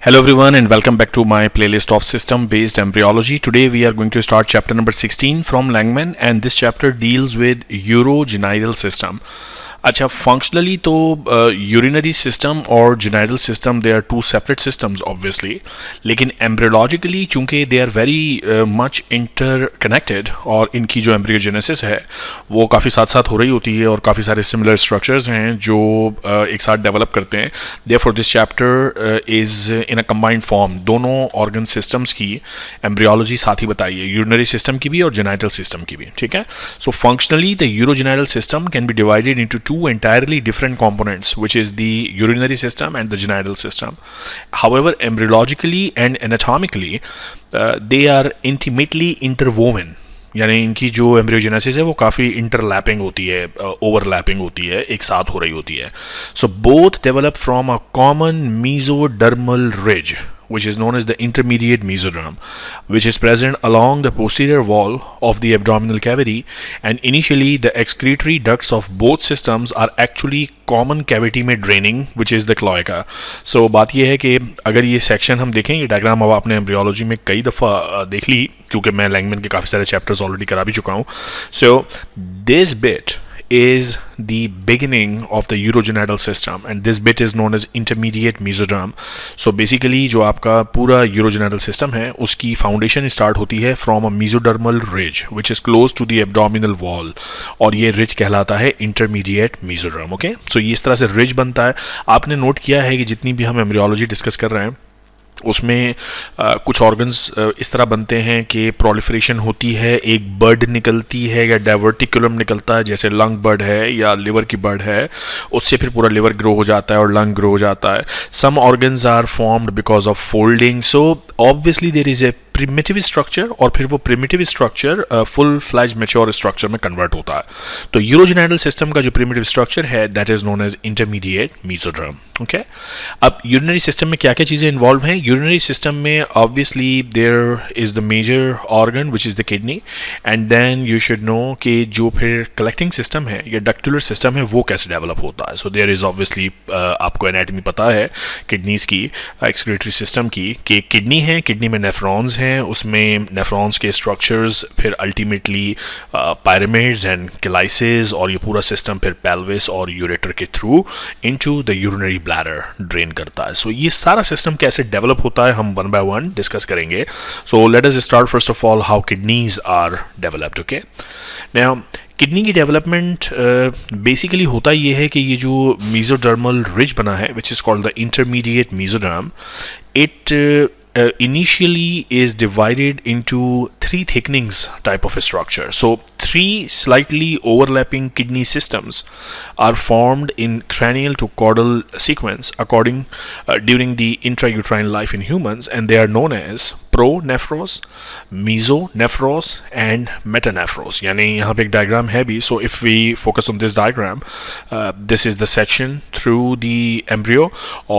Hello everyone and welcome back to my playlist of system based embryology. Today we are going to start chapter number 16 from Langman and this chapter deals with urogenital system. अच्छा functionally तो urinary system और genital system they are two separate systems obviously, लेकिन embryologically चूंकि they are very much interconnected और इनकी जो embryogenesis है वो काफ़ी साथ साथ हो रही होती है और काफ़ी सारे सिमिलर स्ट्रक्चर्स हैं जो एक साथ डेवलप करते हैं. Therefore this chapter is in a combined form. दोनों ऑर्गन सिस्टम्स की एम्ब्रियोलॉजी साथ ही बताइए, यूरिनरी सिस्टम की भी और जेनाइटल सिस्टम की भी. ठीक है. So functionally the urogenital system can be divided into two entirely different components, which is the urinary system and the genital system. However, embryologically and anatomically, they are intimately interwoven. यानी इनकी जो embryogenesis है वो काफ़ी इंटरलैपिंग होती है, overlapping होती है, एक साथ हो रही होती है. So both develop from a common mesodermal ridge which is known as the intermediate mesoderm, which is present along the posterior wall of the abdominal cavity, and initially the excretory ducts of both systems are actually common cavity में draining, which is the cloaca. So बात ये है कि अगर ये section हम देखें, ये डायग्राम अब आपने एम्ब्रियोलॉजी में कई दफ़ा देख ली क्योंकि मैं लैंगमैन के काफ़ी सारे चैप्टर्स ऑलरेडी करा भी चुका हूँ. So this bit is the beginning of the urogenital system and this bit is known as intermediate mesoderm. So basically जो आपका पूरा urogenital system है उसकी foundation start होती है from a mesodermal ridge which is close to the abdominal wall और ये ridge कहलाता है intermediate mesoderm. Okay? So ये इस तरह से ridge बनता है. आपने नोट किया है कि जितनी भी हम embryology डिस्कस कर रहे हैं उसमें कुछ ऑर्गन्स इस तरह बनते हैं कि प्रोलिफरेशन होती है, एक बर्ड निकलती है या डाइवर्टिकुलम निकलता है, जैसे लंग बर्ड है या लिवर की बर्ड है, उससे फिर पूरा लिवर ग्रो हो जाता है और लंग ग्रो हो जाता है. Some organs are formed because of folding. So obviously there is a primitive structure और फिर वो primitive structure full fledged mature structure में कन्वर्ट होता है. तो यूरोजेनाइटल सिस्टम का जो प्रिमिटिव स्ट्रक्चर है that is known as intermediate mesoderm. Okay. अब यूरिनरी सिस्टम में क्या क्या चीज़ें इन्वॉल्व हैं? यूरिनरी सिस्टम में obviously there is the major organ which is the kidney and then you should know कि जो फिर कलेक्टिंग सिस्टम है या डक्टुलर सिस्टम है वो कैसे डेवलप होता है. सो देयर इज़ ऑब्वियसली आपको एनाटमी पता है किडनीज की, एक्सक्रीटरी सिस्टम की, कि किडनी है, किडनी में नेफ्रॉन्स हैं, उसमें नेफ्रॉन्स के स्ट्रक्चर्स फिर अल्टीमेटली पायरामिड्स एंड केलाइसिस और ये पूरा सिस्टम फिर पेल्विस और यूरेटर के through into the urinary bladder drain करता है. सो ये सारा सिस्टम कैसे डेवलप होता है हम वन बाय वन डिस्कस करेंगे. So let us start first of all how kidneys are developed. Okay. Now kidney की डेवलपमेंट बेसिकली होता ये है कि ये जो मेसोडर्मल रिज बना है which is called the intermediate mesoderm, it initially is divided into three thickenings type of a structure. So three slightly overlapping kidney systems are formed in cranial to caudal sequence according during the intrauterine life in humans, and they are known as pronephros, mesonephros and metanephros. यानी यहाँ पे एक diagram है भी. So if we focus on this diagram, this is the section through the embryo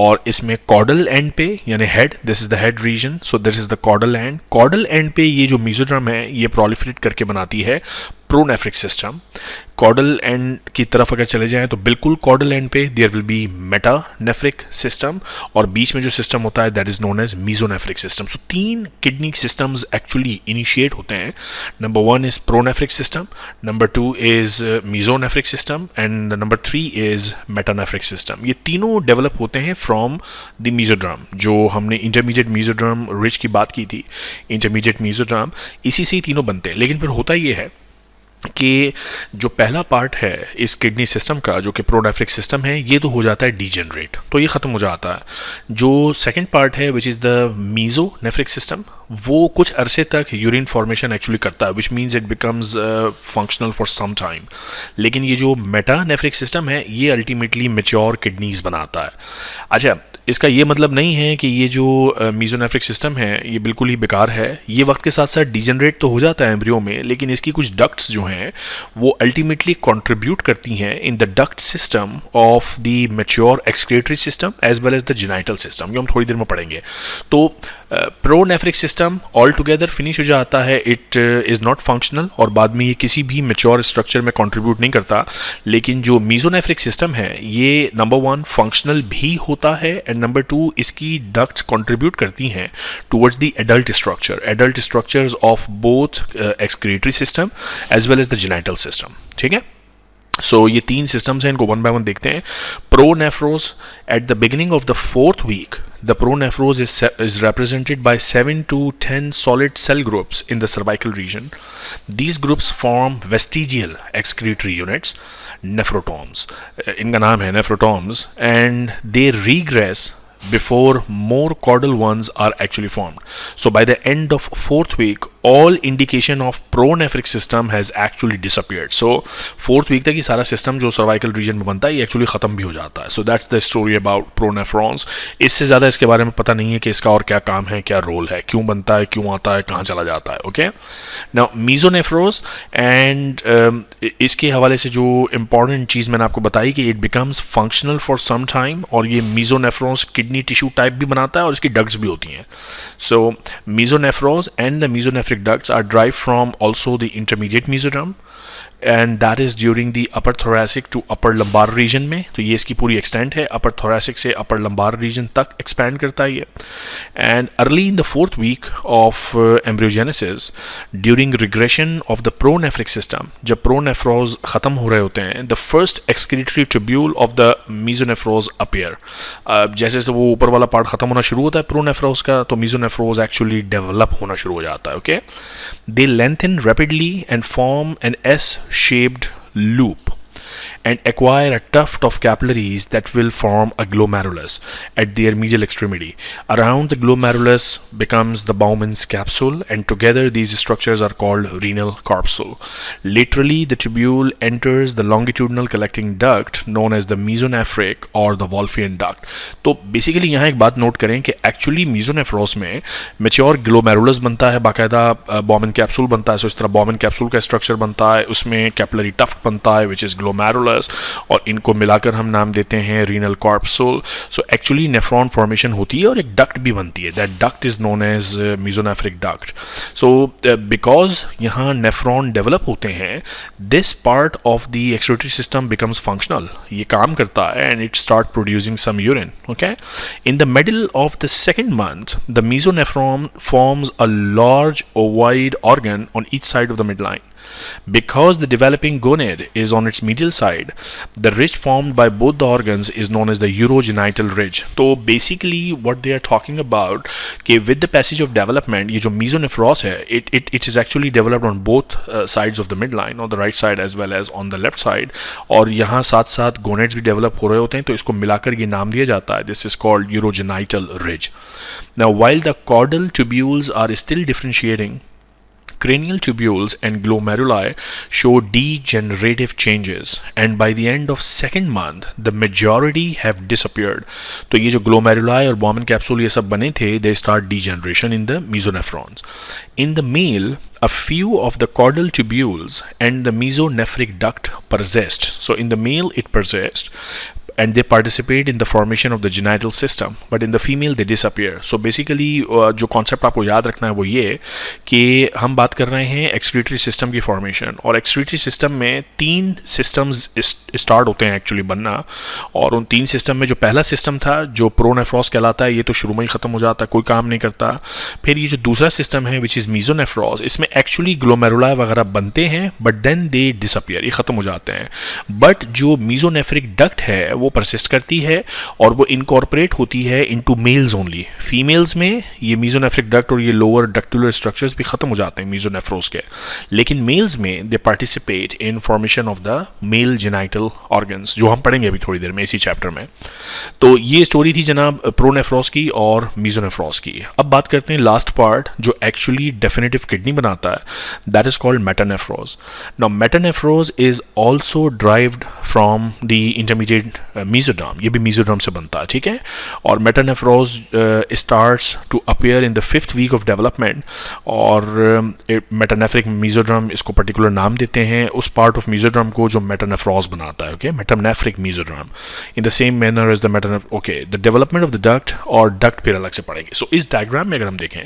और इसमें caudal end पे यानी head, this is the head region. So this is the caudal end. Caudal end पे ये जो mesoderm है ये proliferate करके बनाती है प्रोनेफ्रिक सिस्टम. कॉडल एंड की तरफ अगर चले जाएं तो बिल्कुल कॉडल एंड पे there will be metanephric system और बीच में जो सिस्टम होता है that is known as mesonephric system. So तीन किडनी सिस्टम्स एक्चुअली इनिशिएट होते हैं. Number one is pronephric system, number two is mesonephric system and number three is metanephric system. ये तीनों डेवलप होते हैं फ्रॉम द मेसोडर्म. जो हमने intermediate mesoderm rich की बात की थी, इंटरमीडिएट मेसोडर्म इसी से ही तीनों बनते हैं. लेकिन फिर होता ये है कि जो पहला पार्ट है इस किडनी सिस्टम का जो कि प्रोनेफ्रिक सिस्टम है ये तो हो जाता है डीजेनरेट, तो ये ख़त्म हो जाता है. जो सेकंड पार्ट है which is the mesonephric system वो कुछ अरसे तक यूरिन फॉर्मेशन एक्चुअली करता है which means it becomes functional for some time. लेकिन ये जो मेटानेफ्रिक सिस्टम है ये अल्टीमेटली मैच्योर किडनीज बनाता है. अच्छा, इसका ये मतलब नहीं है कि ये जो मेसोनेफ्रिक सिस्टम है ये बिल्कुल ही बेकार है. ये वक्त के साथ साथ डिजेनरेट तो हो जाता है एम्ब्रियो में, लेकिन इसकी कुछ डक्ट्स जो हैं वो अल्टीमेटली कंट्रीब्यूट करती हैं in the duct system of the mature excretory system as well as the genital system, जो हम थोड़ी देर में पढ़ेंगे. तो pronephric system all together finish हो जाता है, इट इज़ नॉट फंक्शनल और बाद में ये किसी भी मैच्योर स्ट्रक्चर में कंट्रीब्यूट नहीं करता. लेकिन जो मेसोनेफ्रिक सिस्टम है ये नंबर वन फंक्शनल भी होता है एंड एंड नंबर 2 इसकी डक्ट्स कंट्रीब्यूट करती हैं towards the adult structures of both excretory system as well as the genital system. ठीक है, सो ये 3 सिस्टम्स हैं, इनको वन बाय वन देखते हैं. Pronephros at the beginning of the 4th week, the pronephros is represented by 7 to 10 solid cell groups in the cervical region. These groups form vestigial excretory units, nephrotomes. इनका नाम है nephrotomes, and they regress before more caudal ones are actually formed. So by the end of 4th week, all indication of pronephric system has actually disappeared. So 4th week तक ये सारा system जो cervical region में बनता है ये actually ख़त्म भी हो जाता है. So that's the story about pronephrons. इससे ज़्यादा इसके बारे में पता नहीं है कि इसका और क्या काम है, क्या रोल है, क्यों बनता है, क्यों आता है, कहाँ चला जाता है. ओके, नाउ mesonephros एंड इसके हवाले से जो इम्पॉर्टेंट चीज़ मैंने आपको बताई कि it becomes functional for some time, और ये mesonephros किडनी टिश्यू टाइप भी बनाता है और इसकी डक्ट्स भी होती हैं. सो mesonephros and the mesonephric ducts are derived from also the intermediate mesoderm, and that is during the upper thoracic to upper lumbar region में. तो ये इसकी पूरी एक्सटेंट है, upper thoracic से upper lumbar region तक expand करता है ये. And early in the 4th week of embryogenesis, during regression of the pronephric system, जब pronephros ख़त्म हो रहे होते हैं, the first excretory tubule of the mesonephros appear. जैसे जैसे वो ऊपर वाला पार्ट ख़त्म होना शुरू होता है pronephros का, तो mesonephros actually develop होना शुरू हो जाता है. Okay, they lengthen rapidly and form an S-shaped loop and acquire a tuft of capillaries that will form a glomerulus at their medial extremity. Around the glomerulus becomes the Bowman's capsule, and together these structures are called renal corpuscle. Laterally, the tubule enters the longitudinal collecting duct known as the mesonephric or the Wolffian duct. तो basically यहाँ एक बात note करें कि actually mesonephros में mature glomerulus बनता है, बाकायदा Bowman कैप्सूल बनता है. सो इस तरह Bowman कैप्सूल का स्ट्रक्चर बनता है, उसमें कैपिलरी टफ्ट बनता है विच इज़ ग्लोमेरुलस, और इनको मिलाकर हम नाम देते हैं renal corpuscle. So actually nephron formation होती है और एक डक्ट भी बनती है. That duct is known as mesonephric duct. So because यहाँ नेफ्रॉन डेवलप होते हैं, this part of the excretory system becomes functional. ये काम करता है and it start producing some urine. Okay, in the middle of the second month the mesonephron forms a large ovoid organ on each side of the midline. Because the developing gonad is on its medial side, the ridge formed by both the organs is known as the urogenital ridge. So basically what they are talking about कि with the passage of development, ये जो mesonephros है, it is actually developed on both sides of the midline, on the right side as well as on the left side. और यहाँ साथ साथ gonads भी develop हो रहे होते हैं, तो इसको मिलाकर ये नाम दिया जाता है. This is called urogenital ridge. Now while the caudal tubules are still differentiating, cranial tubules and glomeruli show degenerative changes, and by the end of second month the majority have disappeared. तो ये जो glomeruli और Bowman capsule ये सब बने थे, they start degeneration in the mesonephrons. In the male, a few of the caudal tubules and the mesonephric duct persist. So in the male it persists and they participate in the formation of the genital system, but in the female they disappear. So basically जो concept आपको याद रखना है वो ये कि हम बात कर रहे हैं excretory system की formation, और excretory system में 3 systems start होते हैं एक्चुअली बनना, और उन 3 system में जो पहला system था जो pronephros कहलाता है, ये तो शुरू में ही ख़त्म हो जाता है, कोई काम नहीं करता. फिर ये जो दूसरा system है which is mesonephros, इसमें एक्चुअली glomeruli वगैरह बनते हैं but then they disappear, ये ख़त्म हो जाते हैं. बट जो mesonephric duct है वो परसिस्ट करती है और वो इनकॉर्पोरेट होती है इनटू मेल्स ओनली. फीमेल्स में ये mesonephric duct और ये लोअर डक्टुलर स्ट्रक्चर्स भी खत्म हो जाते हैं mesonephros के, लेकिन मेल्स में दे participate in formation of the male genital organs, जो हम पढ़ेंगे अभी थोड़ी देर में इसी चैप्टर में. तो ये स्टोरी थी जनाब प्रोनेफ्रोस की और mesonephros की. अब बात करते हैं लास्ट पार्ट जो एक्चुअली डेफिनेटिव किडनी बनाता है, that is called metanephros. Now metanephros is also derived from the intermediate mesoderm, ये भी mesoderm से बनता है. ठीक है, और metanephros starts to appear in the 5th week of development, और मेटानेफ्रिक mesoderm इसको पर्टिकुलर नाम देते हैं उस पार्ट ऑफ mesoderm को जो मेटानेफ्रोस बनाता है. Okay, metanephric mesoderm in the same manner as the metaneph. Okay, the development of the duct, और डक्ट फिर अलग से पड़ेगी. सो इस डायग्राम में अगर हम देखें,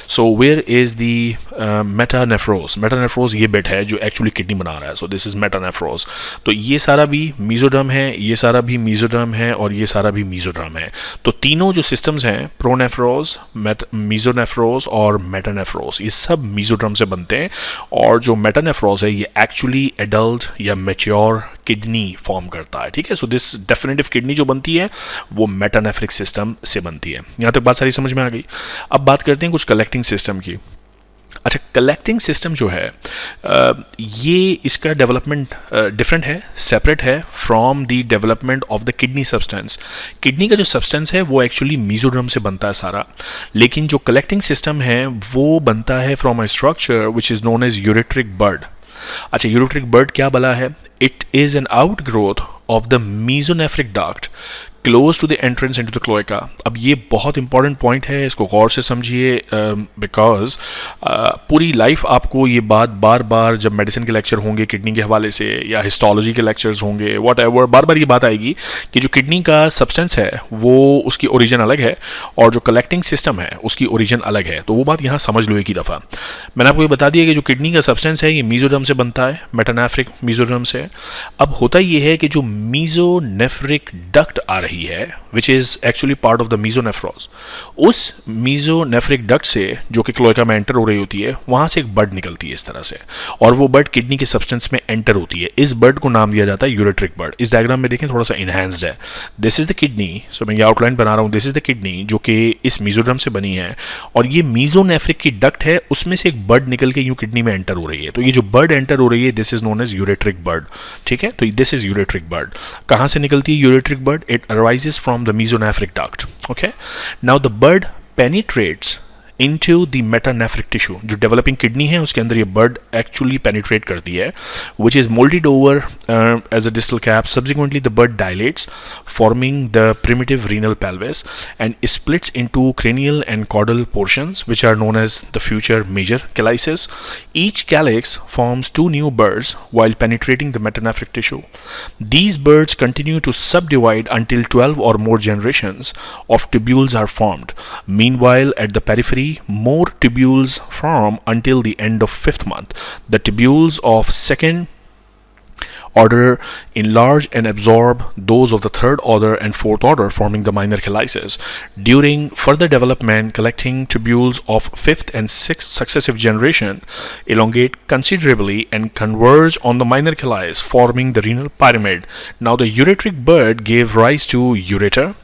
so where is the metanephros, metanephros ये बिट है जो एक्चुअली किडनी बना रहा है. So this is metanephros. तो ये सारा भी mesoderm है, ये सारा भी भी मीजोडर्म है और ये सारा भी मीजोडर्म है। तो तीनों जो सिस्टम्स हैं, प्रोनेफ्रोज, मीजोनेफ्रोज और मेटानेफ्रोज, ये सब मीजोडर्म से बनते हैं। और जो मेटानेफ्रोज है ये एक्चुअली एडल्ट या मैच्योर किडनी फॉर्म करता है, ठीक है। सो दिस डेफिनेटिव किडनी जो बनती है वो मेटानेफ्रिक सिस्टम से बनती है। यहाँ तक बात सारी समझ में आ गई। अब बात करते हैं कुछ कलेक्टिंग सिस्टम की। अच्छा, कलेक्टिंग सिस्टम जो है ये इसका डेवलपमेंट डिफरेंट है, सेपरेट है from the development of the kidney substance. Kidney का जो सब्सटेंस है वो एक्चुअली मीजोडर्म से बनता है सारा, लेकिन जो कलेक्टिंग सिस्टम है वो बनता है from a structure which is known as ureteric bud. अच्छा, यूरेट्रिक बर्ड क्या बला है? It is an outgrowth of the mesonephric duct close to the entrance into the cloaca. अब ये बहुत इंपॉर्टेंट पॉइंट है, इसको गौर से समझिए, बिकॉज पूरी लाइफ आपको ये बात बार बार जब मेडिसिन के लेक्चर होंगे किडनी के हवाले से या हिस्टोलॉजी के लेक्चर्स होंगे, वॉट एवर, बार बार ये बात आएगी कि जो किडनी का सब्सटेंस है वो उसकी ओरिजिन अलग है और जो कलेक्टिंग सिस्टम है उसकी ओरिजिन अलग है। तो वो बात यहाँ समझ लो एक ही दफ़ा। मैंने आपको ये बता दिया कि जो किडनी का सब्सटेंस है ये मीजोडर्म से बनता है, मेटानेफ्रिक मीजोडर्म से। अब होता ये है कि जो मीजोनेफ्रिक डक्ट आ रही है which is actually part of the mesonephros, उस mesonephric duct से जो कि क्लोएका में एंटर हो रही होती है वहां से एक बर्ड निकलती है इस तरह से, और वो बर्ड किडनी के सब्सटेंस में एंटर होती है। इस बर्ड को नाम दिया जाता है यूरेट्रिक बर्ड। इस डायग्राम में देखें, थोड़ा सा इनहैंस्ड है। दिस इज द किडनी, सो मैं ये आउटलाइन बना रहा हूँ। दिस इज द किडनी जो कि इस मीजोडर्म से बनी है, और ये मीजोनेफ्रिक की डक्ट है, उसमें से एक बर्ड निकल के यूं किडनी में एंटर हो रही है। तो ये जो बर्ड एंटर हो रही है this is known as ureteric bud, ठीक है। तो दिस इज यूरेट्रिक बर्ड। कहाँ से निकलती है ureteric bird? It arises from the mesonephric duct. Okay, now the bird penetrates into the metanephric tissue. जो developing kidney है उसके अंदर ये bird actually penetrate करती है, which is molded over as a distal cap. Subsequently the bird dilates, forming the primitive renal pelvis, and splits into cranial and caudal portions, which are known as the future major calyces. Each calyx forms two new birds while penetrating the metanephric tissue. These birds continue to subdivide until 12 or more generations of tubules are formed. Meanwhile, at the periphery, more tubules form until the end of 5th month. The tubules of second order enlarge and absorb those of the third order and fourth order, forming the minor calyces. During further development, collecting tubules of 5th and 6th successive generation elongate considerably and converge on the minor calyce, forming the renal pyramid. Now the uretric bird gave rise to ureter,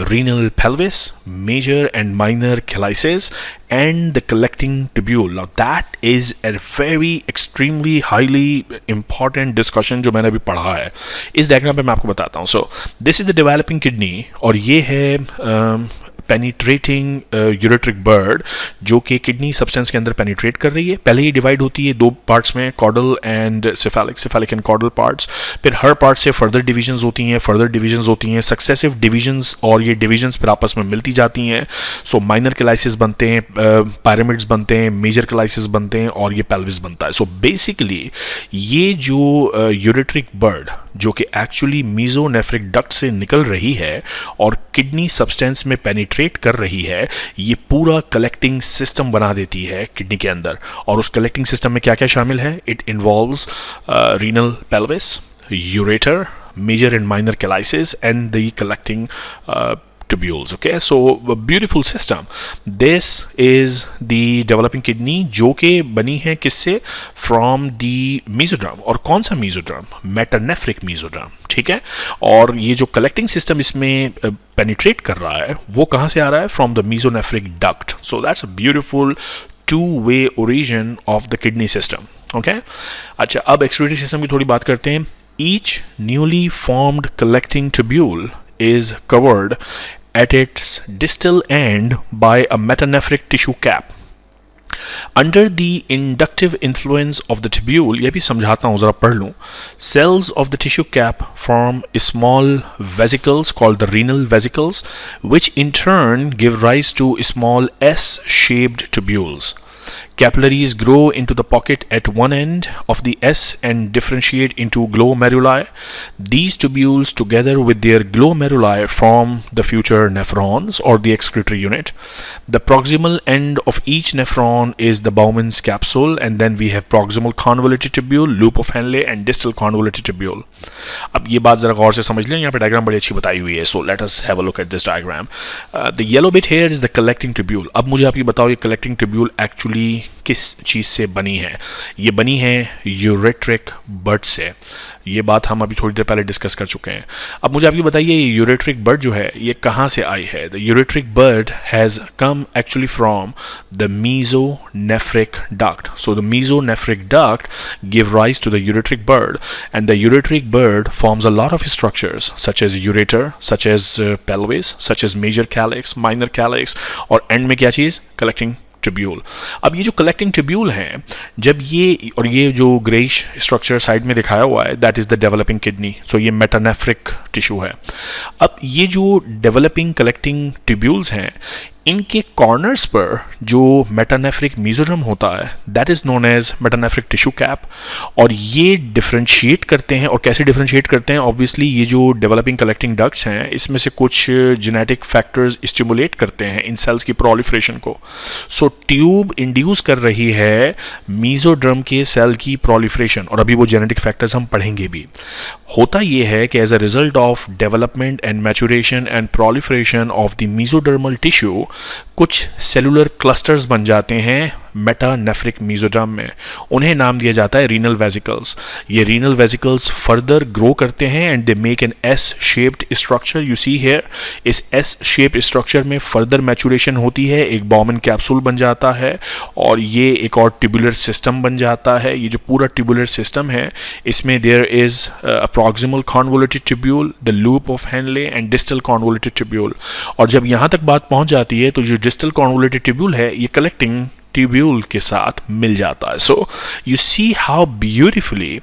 renal pelvis, major and minor calyces, and the collecting tubule. Now that is a very extremely highly important discussion जो मैंने अभी पढ़ा है। इस diagram पे मैं आपको बताता हूँ। सो this is the developing kidney, और ये है पेनिट्रेटिंग यूरेट्रिक बर्ड जो कि किडनी सब्सटेंस के अंदर पेनिट्रेट कर रही है। पहले ये डिवाइड होती है दो पार्ट्स में, caudal and cephalic, cephalic and caudal parts. फिर हर पार्ट से फर्दर डिविजन्स होती हैं, फर्दर डिविजन्स होती हैं, सक्सेसिव डिविजन्स, और ये डिविजन्स फिर आपस में मिलती जाती हैं। सो माइनर कैलाइसिस बनते हैं, पायरामिड्स बनते हैं, मेजर कैलाइसिस बनते हैं, और ये पेल्विस बनता है। सो बेसिकली ये जो यूरेट्रिक बर्ड जो कि एक्चुअली मीजोनेफ्रिक डक्ट से निकल रही है और किडनी सब्सटेंस में पेनिट्रेट कर रही है, ये पूरा कलेक्टिंग सिस्टम बना देती है किडनी के अंदर। और उस कलेक्टिंग सिस्टम में क्या क्या शामिल है? It involves renal pelvis, ureter, major and minor calyces, and the collecting tubules. Okay, so a beautiful system. This is the developing kidney जो कि बनी है किससे? From the mesoderm। और कौन सा mesoderm? Metanephric mesoderm, ठीक है। और ये जो collecting system इसमें penetrate कर रहा है वो कहाँ से आ रहा है? From the mesonephric duct. So that's a beautiful two-way origin of the kidney system. Okay, अच्छा, अब excretory system की थोड़ी बात करते हैं। Each newly formed collecting tubule is covered at its distal end by a metanephric tissue cap. Under the inductive influence of the tubule, ये भी समझाता हूँ, ज़रा पढ़ लूँ। Cells of the tissue cap form small vesicles called the renal vesicles, which in turn give rise to small S-shaped tubules. Capillaries grow into the pocket at one end of the S and differentiate into glomeruli. These tubules, together with their glomeruli, form the future nephrons or the excretory unit. The proximal end of each nephron is the Bowman's capsule, and then we have proximal convoluted tubule, loop of Henle, and distal convoluted tubule. अब ये बात जरा गौर से समझ लें, यहाँ पे diagram बड़ी अच्छी बताई हुई है. So let us have a look at this diagram. The yellow bit here is the collecting tubule. अब मुझे आप ये बताओ, ये collecting tubule actually किस चीज़ से बनी है? ये बनी है यूरेट्रिक बर्ड से. ये बात हम अभी थोड़ी देर पहले डिस्कस कर चुके हैं. अब मुझे आप ये बताइए, ये यूरेट्रिक बर्ड जो है ये कहाँ से आई है? The ureteric bud has come actually from the mesonephric duct. So the mesonephric duct give rise to the ureteric bud, and the ureteric bud forms a lot of structures such as ureter, such as pelvis, such as major calyx, minor calyx, और end में क्या चीज़? collecting tubule. अब ये जो collecting tubule हैं, जब ये और ये जो ग्रेइश स्ट्रक्चर साइड में दिखाया हुआ है, that is the developing kidney. So ये मेटानेफ्रिक टिश्यू है. अब ये जो डेवलपिंग कलेक्टिंग ट्यूब्यूल्स हैं, इनके कॉर्नर्स पर जो मेटानेफ्रिक मीजोडर्म होता है, that is known as metanephric tissue cap. और ये डिफरेंशिएट करते हैं. और कैसे डिफरेंशिएट करते हैं? ऑब्वियसली ये जो डेवलपिंग कलेक्टिंग डक्ट्स हैं, इसमें से कुछ जेनेटिक फैक्टर्स स्टिमुलेट करते हैं इन सेल्स की प्रोलिफरेशन को. सो ट्यूब इंड्यूस कर रही है मीजोडर्म के सेल की प्रोलिफरेशन, और अभी वो जेनेटिक फैक्टर्स हम पढ़ेंगे भी. होता ये है कि as a result of development and maturation and proliferation of the mesodermal tissue, कुछ सेलुलर क्लस्टर्स बन जाते हैं मेटानेफ्रिक मीजोडर्म में. उन्हें नाम दिया जाता है रीनल वेसिकल्स. ये रीनल वेसिकल्स फर्दर ग्रो करते हैं and they make an S shaped structure. You see here, इस एस शेप्ड स्ट्रक्चर में फर्दर मैचुरेशन होती है, एक बॉमन कैप्सूल बन जाता है, और ये एक और ट्यूबुलर सिस्टम बन जाता है. ये जो पूरा ट्यूबुलर सिस्टम है, इसमें there is a proximal convoluted tubule, the loop of Henle, and distal convoluted tubule. और जब यहाँ तक बात पहुँच जाती है, तो जो distal convoluted tubule है, ये collecting ट्यूब्यूल के साथ मिल जाता है. So you see how beautifully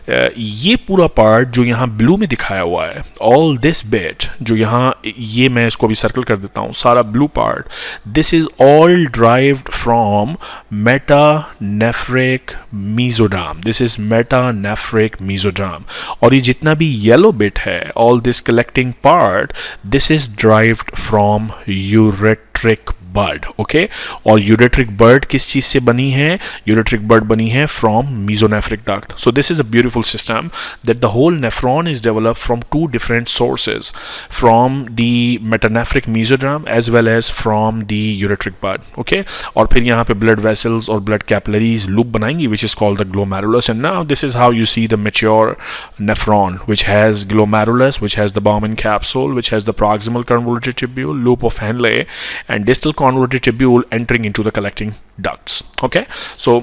ये पूरा पार्ट जो यहाँ ब्लू में दिखाया हुआ है, ऑल दिस बिट जो यहाँ, ये मैं इसको भी सर्कल कर देता हूँ, सारा blue part, this is all derived from metanephric mesoderm. This is metanephric mesoderm. और ये जितना भी येलो बिट है, all this collecting part, this is derived from ureteric bud. Okay, और यूरेट्रिक बर्ड किस चीज से बनी है? यूरेट्रिक बर्ड बनी है from mesonephric duct. So this is a beautiful system that the whole nephron is developed from two different sources, from the metanephric mesoderm as well as from the ureteric bud. Okay, और फिर यहाँ पे blood vessels और blood capillaries loop बनाएंगी, which is called the glomerulus. And now this is how you see the mature nephron, which has glomerulus, which has the Bowman capsule, which has the proximal convoluted tubule, loop of Henle, and distal convoluted tubule entering into the collecting ducts. Okay, so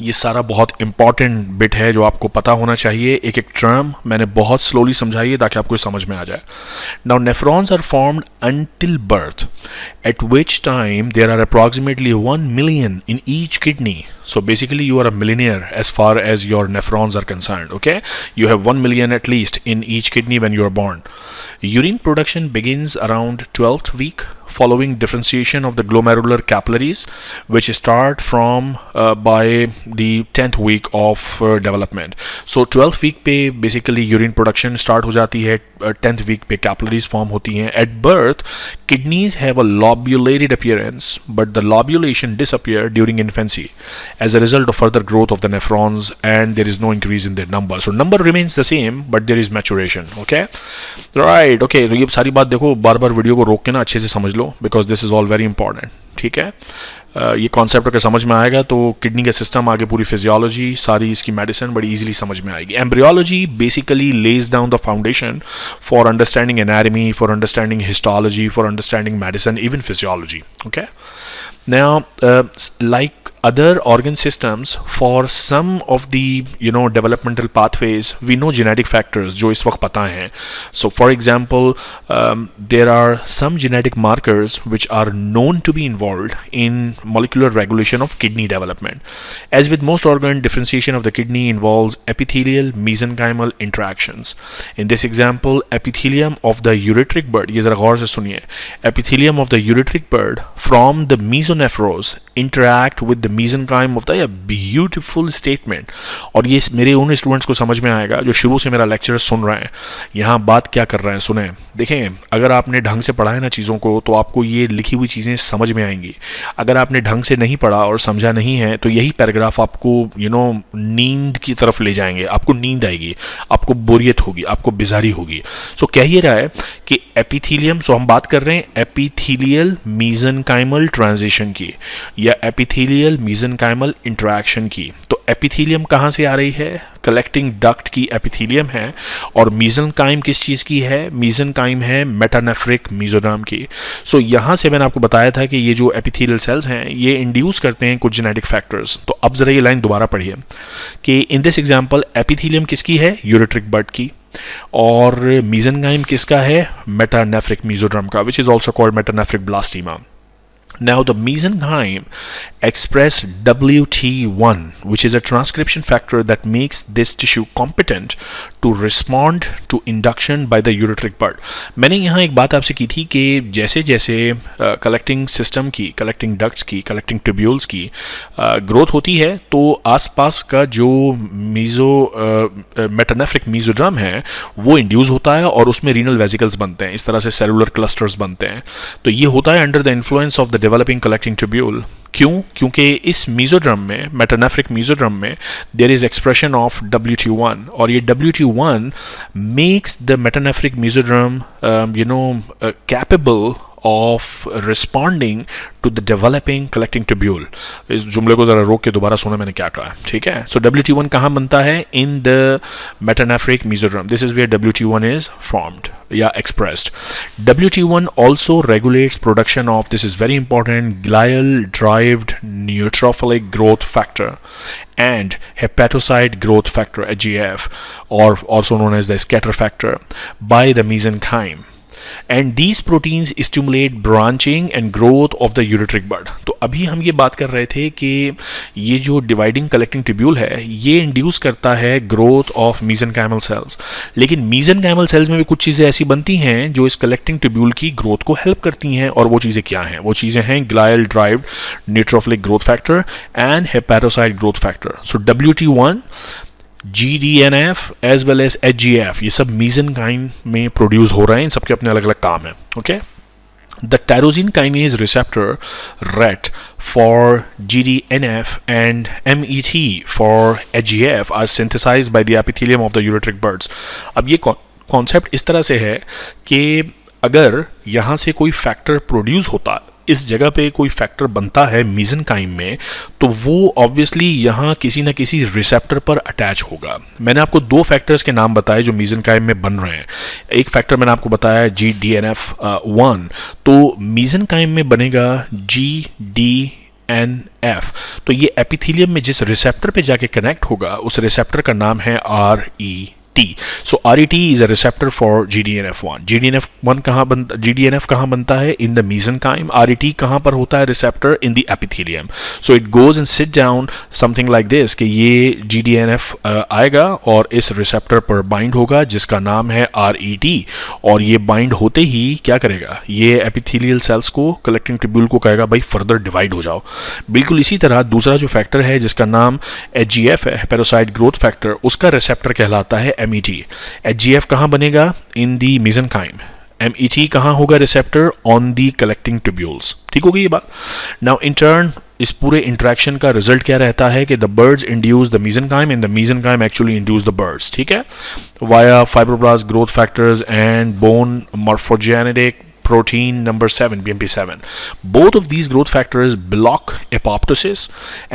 ये सारा बहुत important bit है जो आपको पता होना चाहिए. एक एक टर्म मैंने बहुत स्लोली समझाई है ताकि आपको समझ में आ जाए. Now nephrons are formed until birth, at which time there are approximately 1 million in each kidney. So basically you are a millionaire as far as your nephrons are concerned. Okay, you have 1 million at least in each kidney when you are born. Urine production begins around 12th week following differentiation of the glomerular capillaries, which start from by the 10th week of development. So 12th week पे basically urine production start हो जाती है, 10th week पे capillaries form होती हैं. At birth, kidneys have a lobulated appearance, but the lobulation disappear during infancy as a result of further growth of the nephrons, and there is no increase in their number. So number remains the same, but there is maturation. Okay, right? Okay, तो ये सारी बात देखो, बार बार video को रोक के ना अच्छे से समझ लो, because this is all very important. ठीक है, ये कॉन्सेप्ट अगर समझ में आएगा तो किडनी का सिस्टम, आगे पूरी फिजियोलॉजी, सारी इसकी मेडिसिन बड़ी इजीली समझ में आएगी. Embryology basically lays down the foundation for understanding anatomy, for understanding histology, for understanding medicine, even physiology. Okay, now like other organ systems, for some of the developmental pathways we know genetic factors जो इस वक्त पता हैं. So for example, there are some genetic markers which are known to be involved involved in molecular regulation of kidney development. As with most organ, differentiation of the kidney involves epithelial mesenchymal interactions. In this example, epithelium of the ureteric bud, ये जरा गौर से सुनिए, epithelium of the ureteric bud from the mesonephros interact with the mesenchyme of the, a beautiful statement. और ये मेरे उन students को समझ में आएगा जो शुरू से मेरा लेक्चर सुन रहे हैं, यहाँ बात क्या कर रहे हैं सुने। देखें, अगर आपने ढंग से पढ़ा है ना चीज़ों को तो आपको ये लिखी हुई चीज़ें समझ में आएंगी। अगर आपने ढंग से नहीं पढ़ा और समझा नहीं है तो यही पैराग्राफ आपको नींद की तरफ ले जाएंगे, आपको नींद आएगी, आपको बोरियत होगी, आपको बेजारी होगी। सो कह ये रहा है कि एपिथेलियम, सो हम बात कर रहे हैं एपिथेलियल मेसेनकाइमल ट्रांजिशन की या एपिथेलियल मेसेनकाइमल इंटरेक्शन की। तो एपिथेलियम कहाँ से आ रही है? कलेक्टिंग डक्ट की एपिथेलियम है। और मेसेनकाइम किस चीज़ की है? मेसेनकाइम है मेटानेफ्रिक मेसोडर्म की। सो यहाँ से मैंने आपको बताया था कि ये जो एपिथेलियल सेल्स हैं ये इंड्यूस करते हैं कुछ जेनेटिक फैक्टर्स। तो अब जरा ये लाइन दोबारा पढ़िए कि इन दिस एग्जांपल एपिथेलियम किसकी है? यूरेट्रिक बड की। और मेसेनकाइम किसका है? मेटानेफ्रिक मेसोडर्म का, which is also called metanephric blastema. Now the mesenchyme express WT1, which is a transcription factor that makes this tissue competent to respond to induction by the ureteric bud. मैंने यहाँ एक बात आपसे की थी कि जैसे जैसे कलेक्टिंग सिस्टम की, कलेक्टिंग डक्ट्स की, कलेक्टिंग ट्यूब्यूल्स की ग्रोथ होती है तो आसपास का जो मेटानेफ्रिक मेसोडर्म है वो इंड्यूस होता है और उसमें रीनल वेसिकल्स बनते हैं, इस तरह से सेलुलर क्लस्टर्स बनते हैं। तो ये होता है under the influence of the developing collecting tubule. क्यों? क्योंकि इस मेसोड्रम में, मेटानेफ्रिक मेसोड्रम में there is expression of WT1 और ये WT1 makes the metanephric mesoderm capable of responding to the developing collecting tubule. इस जुमले को जरा रोक के दोबारा सुना मैंने क्या कहा, ठीक है? So WT1 कहाँ बनता है? In the metanephric mesoderm. This is where WT1 is formed या expressed. WT1 also regulates production of, this is very important, glial derived neutrophilic growth factor and hepatocyte growth factor HGF, or also known as the scatter factor, by the mesenchyme. And these proteins stimulate branching and growth of the ureteric bud. तो अभी हम ये बात कर रहे थे कि ये जो डिवाइडिंग कलेक्टिंग ट्यूब्यूल है ये इंड्यूस करता है ग्रोथ ऑफ मेसेनकाइमल सेल्स। लेकिन मेसेनकाइमल सेल्स में भी कुछ चीज़ें ऐसी बनती हैं जो इस कलेक्टिंग ट्यूब्यूल की ग्रोथ को हेल्प करती हैं, और वो चीज़ें क्या हैं? वो चीज़ें हैं glial derived neurotrophic growth factor and hepatocyte growth factor. So WT1, GDNF as well as HGF ये सब मेसेनकाइम में प्रोड्यूस हो रहे हैं, इन सबके अपने अलग अलग काम है। Okay, the tyrosine kinase receptor RET for GDNF and MET for HGF are synthesized by the epithelium of the ureteric buds. अब ये कॉन्सेप्ट इस तरह से है कि अगर यहाँ से कोई फैक्टर प्रोड्यूस होता, इस जगह पे कोई फैक्टर बनता है मेसेनकाइम में, तो वो ऑब्वियसली यहाँ किसी ना किसी रिसेप्टर पर अटैच होगा। मैंने आपको दो फैक्टर्स के नाम बताए जो मेसेनकाइम में बन रहे हैं। एक फैक्टर मैंने आपको बताया GDNF1, तो मेसेनकाइम में बनेगा GDNF। तो ये एपिथेलियम में जिस रिसेप्टर पे जाके कनेक्ट होगा उस रिसेप्टर का नाम है RET। So RET is a receptor for GDNF1. GDNF कहाँ बनता है? In the mesenchyme. RET कहाँ पर होता है receptor? In the epithelium. So it goes and sit down something like this कि ये GDNF आएगा और इस receptor पर bind होगा जिसका नाम है RET, और ये bind होते ही क्या करेगा? ये epithelial cells को, collecting tubule को कहेगा भाई further divide हो जाओ। बिल्कुल इसी तरह दूसरा जो फैक्टर है जिसका नाम HGF है, हेपेटोसाइट ग्रोथ फैक्टर, उसका रिसेप्टर कहलाता है MET। HGF कहाँ बनेगा? इन दी मेसेनकाइम। MET कहाँ होगा receptor? On the collecting tubules. ठीक हो गई ये बात? नाउ इन टर्न इस पूरे इंटरेक्शन का रिजल्ट क्या रहता है कि the birds induce the mesenchyme and the mesenchyme actually induce the birds. ठीक है, via fibroblast growth factors and bone morphogenetic protein number 7, BMP7. Both of these growth factors block apoptosis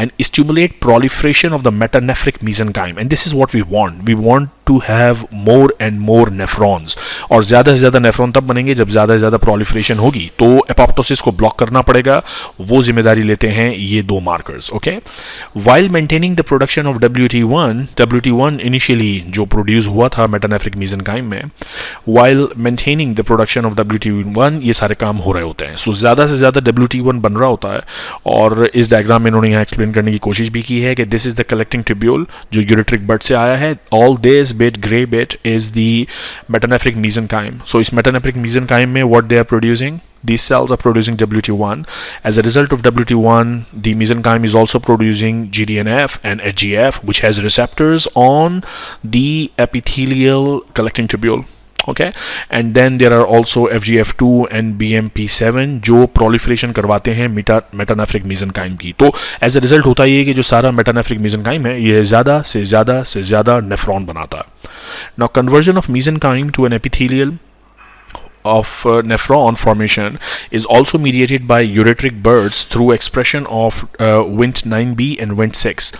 and stimulate proliferation of the metanephric mesenchyme, and this is what we want. We want to have more and more nephrons, और ज़्यादा से ज़्यादा nephron तब बनेंगे जब ज़्यादा से ज़्यादा proliferation होगी, तो एपोप्टोसिस को ब्लॉक करना पड़ेगा, वो जिम्मेदारी लेते हैं ये दो markers. Okay, while maintaining the production of WT1 initially जो प्रोड्यूस हुआ था मेटानेफ्रिक मीजेनकाइम में, while maintaining the production of WT1 ये सारे काम हो रहे होते हैं. सो ज़्यादा से ज़्यादा WT1 बन रहा होता है, और इस डायग्राम में इन्होंने यहाँ एक्सप्लेन करने की कोशिश भी की है कि this is the collecting tubule जो यूरेट्रिक बड से आया है. All this bit grey bit is the metanephric mesenchyme. So इस मेटानेफ्रिक मीजेनकाइम में what they are producing, these cells are producing WT1. As a result of WT1, the mesenchyme is also producing GDNF and HGF, which has receptors on the epithelial collecting tubule. Okay, and then there are also FGF2 and BMP7 जो proliferation करवाते हैं metanephric mesenchyme की. तो as a result होता ये कि जो सारा मेटानेफ्रिक mesenchyme है ये ज़्यादा से ज़्यादा नेफ्रॉन बनाता है. Now conversion of mesenchyme to an epithelial of nephron formation is also mediated by ureteric buds through expression of Wnt9b and Wnt6.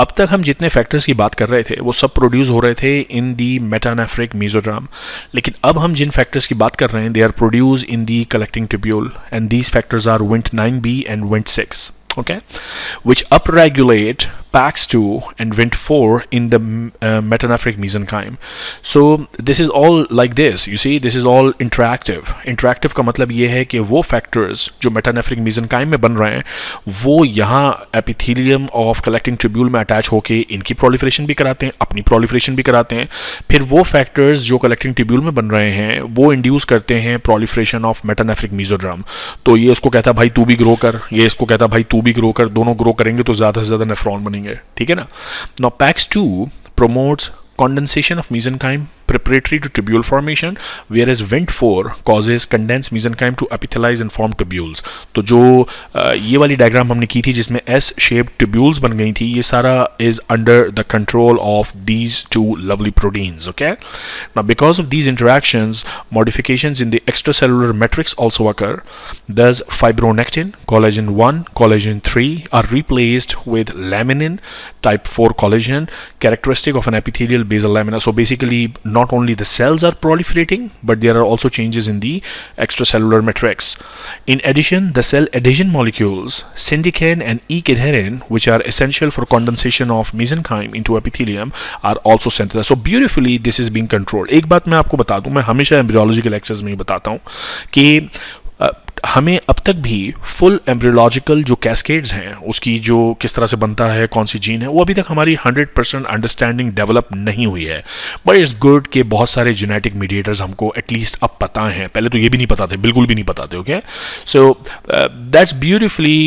अब तक हम जितने फैक्टर्स की बात कर रहे थे वो सब प्रोड्यूस हो रहे थे इन दी मेटानेफ्रिक मेसोड्राम, लेकिन अब हम जिन फैक्टर्स की बात कर रहे हैं they are produce in the collecting tubule, and these factors are Wnt9b and Wnt6. Okay, which upregulate PAX2 and Wnt4 in the metanephric mesenchyme. So this is all like this. You see, this is all interactive. Interactive का मतलब ये है कि वो factors जो metanephric mesenchyme में बन रहे हैं वो यहाँ epithelium of collecting tubule में attach होके इनकी proliferation भी कराते हैं, अपनी proliferation भी कराते हैं. फिर वो factors जो collecting tubule में बन रहे हैं वो induce करते हैं proliferation of metanephric mesoderm. तो ये इसको कहता है भाई तू भी ग्रो कर, ये इसको कहता है भाई तू भी ग्रो कर, दोनों ग्रो करेंगे तो ज़्यादा से ज़्यादा नेफ्रॉन बनेंगे. ठीक है ना. Now PAX2 promotes condensation of mesenchyme preparatory to tubule formation, whereas Wnt4 causes condensed mesenchyme to epithelize and form tubules. तो जो ये वाली डायग्राम हमने की थी जिसमें S-shaped tubules बन गई थी, ये सारा is under the control of these two lovely proteins. Okay, now because of these interactions, modifications in the extracellular matrix also occur. Thus fibronectin, collagen 1, collagen 3 are replaced with laminin, type 4 collagen, characteristic of an epithelial basal lamina. So basically not only the cells are proliferating, but there are also changes in the extracellular matrix. In addition, the cell adhesion molecules syndicaine and E-cadherin, which are essential for condensation of mesenchyme into epithelium, are also synthesized. So beautifully this is being controlled. एक बात मैं आपको बता दूं, मैं हमेशा embryology के lectures में ही बताता हूं कि हमें अब तक भी फुल एम्ब्रियोलॉजिकल जो कैस्केड्स हैं उसकी जो किस तरह से बनता है, कौन सी जीन है, वो अभी तक हमारी 100% अंडरस्टैंडिंग डेवलप नहीं हुई है. बट इट्स गुड कि बहुत सारे जेनेटिक मीडिएटर्स हमको एटलीस्ट अब पता हैं. पहले तो ये भी नहीं पता थे, बिल्कुल भी नहीं पता थे. Okay, so that's beautifully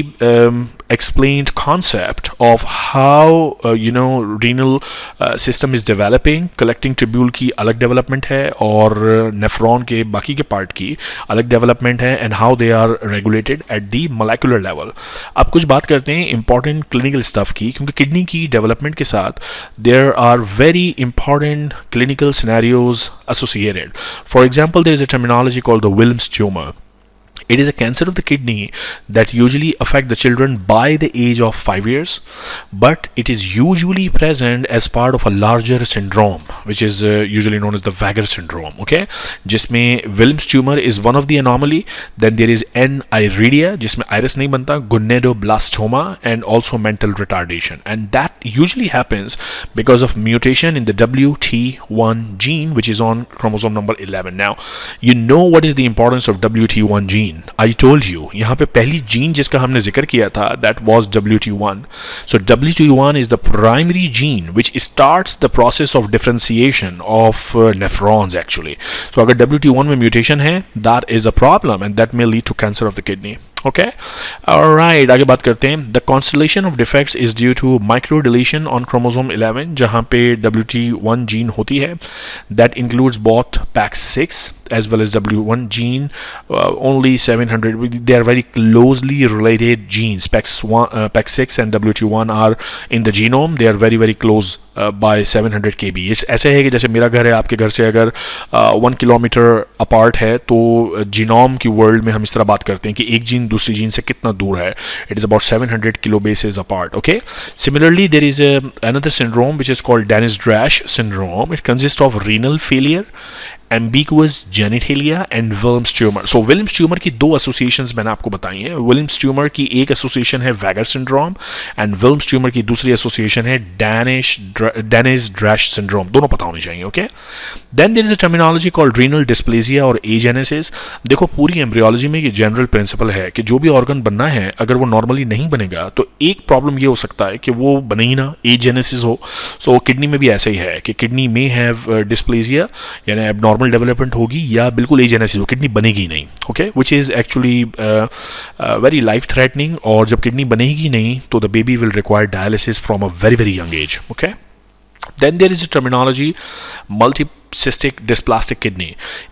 explained concept of how renal system is developing. collecting tubule की अलग development है और नेफ्रॉन के बाकी के पार्ट की अलग development है, and how they are regulated at the molecular level. अब कुछ बात करते हैं important clinical stuff की, क्योंकि किडनी की development के साथ there are very important clinical scenarios associated. For example, there is a terminology called the Wilms tumor. It is a cancer of the kidney that usually affect the children by the age of 5 years, but it is usually present as part of a larger syndrome, which is usually known as the Vagina syndrome. Okay, जिसमें Wilms tumor is one of the anomaly. Then there is N-iridia, जिसमें iris नहीं बनता, Gonadoblastoma, and also mental retardation, and that usually happens because of mutation in the WT1 gene, which is on chromosome number 11. Now, you know what is the importance of WT1 gene. I told you, यहाँ पे पहली gene जिसका हमने जिक्र किया था that was WT1. So WT1 is the primary gene which starts the process of differentiation of nephrons actually. So अगर WT1 में mutation है, that is a problem and that may lead to cancer of the kidney. Okay, alright, आगे बात करते हैं. The constellation of defects is due to microdeletion on chromosome 11, जहाँ पे WT1 gene होती है. That includes both PAX6 as well as W1 gene, only 700. They are very closely related genes. PEX6 and WT1 are in the genome. They are very very close by 700 kb. ऐसे है कि जैसे मेरा घर है, आपके घर से अगर 1 किलोमीटर अपार्ट है, तो जीनोम की वर्ल्ड में हम इस तरह बात करते हैं कि एक जीन दूसरी जीन से कितना दूर है. It is about 700 kilo bases apart. Okay. Similarly, there is another syndrome which is called Dennis-Drash syndrome. It consists of renal failure, ambiguous genitalia and Wilms tumor. So Wilms tumor की दो associations मैंने आपको बताई हैं. Wilms tumor की एक association है Vagar syndrome and Wilms tumor की दूसरी association है Dennis-Drash syndrome. दोनों पता होनी चाहिए. Okay. Then there is a terminology called renal dysplasia और agenesis. देखो पूरी एम्ब्रियोलॉजी में ये जनरल प्रिंसिपल है कि जो भी ऑर्गन बनना है, अगर वो नॉर्मली नहीं बनेगा तो एक प्रॉब्लम ये हो सकता है कि वो बने ही ना, एजेनेसिस हो. सो किडनी में भी ऐसा ही है कि किडनी में हैव डिस्प्लेसिया, यानी एबनॉर्मल डेवलपमेंट होगी, या बिल्कुल एजेनेसिस हो, किडनी बनेगी नहीं. Okay, which is actually very life threatening. और जब किडनी बनेगी नहीं तो the baby will require dialysis from a very very young age. Okay. Then there is a terminology, multicystic dysplastic kidney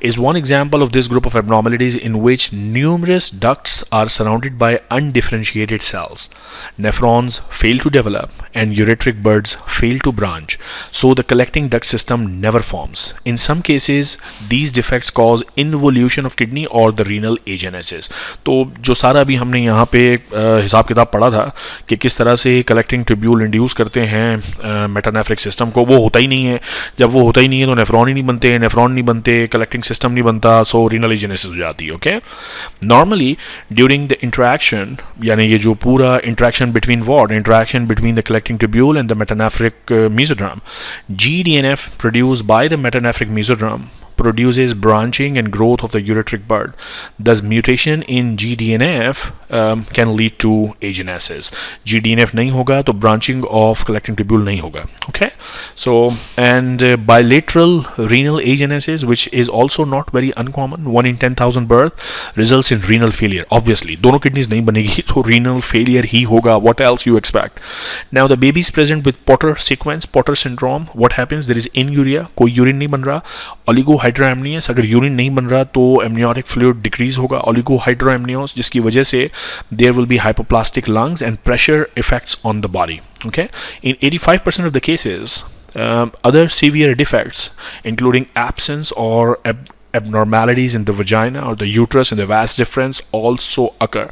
is one example of this group of abnormalities in which numerous ducts are surrounded by undifferentiated cells. Nephrons fail to develop and ureteric buds fail to branch, so the collecting duct system never forms. In some cases, these defects cause involution of kidney or the renal agenesis. तो जो सारा अभी हमने यहाँ पे हिसाब किताब पढ़ा था कि किस तरह से कलेक्टिंग ट्यूब्यूल इंड्यूस करते हैं मेटानेफ्रिक सिस्टम को, वो होता ही नहीं है. जब वो होता ही नहीं है तो नेफ्रॉन ही नहीं बनते, नेफ्रॉन नहीं बनते, कलेक्टिंग सिस्टम नहीं बनता, सो रीनल एजेनेसिस हो जाती है. Okay. Normally during the interaction, यानी ये जो पूरा interaction between what, interaction between the collecting tubule and the metanephric mesoderm, GDNF produced by the metanephric mesoderm produces branching and growth of the ureteric bud. Thus, mutation in GDNF can lead to agenesis. GDNF नहीं होगा तो branching of collecting tubule नहीं होगा. Okay. So, and bilateral renal agenesis, which is also not very uncommon, 1 in 10,000 birth, results in renal failure. Obviously, दोनों kidneys नहीं बनेगी तो renal failure ही होगा. What else you expect? Now, the baby is present with Potter sequence, Potter syndrome. What happens? There is inuria, कोई urine नहीं बन रहा. Oligohydramnios, अगर यूरिन नहीं बन रहा तो amniotic fluid डिक्रीज होगा. Oligohydramnios, जिसकी वजह से there will be hypoplastic lungs and pressure effects on the body. Okay, in 85% of the cases, other severe defects, including absence or abnormalities in the vagina or the uterus and the vas deferens also occur.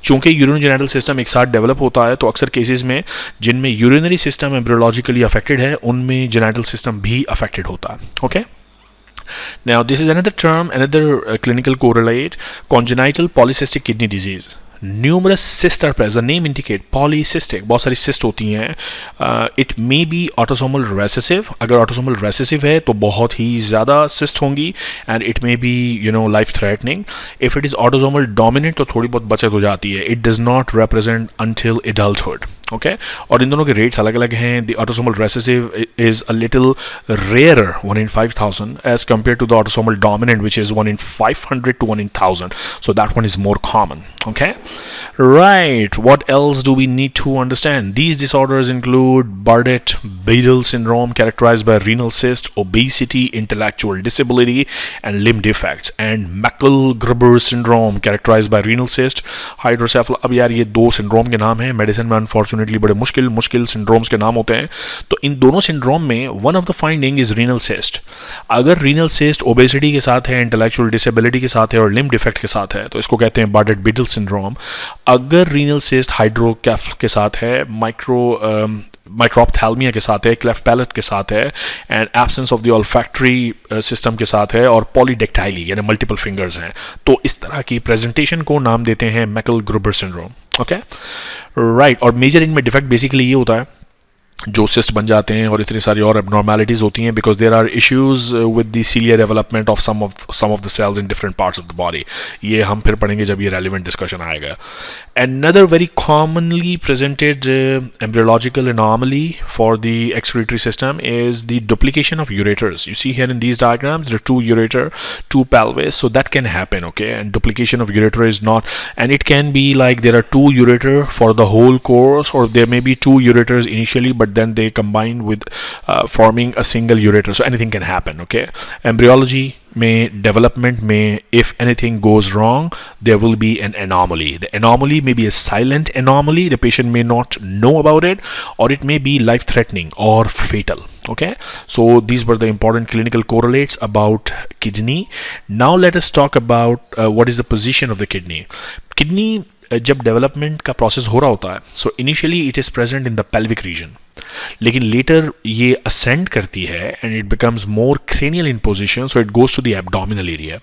चूंकि urogenital system एक साथ develop होता है तो अक्सर cases में जिनमें urinary system embryologically affected है, उनमें genital system भी affected होता है. Okay. Now, this is another term, another clinical correlate, congenital polycystic kidney disease. Numerous cysts are present. The name indicate polycystic, बहुत सारी cyst होती हैं. It may be autosomal recessive. अगर autosomal recessive है तो बहुत ही ज़्यादा cyst होंगी and it may be life threatening. If it is autosomal dominant तो थोड़ी बहुत बचत हो जाती है. It does not represent until adulthood. Okay, और इन दोनों के रेट्स अलग अलग हैं. The autosomal recessive is a little rarer, 1 in 5,000, as compared to the autosomal dominant, which is 1 in 500 to 1 in 1,000. So that one is more common. Okay, right. What else do we need to understand? These disorders include Bardet-Biedl syndrome, characterized by renal cyst, obesity, intellectual disability, and limb defects, and Meckel-Gruber syndrome, characterized by renal cyst, hydrocephalus. अब यार ये दो syndrome के नाम हैं. Medicine में unfortunately बड़े मुश्किल सिंड्रोम्स के नाम होते हैं. तो इन दोनों सिंड्रोम में one of the finding is renal cyst. अगर रीनल सिस्ट ओबेसिटी के साथ है, इंटेलेक्चुअल डिसेबिलिटी के साथ है और लिम्ब डिफेक्ट के साथ है तो इसको कहते हैं बार्डेट-बिडल सिंड्रोम. अगर रीनल सिस्ट हाइड्रोकैफ के साथ है, माइक्रोप्थैल्मिया के साथ है, क्लेफ्ट पैलेट के साथ है, and absence of the olfactory system के साथ है, और पॉलीडेक्टाइली यानी मल्टीपल फिंगर्स हैं, तो इस तरह की प्रेजेंटेशन को नाम देते हैं मैकल-ग्रुबर सिंड्रोम. Okay, right. और मेजर इनमें डिफेक्ट बेसिकली ये होता है जो सिस्ट बन जाते हैं और इतनी सारी और एबनॉर्मैलिटीज़ होती हैं because there are issues with the ciliary development of some of the cells in different parts of the body. ये हम फिर पढ़ेंगे जब ये रेलिवेंट डिस्कशन आएगा. Another very commonly presented embryological anomaly for the excretory system is the duplication of ureters. You see here in these diagrams, there are 2 ureter, 2 pelvis, so that can happen, okay? And duplication of ureter is not, and it can be like there are 2 ureter for the whole course, or there may be 2 ureters initially, but but then they combine with forming a single ureter, so anything can happen. Okay, embryology में development में if anything goes wrong there will be an anomaly. The anomaly may be a silent anomaly, the patient may not know about it, or it may be life threatening or fatal. Okay, so these were the important clinical correlates about kidney. Now let us talk about what is the position of the kidney. Kidney जब development का process हो रहा होता है, so initially it is present in the pelvic region, लेकिन later ये ascend करती है and it becomes more cranial in position, so it goes to the abdominal area.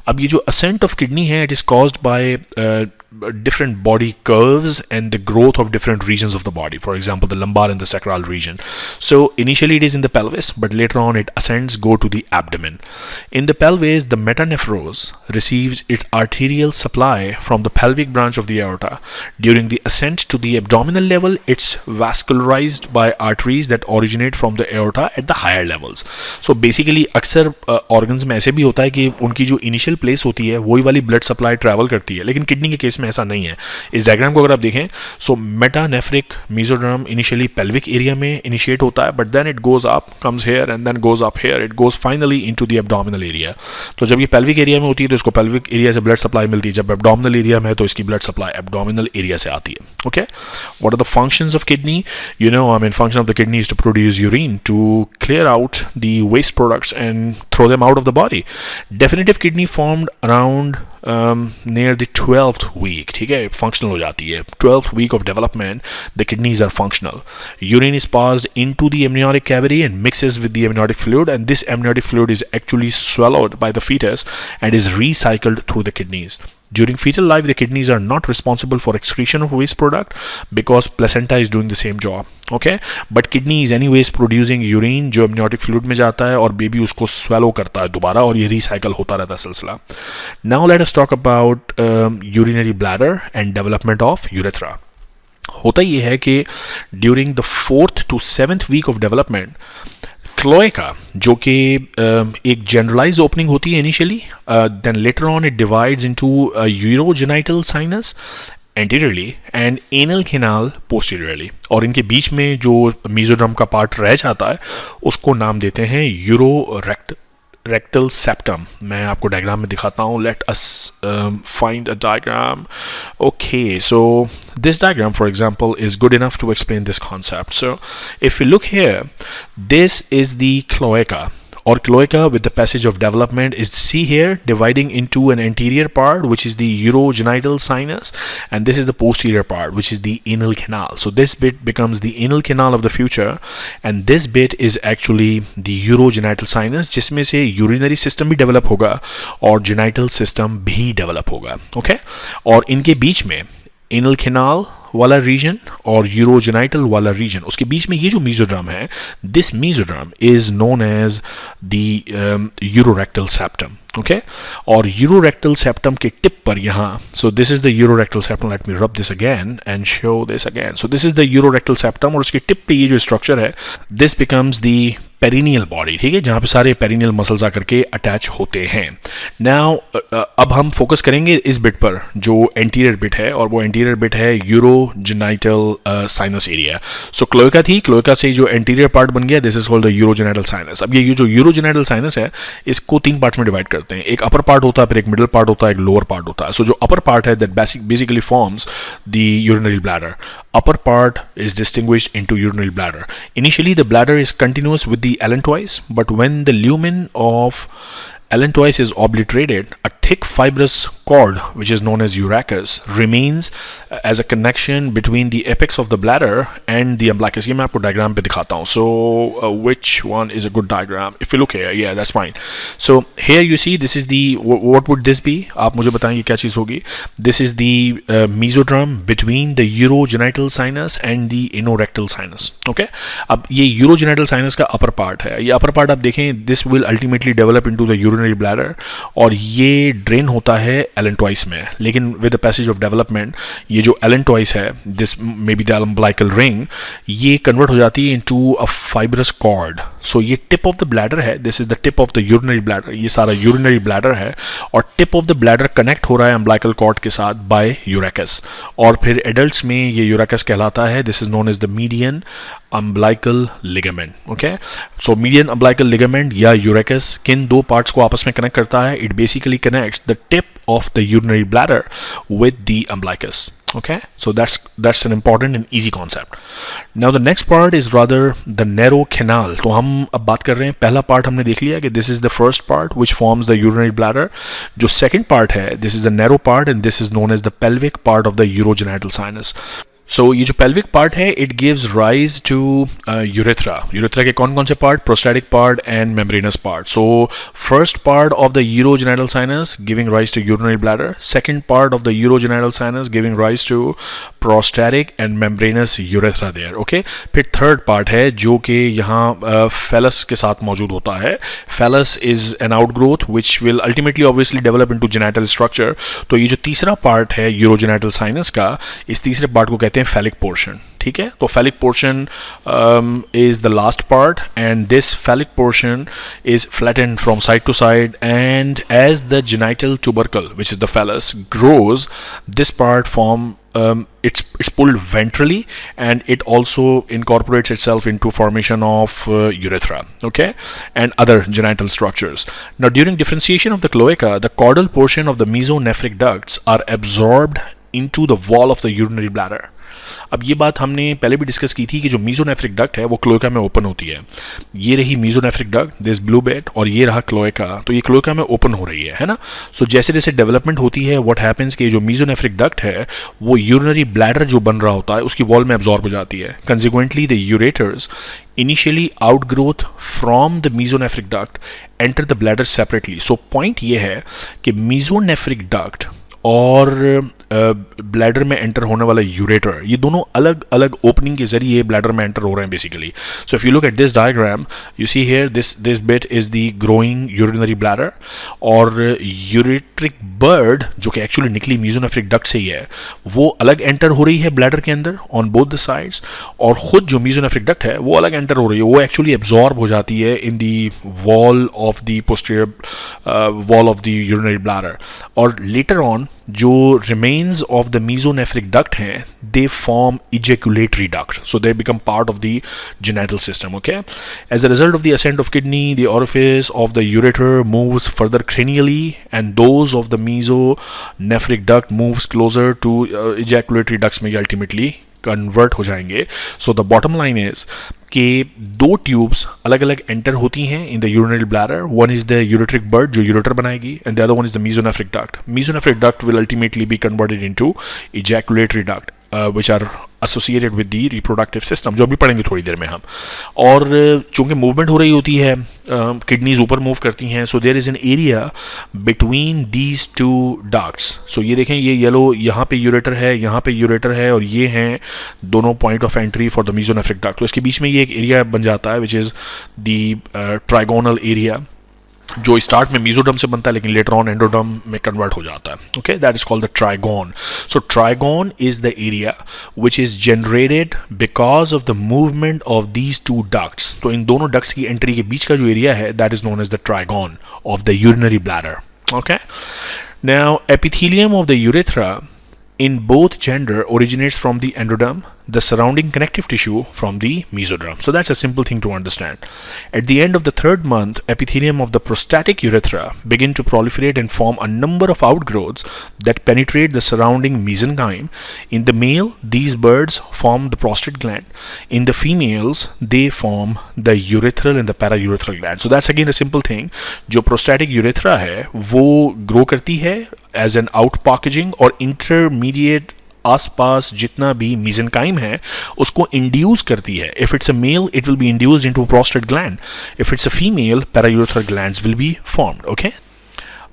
अब ये जो असेंट ऑफ किडनी है it is caused by different body curves and the growth of different regions of the body, for example the lumbar and the sacral region. So initially it is in the pelvis, but later on it ascends go to the abdomen. In the pelvis the metanephros receives its arterial supply from the pelvic branch of the aorta. During the ascent to the abdominal level it's vascularized by arteries that originate from the aorta at the higher levels. So basically अक्सर organs में ऐसे भी होता है कि उनकी जो initial place होती है वही वाली blood supply travel करती है, लेकिन किडनी के केस में ऐसा नहीं है. इस डायग्राम को अगर आप देखें, so metanephric mesoderm initially pelvic area में इनिशिएट होता है, but then it goes up, comes here and then goes up here, it goes finally into the abdominal area. तो जब ये पेल्विक एरिया में होती है तो इसको पेल्विक एरिया से ब्लड सप्लाई मिलती है, जब एब्डोमिनल एरिया में है तो इसकी ब्लड सप्लाई एब्डोमिनल एरिया से आती है. Okay, what are the functions of kidney? You know, I mean function of the kidney is to produce urine to clear out the waste products and throw them out of the body. Definitive kidney formed around near the 12th week, ठीक है, functional हो जाती है. 12th week of development the kidneys are functional. Urine is passed into the amniotic cavity and mixes with the amniotic fluid, and this amniotic fluid is actually swallowed by the fetus and is recycled through the kidneys. During fetal life the kidneys are not responsible for excretion of waste product because placenta is doing the same job. Okay, but kidney is anyways producing urine जो amniotic fluid में जाता है और baby उसको swallow करता है दोबारा और ये recycle होता रहता है सिलसिला. Now let us talk about urinary bladder and development of urethra. होता ये है कि during the 4th to 7th week of development cloaca, जो कि एक जनरलाइज ओपनिंग होती है initially, then later on it divides into urogenital sinus anteriorly and anal canal posteriorly, और इनके बीच में जो मेसोड्रम का पार्ट रह जाता है उसको नाम देते हैं rectal septum. मैं आपको डायग्राम में दिखाता हूँ. Let us find a diagram. Okay, so this diagram for example is good enough to explain this concept. So if we look here, this is the cloaca, or cloaca with the passage of development is, see here, dividing into an anterior part which is the urogenital sinus, and this is the posterior part which is the anal canal. So this bit becomes the anal canal of the future, and this bit is actually the urogenital sinus, जिसमें से urinary system भी develop होगा और genital system भी develop होगा. Okay, और इनके बीच में anal canal वाला रीजन और यूरोजेनाइटल वाला रीजन, उसके बीच में ये जो मेसोड्रम है, this mesoderm is known as the urorectal septum. Okay, और यूरोरेक्टल सेप्टम के टिप पर यहाँ, so this is the urorectal septum, let me rub this again and show this again. So this is the urorectal septum, और उसके tip पे ये जो structure है, this becomes the perineal body, ठीक है, जहाँ पे सारे पेरिनियल मसल्स आकर के अटैच होते हैं. नाउ अब हम फोकस करेंगे इस बिट पर जो एंटीरियर बिट है, और वो एंटीरियर बिट है यूरोजेनाइटल साइनस एरिया. सो क्लोएका थी, क्लोएका से जो एंटीरियर पार्ट बन गया, this is called the urogenital sinus. अब ये जो यूरोजेनाइटल साइनस है इसको 3 पार्ट्स में डिवाइड करते हैं. एक अपर पार्ट होता है, फिर एक मिडिल पार्ट होता है, एक लोअर पार्ट होता है. सो जो अपर पार्ट है that basically forms the urinary bladder. Upper part is distinguished into urinary bladder. Initially the bladder is continuous with the allantois, but when the lumen of allantois is obliterated, a thick fibrous cord which is known as urachus remains as a connection between the apex of the bladder and the umbilicus. ये मैं आपको diagram पे दिखाता हूँ. So which one is a good diagram? If you look here, yeah, that's fine. So here you see this is the what would this be? आप मुझे बताएं ये क्या चीज़ होगी. This is the mesodrome between the urogenital sinus and the anorectal sinus. Okay, अब ये urogenital sinus का upper part है. ये upper part आप देखें, this will ultimately develop into the urinary urinary bladder और ये ड्रेन होता है एलेंटॉइस में, लेकिन with the passage of development ये जो एलेंटॉइस है, this may be the umbilical ring, ये कन्वर्ट हो जाती है इनटू अ फाइब्रस कॉर्ड. सो ये टिप ऑफ द ब्लैडर है, this is the tip of the urinary bladder, ये सारा यूरिनरी ब्लैडर है और tip of the bladder connect हो रहा है अम्बिलिकल कॉर्ड के साथ बाय यूरेकस. और फिर एडल्ट्स में ये यूरेकस कहलाता है, this is known as the median umbilical ligament. Okay, so median umbilical ligament या यूरेकस किन दो पार्ट्स को आपस में कनेक्ट करता है? It basically connects the tip of the urinary bladder with the umbilicus. Okay, so that's an important and easy concept. Now the next part is rather the narrow canal. तो हम अब बात कर रहे हैं, पहला पार्ट हमने देख लिया कि this is the first part which forms the urinary bladder. जो second part है, this is the narrow part and this is known as the pelvic part of the urogenital sinus. So ये जो pelvic part है, it gives rise to urethra. Urethra के कौन कौन से part? Prostatic part and membranous part. So first part of the urogenital sinus giving rise to urinary bladder, second part of the urogenital sinus giving rise to prostatic and membranous urethra there. Okay, फिर third part है जो कि यहाँ फेलस के साथ मौजूद होता है. Phallus is an outgrowth which will ultimately obviously develop into genital structure. तो ये जो तीसरा पार्ट है यूरोजेनाइटल साइनस का, इस तीसरे पार्ट को कहते हैं phallic portion. ठीक है, तो phallic portion is the last part and this phallic portion is flattened from side to side, and as the genital tubercle, which is the phallus, grows, this part it's pulled ventrally and it also incorporates itself into formation of urethra, okay, and other genital structures. Now during differentiation of the cloaca, the caudal portion of the mesonephric ducts are absorbed into the wall of the urinary bladder. अब ये बात हमने पहले भी discuss की थी कि जो मीजोनेफ्रिक डक्ट है वो क्लोएका में ओपन होती है. ये रही मीजोनेफ्रिक डक्ट, दिस ब्लू बेट, और ये रहा क्लोएका. तो ये क्लोएका में ओपन हो रही है ना. सो जैसे जैसे डेवलपमेंट होती है, व्हाट हैपेंस कि जो मीजोनेफ्रिक डक्ट है वो यूरिनरी ब्लैडर जो बन रहा होता है उसकी वॉल में एब्जॉर्ब हो जाती है. Consequently the ureters initially outgrowth from the mesonephric duct enter the bladder separately. So point ये है कि mesonephric duct और ब्लैडर में एंटर होने वाला यूरेटर, ये दोनों अलग अलग ओपनिंग के जरिए ब्लैडर में एंटर हो रहे हैं basically. So if you look at this diagram, you see here this bit is the growing urinary bladder, और यूरेट्रिक बर्ड जो कि एक्चुअली निकली मीजोनेफ्रिक डक्ट से ही है, वो अलग एंटर हो रही है ब्लैडर के अंदर ऑन बोथ द साइड्स, और खुद जो मीजोनेफ्रिक डक्ट है वो अलग एंटर हो रही है, वो एक्चुअली एब्जॉर्ब हो जाती है in the wall of the posterior wall of the urinary bladder. और लेटर ऑन जो remains of the mesonephric duct हैं, they form ejaculatory duct, so they become part of the genital system. Okay, as a result of the ascent of kidney, the orifice of the ureter moves further cranially, and those of the mesonephric duct moves closer to ejaculatory ducts में ultimately convert हो जाएंगे. So the bottom line is कि दो tubes अलग अलग enter होती हैं in the urinary bladder. One is the ureteric bird जो यूरेटर बनाएगी, and the other one is the mesonephric duct. Mesonephric duct will ultimately be converted into ejaculatory duct, which are associated with the reproductive system, जो अभी पढ़ेंगे थोड़ी देर में हम. और चूंकि मूवमेंट हो रही होती है, किडनीज ऊपर मूव करती हैं, so there is an area between these two ducts. So ये देखें, ये येलो यहाँ पे यूरेटर है, यहाँ पे यूरेटर है, और ये हैं दोनों point of entry for the mesonephric duct. तो इसके बीच में ये एक एरिया बन जाता है which is the trigonal area, जो स्टार्ट में मीजोडर्म से बनता है लेकिन लेटर ऑन एंडोडर्म में कन्वर्ट हो जाता है. Okay, that is called the trigon. So trigon is the area which is generated because of the movement of these two ducts. तो इन दोनों डक्ट्स की एंट्री के बीच का जो एरिया है, that is known as the trigone of the urinary bladder. Okay, now epithelium of the urethra in both gender originates from the endoderm, the surrounding connective tissue from the mesoderm. So that's a simple thing to understand. At the end of the third month, epithelium of the prostatic urethra begin to proliferate and form a number of outgrowths that penetrate the surrounding mesenchyme. In the male, these buds form the prostate gland. In the females, they form the urethral and the paraurethral gland. So that's again a simple thing. जो prostatic urethra है वो grow करती है as an outpackaging और intermediate आसपास जितना भी mesenchyme है उसको इंड्यूस करती है. If it's a male, it will be induced into prostate gland. If it's a female, paraurethral glands will be formed. Okay.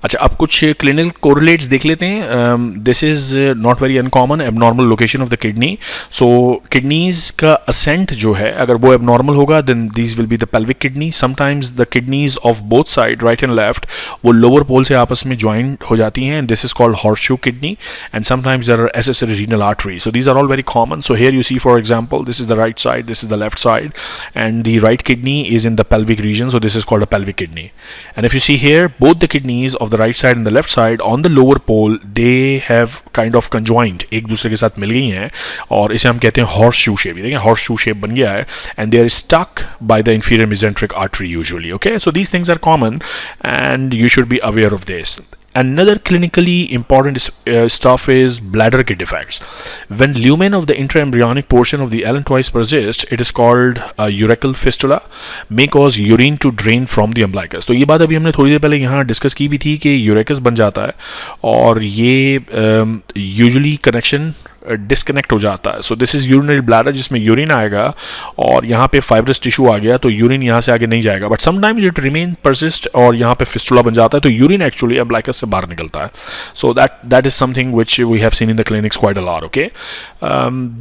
अच्छा, अब कुछ क्लिनिकल कोरिलेट्स देख लेते हैं. This is not very uncommon, abnormal location of the kidney. So kidneys का ascent जो है, अगर वो एबनॉर्मल होगा then these will be the pelvic kidney. Sometimes the kidneys of both side, right and left, वो लोअर पोल से आपस में ज्वाइंट हो जाती हैं. This is called horseshoe kidney. And sometimes there are accessory renal artery. So these are all very common. So here you see, for example, this is the right side, this is the left side, and the right kidney is in the pelvic region. So this is called a pelvic kidney. And if you see here, both the kidneys of the right side and the left side on the lower pole, they have kind of conjoined, एक दूसरे के साथ मिल गई हैं, और इसे हम कहते हैं horseshoe shape. देखिए horseshoe shape बन गया है, and they are stuck by the inferior mesenteric artery usually. Okay, so these things are common, and you should be aware of this. Another clinically important stuff is bladder defects. When lumen of the intraembryonic portion of the allantois persist, it is called a urachal fistula, may cause urine to drain from the umbilicus. तो ये बात अभी हमने थोड़ी देर पहले यहाँ discuss की भी थी कि यूरेकस बन जाता है और ये यूजुअली कनेक्शन डिस्कनेक्ट हो जाता है. So this is urinary bladder, जिसमें यूरिन आएगा और यहाँ पे फाइब्रस टिश्यू आ गया तो यूरिन यहाँ से आगे नहीं जाएगा, but sometimes it remain persist और यहाँ पे फिस्टुला बन जाता है तो यूरिन एक्चुअली अम्बिलिकस से बाहर निकलता है. So that is something which we have seen in the clinics quite a lot. Okay,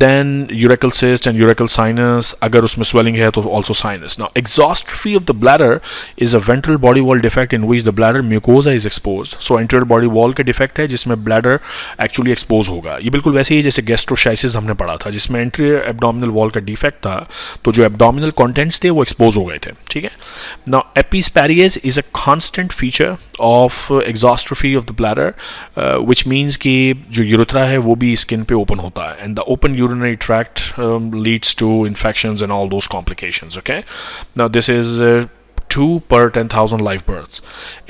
then urachal cyst and urachal sinus, अगर उसमें स्वेलिंग है तो also sinus. Now exstrophy of the bladder is a ventral body wall defect in which the bladder mucosa is exposed. So anterior body wall का defect है जिसमें bladder actually expose होगा. ये बिल्कुल वैसे ही जैसे गैस्ट्रोशाइसिस हमने पढ़ा था जिसमें एंटीरियर एब्डोमिनल वॉल का डिफेक्ट था, तो जो एब्डोमिनल कंटेंट्स थे वो एक्सपोज हो गए थे. ठीक है. Now epispadias is a constant feature of exstrophy of the bladder, which means कि जो यूरेथ्रा है वो भी स्किन पे ओपन होता है, and the open urinary tract leads to infections and all those complications. Okay, now this is 2 per 10,000 live births.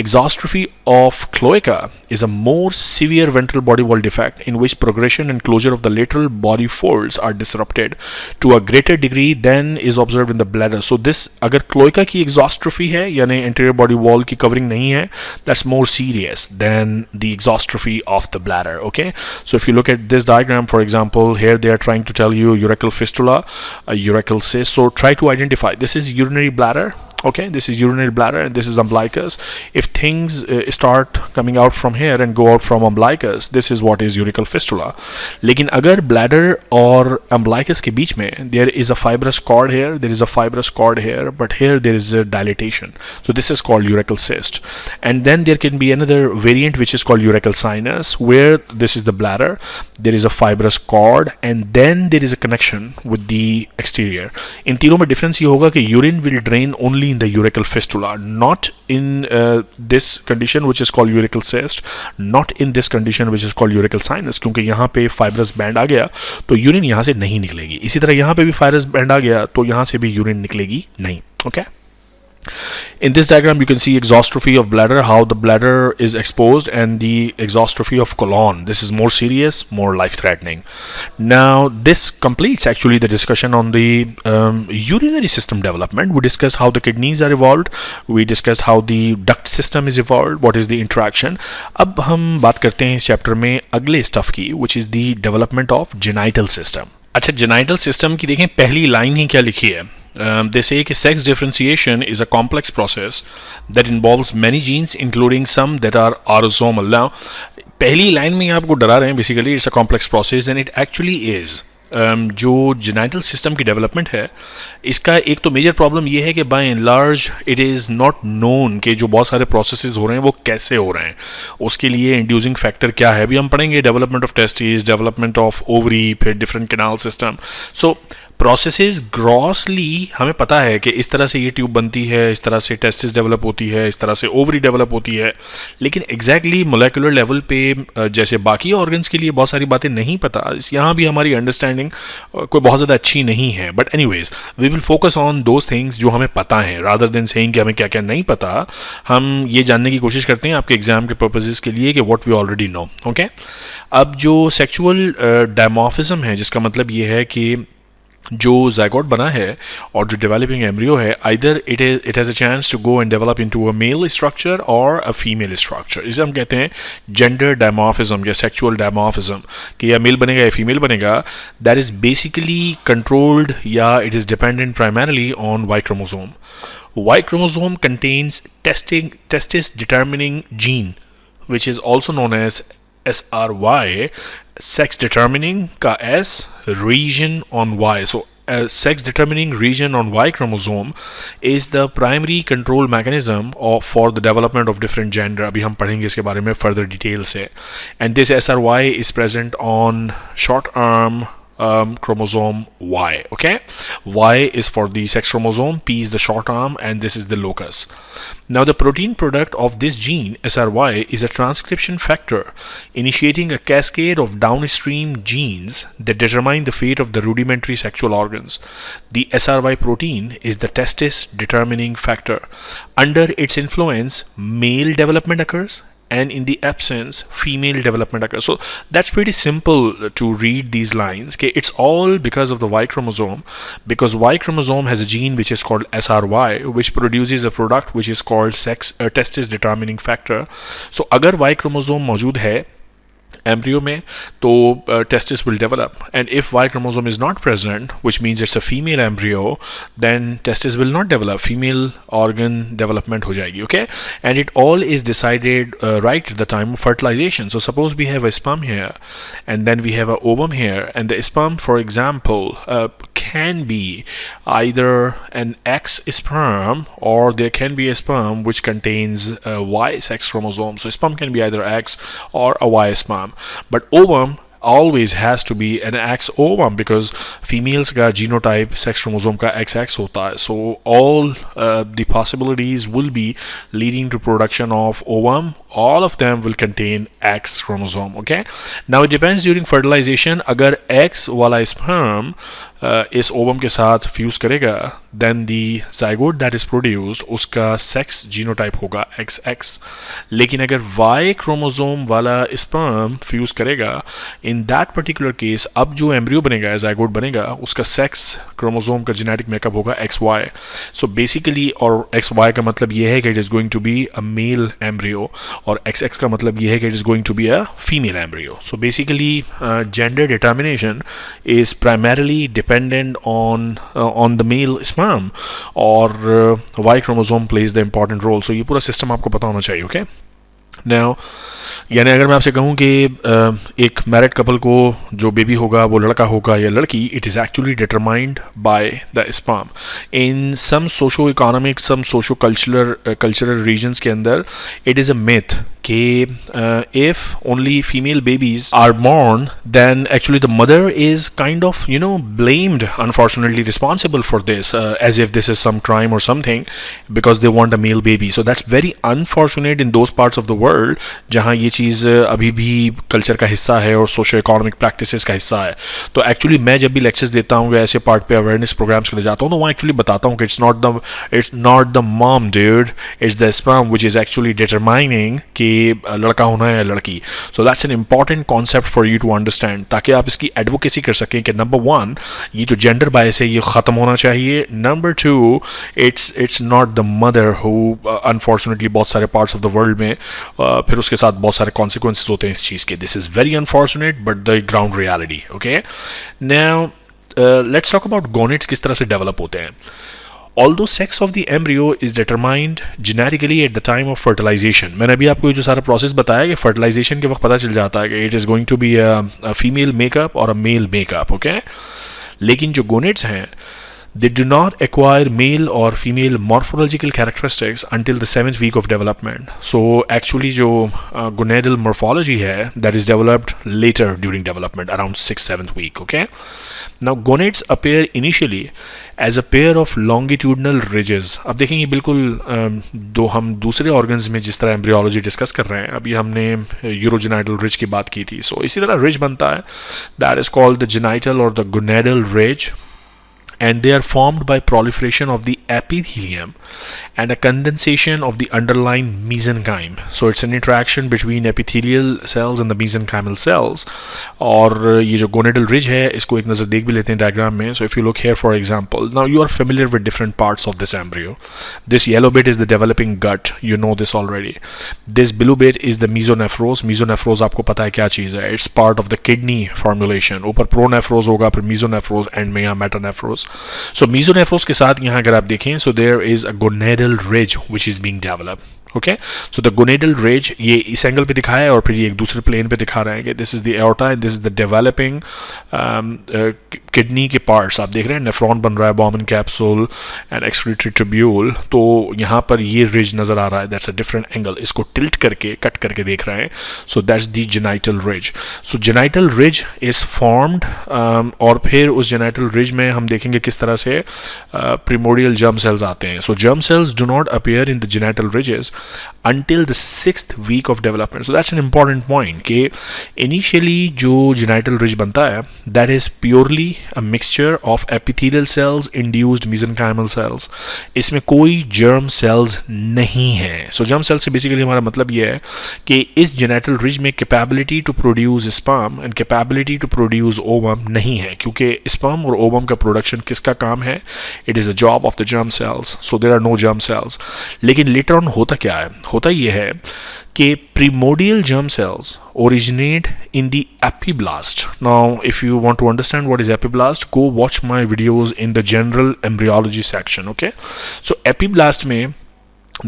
Exostrophy of cloaca is a more severe ventral body wall defect in which progression and closure of the lateral body folds are disrupted to a greater degree than is observed in the bladder. So this, अगर cloaca की exostrophy है यानी anterior body wall की covering नहीं है, that's more serious than the exostrophy of the bladder. Okay, so if you look at this diagram, for example, here they are trying to tell you urachal fistula, a urachal cyst. So try to identify. This is urinary bladder. Okay, this is urinary bladder and this is umbilicus. If things start coming out from here and go out from umbilicus, this is what is urachal fistula. लेकिन अगर bladder और umbilicus के बीच में there is a fibrous cord here, there is a fibrous cord here, but here there is a dilatation, so this is called urachal cyst. And then there can be another variant which is called urachal sinus, where this is the bladder, there is a fibrous cord, and then there is a connection with the exterior. इन तीनों में difference ये होगा कि urine will drain only in the urachal fistula, not in this condition which is called urachal cyst, not in this condition which is called urachal sinus, क्योंकि यहाँ पे fibrous band आ गया तो यूरिन यहाँ से नहीं निकलेगी. इसी तरह यहाँ पे भी fibrous band आ गया तो यहाँ से भी यूरिन निकलेगी नहीं. Okay. In this diagram you can see exostrophy of bladder, how the bladder is exposed, and the exostrophy of colon. This is more serious, more life-threatening. Now this completes actually the discussion on the urinary system development. We discussed how the kidneys are evolved, we discussed how the duct system is evolved, what is the interaction. अब हम बात करते हैं इस chapter में अगले stuff की, which is the development of genital system. अच्छा, genital system की देखें पहली लाइन ही क्या लिखी है. They say कि sex differentiation is a complex process that involves many genes including some that are autosomal. Now पहली लाइन में आपको डरा रहे हैं basically it's a complex process, and it actually is. जो जेनाइटल सिस्टम की डेवलपमेंट है इसका एक तो मेजर प्रॉब्लम ये है कि by and large it is not known कि जो बहुत सारे प्रोसेसेस हो रहे हैं वो कैसे हो रहे हैं. उसके लिए इंड्यूसिंग फैक्टर क्या है अभी हम पढ़ेंगे. Development of testis, development of ovary, फिर डिफरेंट कैनाल सिस्टम. सो प्रोसेसेस ग्रॉसली हमें पता है कि इस तरह से ये ट्यूब बनती है, इस तरह से टेस्टिस डेवलप होती है, इस तरह से ओवरी डेवलप होती है, लेकिन एग्जैक्टली मोलेकुलर लेवल पे जैसे बाकी ऑर्गन्स के लिए बहुत सारी बातें नहीं पता. यहाँ भी हमारी अंडरस्टैंडिंग कोई बहुत ज़्यादा अच्छी नहीं है. But anyways we will focus on those things जो हमें पता है, रादर देन सेइंग कि हमें क्या क्या नहीं पता. हम ये जानने की कोशिश करते हैं आपके एग्जाम के पर्पसेस के लिए कि what we already know. Okay, अब जो सेक्सुअल डायमॉर्फिज्म है जिसका मतलब ये है कि जो ज़ाइगोट बना है और जो डेवलपिंग एम्ब्रियो है, either it has a chance to go and develop into a male structure और अ फीमेल स्ट्रक्चर. इसे हम कहते हैं जेंडर डायमॉर्फिज्म या सेक्सुअल डायमॉर्फिज्म, कि या मेल बनेगा या फीमेल बनेगा. दैट इज़ बेसिकली कंट्रोल्ड या it is dependent primarily on Y chromosome. Y chromosome contains testis determining gene which is also known as SRY, sex determining का S, region on Y. So sex determining region on Y chromosome is the primary control mechanism for the development of different gender. अभी हम पढ़ेंगे इसके बारे में further detail से. And this SRY is present on short arm chromosome Y. Okay, Y is for the sex chromosome, P is the short arm, and this is the locus. Now the protein product of this gene SRY is a transcription factor initiating a cascade of downstream genes that determine the fate of the rudimentary sexual organs. The SRY protein is the testis determining factor. Under its influence, male development occurs, and in the absence, female development occurs. So that's pretty simple to read these lines. Okay, it's all because of the Y chromosome, because Y chromosome has a gene which is called SRY, which produces a product which is called testis determining factor. So अगर Y chromosome मौजूद है embryo में तो testis will develop, and if Y chromosome is not present, which means it's a female embryo, then testis will not develop, female organ development हो जाएगी. Okay, and it all is decided right at the time of fertilization. So suppose we have a sperm here and then we have a ovum here, and the sperm, for example, can be either an X sperm or there can be a sperm which contains a Y sex chromosome. So sperm can be either X or a Y sperm, but ovum always has to be an X ovum because females का genotype sex chromosome का XX होता है. So all the possibilities will be leading to production of ovum. All of them will contain X chromosome. Okay, now it depends during fertilization. अगर X वाला sperm इस ovum के साथ fuse करेगा, then the zygote that is produced उसका sex genotype होगा XX. लेकिन अगर Y chromosome वाला sperm fuse करेगा, in that particular case अब जो embryo बनेगा, zygote बनेगा, उसका sex chromosome का genetic makeup होगा XY. So basically, और XY का मतलब ये है कि it is going to be a male embryo, और XX का मतलब ये है कि it is going to be a female embryo. So basically gender determination is primarily dependent on the male sperm, और Y chromosome plays the important role. So ये पूरा system आपको पता होना चाहिए. Okay, now यानी अगर मैं आपसे कहूँ कि एक मैरिड कपल को जो बेबी होगा वो लड़का होगा या लड़की, it is actually determined by the sperm. In some socio economic, some socio cultural reasons के अंदर इट इज़ अ मिथ कि if only female babies are born, then actually the mother is kind of, blamed, unfortunately responsible for this, as if this is some crime or something, because they want a male baby. So that's very unfortunate in those parts of the world जहाँ ये चीज़ अभी भी culture का हिस्सा है और socio economic practices का हिस्सा है. तो एक्चुअली मैं जब भी लेक्चर्स देता हूँ या ऐसे पार्ट पे अवेयरनेस प्रोग्राम्स के लिए जाता हूँ, तो वहाँ एक्चुअली बताता हूँ कि it's not the mom dude, it's the sperm which is actually determining कि लड़का होना है या लड़की. So that's an important concept for you to understand, ताकि आप इसकी एडवोकेसी कर सकें कि नंबर 1 ये जो जेंडर बायस है ये ख़त्म होना चाहिए. Number 2 it's not the mother who unfortunately बहुत सारे पार्ट्स ऑफ द वर्ल्ड में फिर उसके साथ बहुत सारे कॉन्सिक्वेंसेस होते हैं इस चीज़ के. This is very unfortunate but the ground reality. Okay, now let's talk about gonads किस तरह से डेवलप होते हैं. Although sex of the embryo is determined genetically at the time of fertilization, मैंने अभी आपको ये जो सारा प्रोसेस बताया कि fertilization के वक्त पता चल जाता है कि it is going to be a female makeup और a male makeup. Okay, लेकिन जो gonads हैं, they do not acquire male or female morphological characteristics until the 7th week of development. So actually जो gonadal morphology है, that is developed later during development, around 6th-7th week. Okay, now gonads appear initially as a pair of longitudinal ridges. अब देखेंगे बिल्कुल दो हम दूसरे organs में जिस तरह एम्ब्रियोलॉजी डिस्कस कर रहे हैं, अभी हमने यूरोजेनाइटल रिज की बात की थी. सो इसी तरह रिज बनता है, that is called the genital और the gonadal ridge, and they are formed by proliferation of the epithelium and a condensation of the underlying mesenchyme. So it's an interaction between epithelial cells and the mesenchymal cells. और ये जो gonadal ridge है, इसको एक नज़र देख भी लेते हैं डायग्राम में. So if you look here, for example, now you are familiar with different parts of this embryo. This yellow bit is the developing gut, you know this already. This blue bit is the mesonephros. Mesonephros आपको पता है क्या चीज़ है, it's part of the kidney formulation. ऊपर pronephros होगा, फिर mesonephros, and में यहाँ metanephros. So mesonephros के साथ यहाँ अगर आप देखें, so there is a gonadal ridge which is being developed. Okay, so the gonadal ridge ये इस एंगल पे दिखाया है और फिर ये एक दूसरे प्लेन पे दिखा रहे हैं कि this is the aorta and this is the developing kidney के पार्ट्स आप देख रहे हैं, नेफ्रॉन बन रहा है, Bowman capsule and excretory tubule, तो यहाँ पर ये रिज नजर आ रहा है, दैट्स अ डिफरेंट एंगल, इसको टिल्ट करके कट करके देख रहे हैं, सो that's the genital ridge. So genital ridge is formed और फिर उस जेनाइटल रिज में हम देखेंगे किस तरह से प्रिमोडियल जर्म सेल्स आते हैं। So germ cells do not appear in the genital ridges until the 6th week of development. So that's an important point कि initially जो genital ridge बनता है that is purely a mixture of epithelial cells induced mesenchymal cells. इसमें कोई germ cells नहीं है। So germ cells से basically हमारा मतलब ये है कि इस genital ridge में capability to produce sperm and capability to produce ovum नहीं है, क्योंकि sperm और ovum का production किसका काम है? It is a job of the germ cells. So there are no germ cells. लेकिन later on होता क्या है? होता यह है कि primordial germ cells originate in the epiblast. Now if you want to understand what is epiblast, go watch my videos in the general embryology section. Okay, so epiblast mein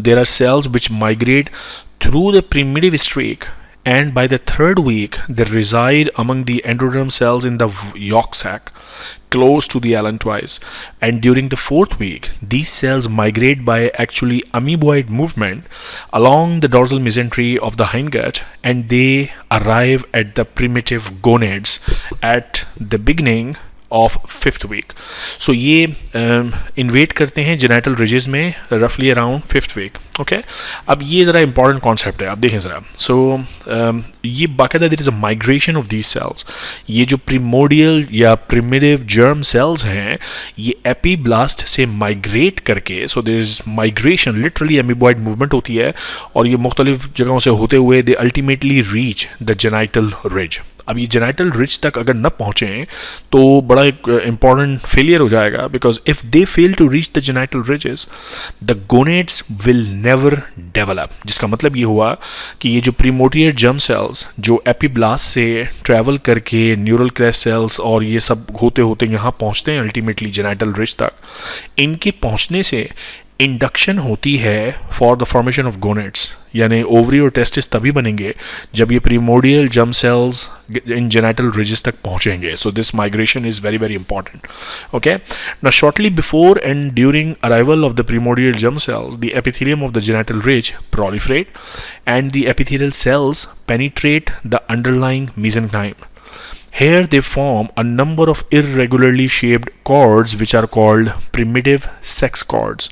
there are cells which migrate through the primitive streak, and by the 3rd week they reside among the endoderm cells in the yolk sac close to the allantois, and during the 4th week these cells migrate by actually amoeboid movement along the dorsal mesentery of the hindgut, and they arrive at the primitive gonads at the beginning of 5th week. So ये InvIT करते हैं genital ridges में रफली around 5th week. Okay, अब ये ज़रा important concept है, आप देखें ज़रा। सो ये बाकायदा there is a migration of these cells. ये जो प्रिमोडियल या प्रिमिटिव जर्म सेल्स हैं ये एपीब्लास्ट से माइग्रेट करके, so there is migration, literally amoeboid movement होती है और ये मुख्तलिफ जगहों से होते हुए they ultimately reach the genital ridge. अब ये जेनाइटल रिज तक अगर न पहुँचें तो बड़ा एक इंपॉर्टेंट फेलियर हो जाएगा, because if they fail to reach the genital ridges the gonads will never develop. जिसका मतलब ये हुआ कि ये जो प्रीमोटियर जर्म सेल्स जो एपीब्लास्ट से ट्रैवल करके न्यूरल क्रेस्ट सेल्स और ये सब होते होते यहाँ पहुँचते हैं अल्टीमेटली जेनाइटल रिज तक, इनके पहुँचने से इंडक्शन होती है for the formation of gonads, यानी ओवरी और टेस्टिस तभी बनेंगे जब ये प्रीमोडियल जर्म सेल्स इन जेनाइटल रिजेस तक पहुंचेंगे। So this migration is very very important. Okay, now shortly before and during arrival of the primordial germ sales the epithelium of the genital ridge proliferate and the epithelial cells penetrate the underlying mesenchyme. Here they form a number of irregularly shaped cords which are called primitive sex cords.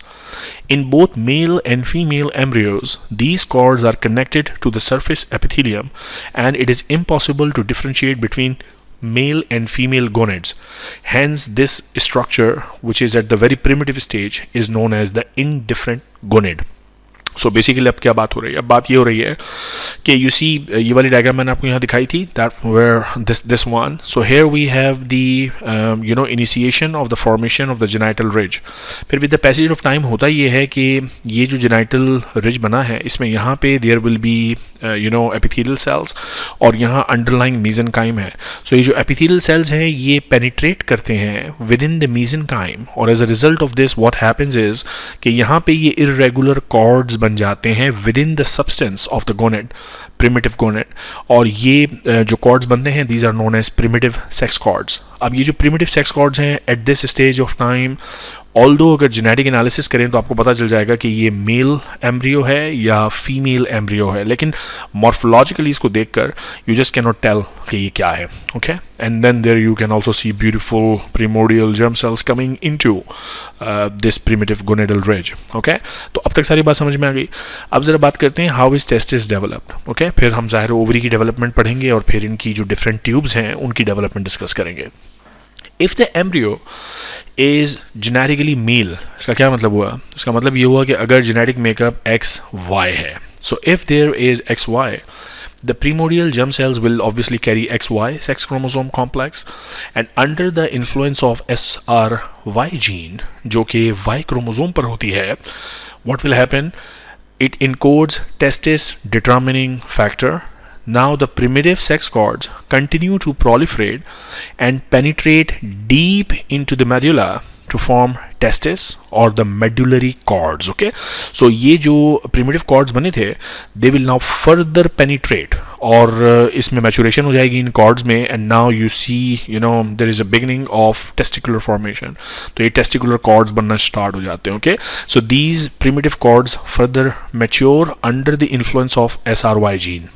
In both male and female embryos, these cords are connected to the surface epithelium and it is impossible to differentiate between male and female gonads. Hence, this structure, which is at the very primitive stage, is known as the indifferent gonad. So basically अब क्या बात हो रही है? अब बात ये हो रही है कि यू सी ये वाली डायग्राम मैंने आपको यहाँ दिखाई थी, that where this one. So here we have the you know initiation of the formation of the genital ridge. फिर with the passage of time होता ये है कि ये जो जेनाइटल रिज बना है इसमें यहाँ पे there will be you know epithelial cells और यहाँ अंडरलाइंग मेसेनकाइम है. सो ये जो एपिथेलियल सेल्स हैं ये पेनिट्रेट करते हैं विद इन द मेसेनकाइम और as a result of this what happens is कि यहाँ पे ये इर्रेगुलर कॉर्ड्स बन जाते हैं within the substance of the gonad, primitive gonad. और ये जो कॉर्ड्स बनते हैं these are known as primitive sex cords. अब ये जो प्रिमिटिव सेक्स कॉर्ड्स हैं at this stage of time, although अगर जेनेटिक एनालिसिस करें तो आपको पता चल जाएगा कि ये मेल एम्ब्रियो है या फीमेल एम्ब्रियो है, लेकिन मॉर्फोलॉजिकली इसको देखकर you just can not tell कि ये क्या है. Okay, and then there you can also see beautiful primordial germ cells coming into this primitive gonadal ridge. Okay, तो अब तक सारी बात समझ में आ गई. अब जरा बात करते हैं how is testis developed. Okay, फिर हम जाहिर ओवरी की डेवलपमेंट पढ़ेंगे और फिर इनकी जो डिफरेंट ट्यूब्स हैं उनकी डेवलपमेंट डिस्कस करेंगे. If the embryo is genetically male, इसका क्या मतलब हुआ? इसका मतलब ये हुआ कि अगर जेनेटिक मेकअप XY है, so if there is XY, the primordial germ cells will obviously carry XY sex chromosome complex, and under the influence of SRY gene जो कि Y chromosome पर होती है, what will happen? It encodes testis determining factor. Now the primitive sex cords continue to proliferate and penetrate deep into the medulla to form testis or the medullary cords. Okay, so ये जो primitive cords बने थे, they will now further penetrate, और इसमें maturation हो जाएगी इन cords में, and now you see, you know, there is a beginning of testicular formation. तो ये testicular cords बनना start हो जाते हैं. Okay, so these primitive cords further mature under the influence of SRY gene.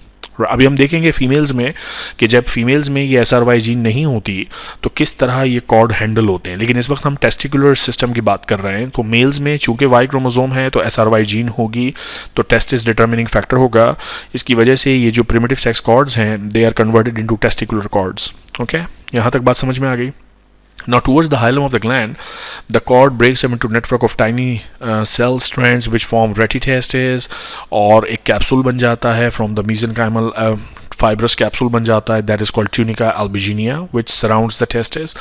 अभी हम देखेंगे फीमेल्स में कि जब फीमेल्स में ये SRY जीन नहीं होती तो किस तरह ये कॉर्ड हैंडल होते हैं, लेकिन इस वक्त हम टेस्टिकुलर सिस्टम की बात कर रहे हैं. तो मेल्स में चूंकि Y क्रोमोसोम है तो SRY जीन होगी, तो टेस्टिस डिटर्मिनिंग फैक्टर होगा. इसकी वजह से ये जो प्रिमिटिव सेक्स कॉर्ड्स हैं they are converted into testicular cords. Okay, यहाँ तक बात समझ में आ गई. Now towards the hilum of the gland, the cord breaks up into network of tiny cell strands which form retitestis, और एक कैप्सूल बन जाता है from the mesenchymal fibrous capsule बन जाता है, that is called tunica albuginea, which surrounds the testis.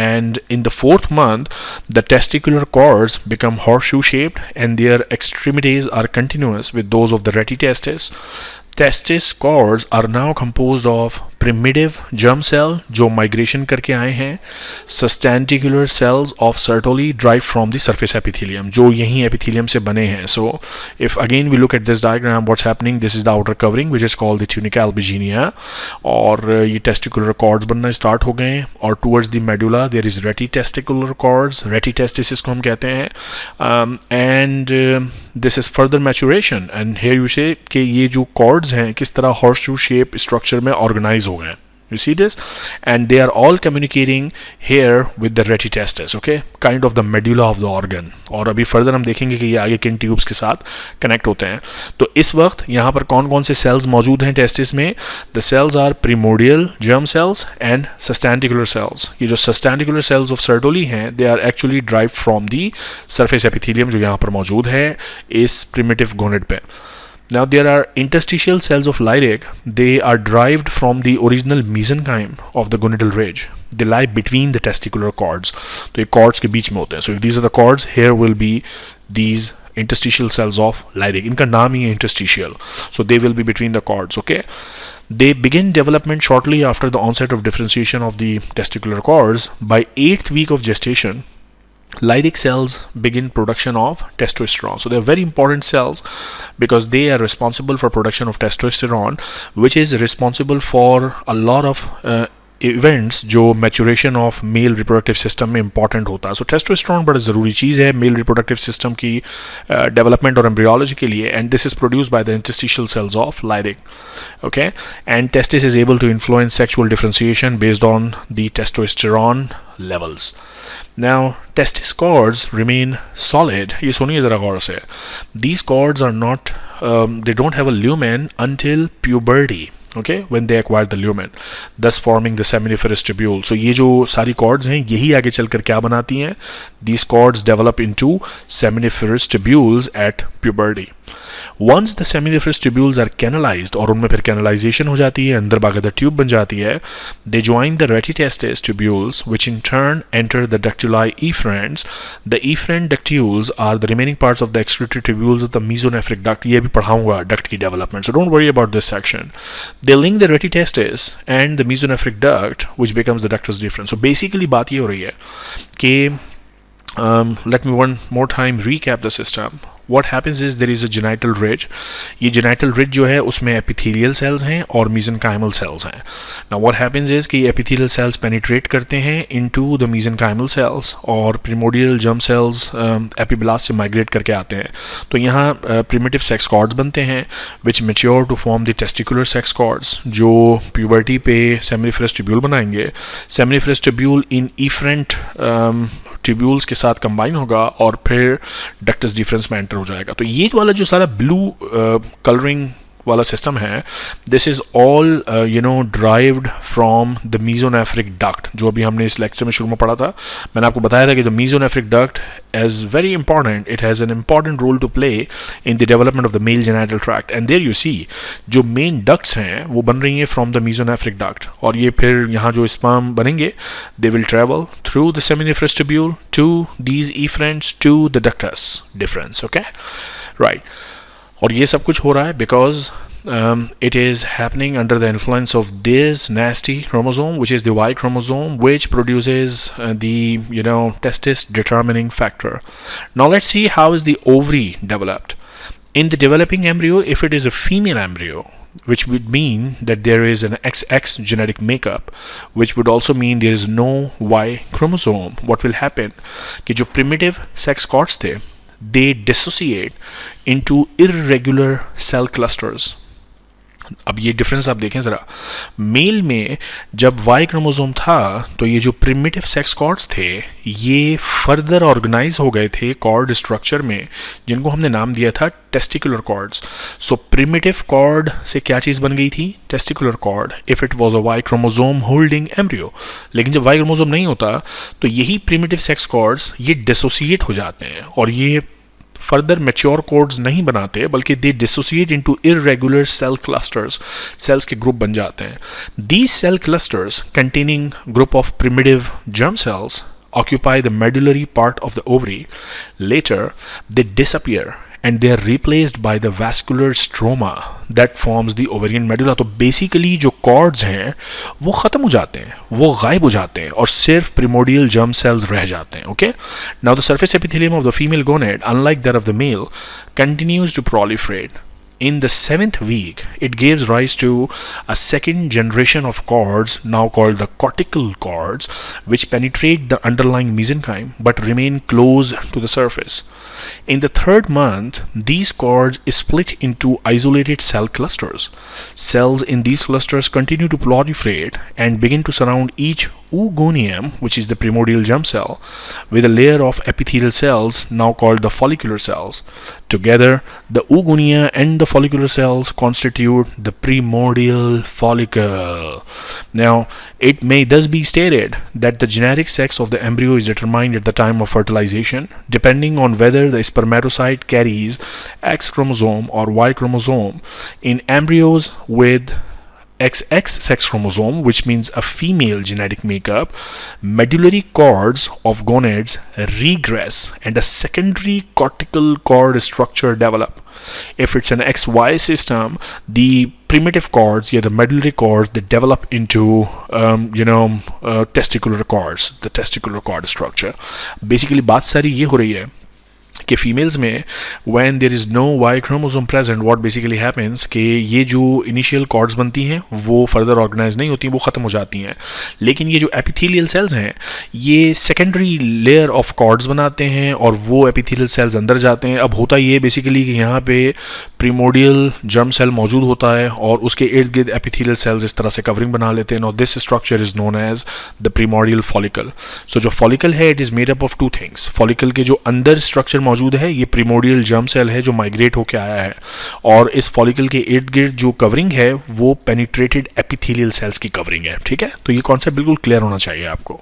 And in the 4th month, the testicular cords become horseshoe shaped and their extremities are continuous with those of the retitestis. Testis cords are now composed of primitive germ cell जो migration करके आए हैं, substanticular cells of Sertoli derived from the surface epithelium जो यहीं epithelium से बने हैं. So if again we look at this diagram, what's happening, this is the outer covering which is called the tunica albuginea, और ये testicular cords बनना start हो गए, और towards the medulla there is retitesticular cords, retitestis इसको हम कहते हैं, and this is further maturation, and here you say कि ये जो cords हैं किस तरह horseshoe shape structure में organize हो गए. You see this, and they are all communicating here with the retitestis. Okay, kind of the medulla of the organ. और अभी further हम देखेंगे कि ये आगे किन ट्यूब्स के साथ कनेक्ट होते हैं. तो इस वक्त यहाँ पर कौन कौन से सेल्स मौजूद हैं टेस्टिस में? The cells are primordial germ cells and substanticular cells. ये जो substanticular cells of Sertoli हैं, they are actually derived from the surface epithelium जो यहाँ पर मौजूद है इस primitive gonad पे. Now there are interstitial cells of Lyric. They are derived from the original mesenchyme of the gonadal ridge. They lie between the testicular cords. तो ये cords के बीच में होते हैं. So if these are the cords, here will be these interstitial cells of Lyric. इनका नाम ही है interstitial. So they will be between the cords. Okay. They begin development shortly after the onset of differentiation of the testicular cords. By 8th week of gestation, Lyric cells begin production of testosterone. So they are very important cells because they are responsible for production of testosterone, which is responsible for a lot of events जो maturation of male reproductive system में important होता है. So testosterone बड़ा ज़रूरी चीज़ है male reproductive system की development और एम्ब्रियोलॉजी के लिए, and this is produced by the interstitial cells of Leydig. Okay, and testis is able to influence sexual differentiation based on the testosterone levels. Now, testis cords remain solid. ये सुनिए ज़रा गौर से. These cords are not, they don't have a lumen until puberty. Okay, when they acquire the lumen, thus forming the seminiferous tubule. So ये जो सारी cords हैं यही आगे चलकर क्या बनाती हैं? These cords develop into seminiferous tubules at puberty. Once the seminiferous tubules are canalized, और उनमें फिर canalization हो जाती है, अंदर बाकायदा ट्यूब बन जाती है, they join the retitestis tubules, which in turn enter the ductuli efferents. The efferent ductules are the remaining parts of the excretory tubules of the mesonephric duct. ये भी पढ़ाऊंगा duct की development, so don't worry about this section. They link the retitestis and the mesonephric duct, which becomes the ductus deferens. So basically बात ये हो रही है कि let me one more time recap the system. What happens is there is a genital ridge. ये genital ridge जो है उसमें epithelial cells हैं और mesenchymal cells हैं. Now what happens is कि epithelial cells penetrate करते हैं into the mesenchymal cells और primordial germ cells epiblast से migrate करके आते हैं. तो यहाँ primitive sex cords बनते हैं which mature to form the testicular sex cords जो puberty पे seminiferous tubule बनाएंगे. Seminiferous tubule in efferent tubules के साथ combine होगा और फिर ductus deferens में enter हो जाएगा. तो ये वाला जो सारा ब्लू कलरिंग वाला सिस्टम है, this is all derived from the mesonephric duct जो अभी हमने इस लेक्चर में शुरू में पढ़ा था. मैंने आपको बताया था कि the mesonephric duct is very important. It has an important role to play in the development of the male genital tract, and there you see जो मेन डक्ट्स हैं वो बन रही हैं फ्रॉम द मीजोनेफ्रिक डक्ट, और ये फिर यहाँ जो स्पर्म बनेंगे they will travel through the seminiferous tubule to these efferents to the ductus deferens. Okay, right. और ये सब कुछ हो रहा है because it is happening under the influence of this nasty chromosome, which is the Y chromosome, which produces the testis determining factor. Now let's see how is the ovary developed. In the developing embryo, if it is a female embryo, which would mean that there is an XX genetic makeup, which would also mean there is no Y chromosome, what will happen कि जो primitive sex cords थे, they dissociate into irregular cell clusters. अब ये difference आप देखें ज़रा, mail में जब वाई क्रोमोसोम था तो ये जो प्रिमिटिव सेक्स कॉर्ड्स थे ये फर्दर ऑर्गेनाइज हो गए थे कॉर्ड स्ट्रक्चर में, जिनको हमने नाम दिया था testicular cords. So primitive cord से क्या चीज़ बन गई थी? Testicular cord, if it was a Y chromosome holding embryo. लेकिन जब वाई क्रोमोसोम नहीं होता तो यही प्रिमिटिव सेक्स कॉर्ड्स ये डिसोसिएट हो जाते हैं और ये फर्दर मेच्योर कॉर्ड्स नहीं बनाते, बल्कि they dissociate into irregular cell clusters, cells के ग्रुप बन जाते हैं. These cell clusters containing group of primitive germ cells occupy the medullary part of the ovary. Later, they disappear and they are replaced by the vascular stroma that forms the ovarian medulla. तो basically जो cords हैं वो ख़त्म हो जाते हैं, वो गायब हो जाते हैं और सिर्फ primordial germ cells रह जाते हैं. Okay? Now the surface epithelium of the female gonad, unlike that of the male, continues to proliferate. In the 7th week, it gives rise to a second generation of cords, now called the cortical cords, which penetrate the underlying mesenchyme but remain close to the surface. In the 3rd month, these cords split into isolated cell clusters. Cells in these clusters continue to proliferate and begin to surround each oogonium, which is the primordial germ cell, with a layer of epithelial cells, now called the follicular cells. Together, the oogonia and the follicular cells constitute the primordial follicle. Now, it may thus be stated that the genetic sex of the embryo is determined at the time of fertilization, depending on whether the spermatocyte carries X chromosome or Y chromosome. In embryos with XX sex chromosome, which means a female genetic makeup, medullary cords of gonads regress and a secondary cortical cord structure develop. If it's an XY system, the primitive cords, the medullary cords, they develop into testicular cords, the testicular cord structure. Basically बात सारी ये हो रही है कि females में when there is no Y chromosome present, what basically happens कि ये जो इनिशियल कॉर्ड्स बनती हैं वो फर्दर ऑर्गेनाइज नहीं होती, वो ख़त्म हो जाती हैं. लेकिन ये जो एपिथेलियल सेल्स हैं ये सेकेंडरी लेयर ऑफ कॉर्ड्स बनाते हैं और वो एपिथेलियल सेल्स अंदर जाते हैं. अब होता ये बेसिकली कि यहाँ पे प्रीमोडियल जर्म सेल मौजूद होता है और उसके इर्द गिर्द एपिथेलियल सेल्स इस तरह से कवरिंग बना लेते हैं. और this structure is known as the primordial follicle. So जो फॉलिकल है it is made up of 2 things. Follicle के जो अंदर स्ट्रक्चर मौजूद है ये प्रीमोडियल जर्म सेल है जो माइग्रेट होकर आया है, और इस फॉलिकल के इर्द गिर्द जो कवरिंग है वो पेनिट्रेटेड एपिथेलियल सेल्स की कवरिंग है. ठीक है, तो ये कॉन्सेप्ट बिल्कुल क्लियर होना चाहिए आपको.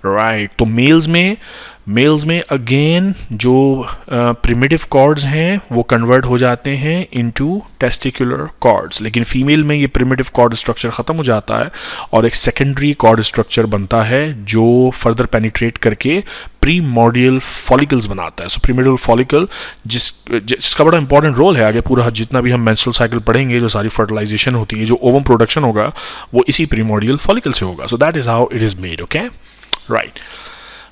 राइट, तो मेल्स में अगेन जो प्रिमिटिव कॉर्ड्स हैं वो कन्वर्ट हो जाते हैं इनटू टेस्टिकुलर कॉर्ड्स, लेकिन फीमेल में ये प्रिमिटिव कॉर्ड स्ट्रक्चर ख़त्म हो जाता है और एक सेकेंडरी कॉर्ड स्ट्रक्चर बनता है जो फर्दर पेनिट्रेट करके प्रीमोडियल फॉलिकल्स बनाता है. सो प्रीमोडियल फॉलिकल जिसका बड़ा इंपॉर्टेंट रोल है आगे पूरा जितना भी हम मेंस्ट्रुअल साइकिल पढ़ेंगे, जो सारी फर्टिलाइजेशन होती है, जो ओवम प्रोडक्शन होगा वो इसी प्रीमोडियल फॉलिकल से होगा. So that is how it is made. Okay, right.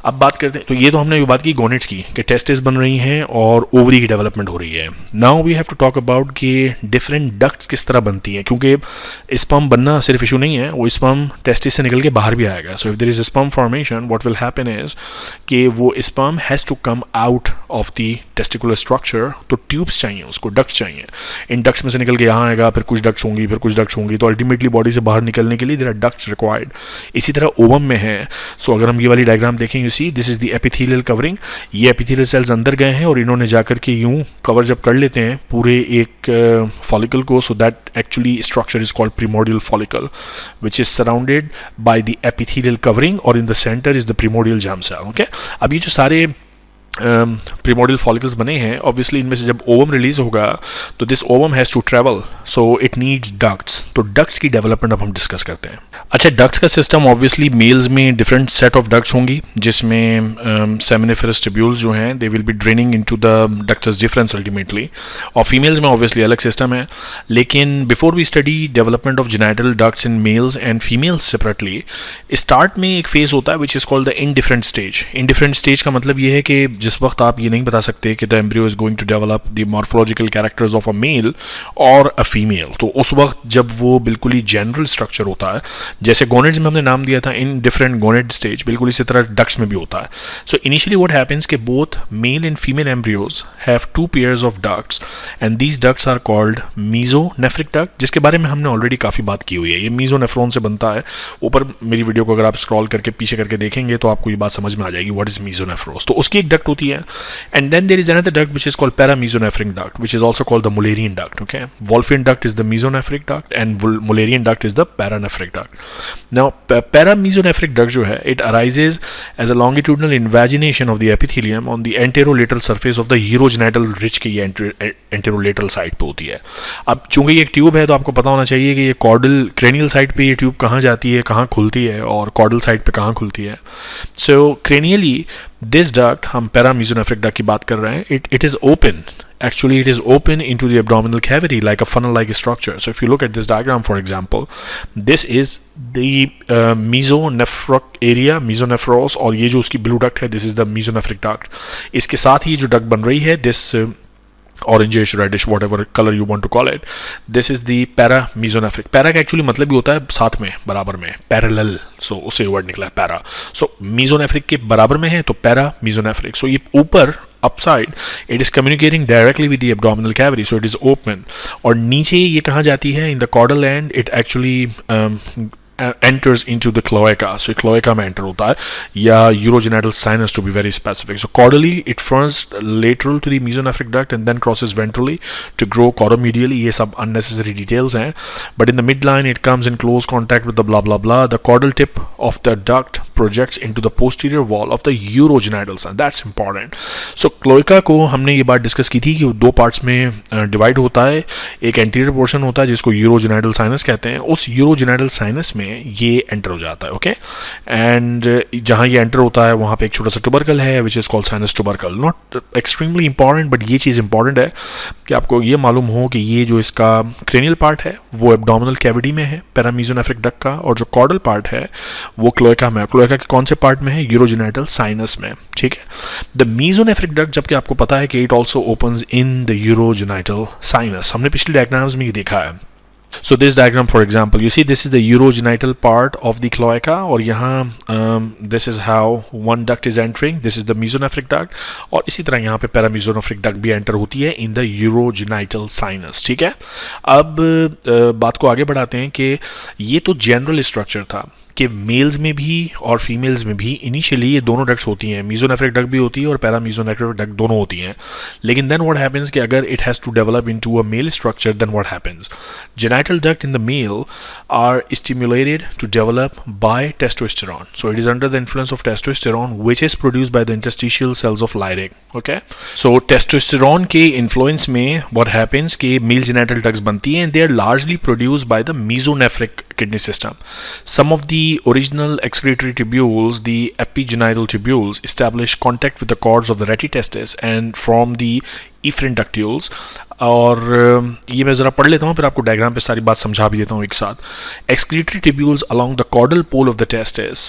अब बात करते हैं, तो ये तो हमने बात की गोनेट्स की कि टेस्टिस बन रही हैं और ओवरी की डेवलपमेंट हो रही है. Now we have to talk about कि डिफरेंट डक्ट्स किस तरह बनती हैं, क्योंकि स्पर्म बनना सिर्फ इशू नहीं है, वो स्पर्म टेस्टिस से निकल के बाहर भी आएगा. So if there is sperm formation, what will happen is कि वो sperm has to come out of the testicular structure. तो ट्यूब्स चाहिए उसको, डक्ट्स चाहिए. इन डक्ट्स में से निकल के यहाँ आएगा, फिर कुछ डक्ट्स होंगी, फिर कुछ डक्ट्स होंगी, तो अल्टीमेटली बॉडी से बाहर निकलने के लिए देयर आर डक्ट्स रिक्वायर्ड. इसी तरह ओवम में है. सो अगर हम ये वाली डायग्राम देखें, you see this is the epithelial covering. ये एपिथेलियल सेल्स अंदर गए हैं और इन्होंने जाकर के यूं कवर जब कर लेते हैं पूरे एक फॉलिकल को, so that actually structure is called primordial follicle which is surrounded by the epithelial covering और in the centre is the primordial germ cell. Okay, अब ये जो सारे प्रीमोडियल फॉलिकल्स बने हैं, ऑब्वियसली इनमें से जब ओवम रिलीज होगा तो this ovum has to travel, so it needs ducts. तो डक्ट्स की डेवलपमेंट अब हम डिस्कस करते हैं. अच्छा, डक्ट्स का सिस्टम ऑब्वियसली मेल्स में डिफरेंट सेट ऑफ डक्ट्स होंगी, जिसमें सेमिनिफरस ट्यूब्यूल्स जो हैं they will be draining into the ductus deferens ultimately, और फीमेल्स में ऑब्वियसली अलग सिस्टम है. लेकिन before we study development of genital ducts in males and females separately, start में एक फेज होता है which is called the indifferent stage. Indifferent stage का मतलब ये है कि जिस वक्त आप ये नहीं बता सकते कि the embryo is going to develop the morphological characters of a male और अ फीमेल, तो उस वक्त जब वो बिल्कुल ही जनरल स्ट्रक्चर होता है, जैसे गोनेड्स में हमने नाम दिया था इन डिफरेंट गोनेड स्टेज, बिल्कुल इसी तरह डक्ट्स में भी होता है. सो इनिशियली व्हाट हैपेंस कि both male and female embryos have two pairs of ducts and these ducts are called mesonephric duct, जिसके बारे में हमने ऑलरेडी काफ़ी बात की हुई है. ये मीजोनेफ्रॉन से बनता है. ऊपर मेरी वीडियो को अगर आप स्क्रॉल करके पीछे करके देखेंगे तो आपको ये बात समझ में आ जाएगी व्हाट इज मीजोनेफ्रोस. तो उसकी एक डक्ट होती है. And then there is another duct which is called paramesonephric duct, which is also called the Mullerian duct. Okay, Wolffian duct is the mesonephric duct and Mullerian duct is the paranephric duct. Now, paramesonephric duct जो है, it arises as a longitudinal invagination of the epithelium on the anterolateral surface of the urogenital ridge की ये anterolateral side पे होती है. अब चूंकि ये एक ट्यूब है तो आपको पता होना चाहिए कि ये कॉर्डल क्रेनियल साइड पे ये ट्यूब कहाँ जाती है, कहाँ खुलती है, और कॉर्डल साइड पे कहाँ खुलती है. सो क्रेनियली दिस डक्ट, हम पैरामीजोनेफ्रिक डक्ट की बात कर रहे हैं, it is open. Actually, it is open into the abdominal cavity like a funnel-like structure. So if you look at this diagram, for example, this is the mesonephric area, mesonephros, और ये जो उसकी blue duct है, this is the mesonephric duct. इसके साथ ही जो duct बन रही है, this orangish, reddish, whatever color you want to call it, this is the paramesonephric. Para का एक्चुअली मतलब भी होता है साथ में, बराबर में, parallel. So उससे वर्ड निकला है para. So mesonephric के बराबर में है तो paramesonephric. So ये ऊपर upside it is communicating directly with the abdominal cavity, so it is open. और नीचे ये कहाँ जाती है, in the caudal end it actually enters into the cloaca. So cloaca में enter होता है, या urogenital sinus to be very specific. So caudally it first lateral to the mesonephric duct and then crosses ventrally to grow caudamedially. ये सब unnecessary details हैं, but in the midline it comes in close contact with the blah blah blah. The caudal tip of the duct projects into the posterior wall of the urogenital sinus. That's important. So cloaca को हमने ये बात discuss की थी कि दो parts में divide होता है. एक एंटीरियर पोर्शन होता है जिसको urogenital sinus कहते हैं. उस urogenital sinus में ये एंटर हो जाता है. ओके, एंड जहाँ ये एंटर होता है वहाँ पे एक छोटा सा ट्यूबरकल है which is called sinus tubercle. Not extremely important, but ये चीज़ इंपॉर्टेंट है कि आपको ये मालूम हो कि ये जो इसका क्रेनियल पार्ट है वो एब्डोमिनल कैविटी में है पैरामीजोनेफ्रिक डक्ट का, और जो कॉर्डल पार्ट है वो क्लोएका में. क्लोएका के कौन से पार्ट में है, यूरोजेनाइटल साइनस में. ठीक है, द मीजोनेफ्रिक डक्ट जबकि आपको पता है कि it also opens in the urogenital sinus. हमने पिछले डायग्राम्स में ये देखा है. So this diagram, for example, you see this is the urogenital part of the cloaca, और यहाँ this is how one duct is entering. This is the mesonephric duct, और इसी तरह यहाँ पे paramesonephric duct भी enter होती है in the urogenital sinus. ठीक है, अब बात को आगे बढ़ाते हैं कि ये तो जनरल स्ट्रक्चर था कि मेल्स में भी और फीमेल्स में भी इनिशियली ये दोनों डक्ट्स होती हैं, मीजोनेफ्रिक डक्ट भी होती है और पैरामीजोनेफ्रिक डक्ट दोनों होती हैं. लेकिन देन व्हाट हैपेंस कि अगर it has to develop into a male structure, then what happens, genital duct in the male are stimulated to develop by testosterone. So it is under the influence of testosterone which is produced by the interstitial cells of Leydig. Okay, so testosterone के influence में what happens कि male genital ducts बनती हैं, and they are largely produced by the mesonephric kidney system. Some of the original excretory tubules, the epigenital tubules, establish contact with the cords of the retitestis and from the efferent ductules. और ये मैं ज़रा पढ़ लेता हूँ फिर आपको diagram पे सारी बात समझा भी देता हूँ एक साथ. Excretory tubules along the caudal pole of the testis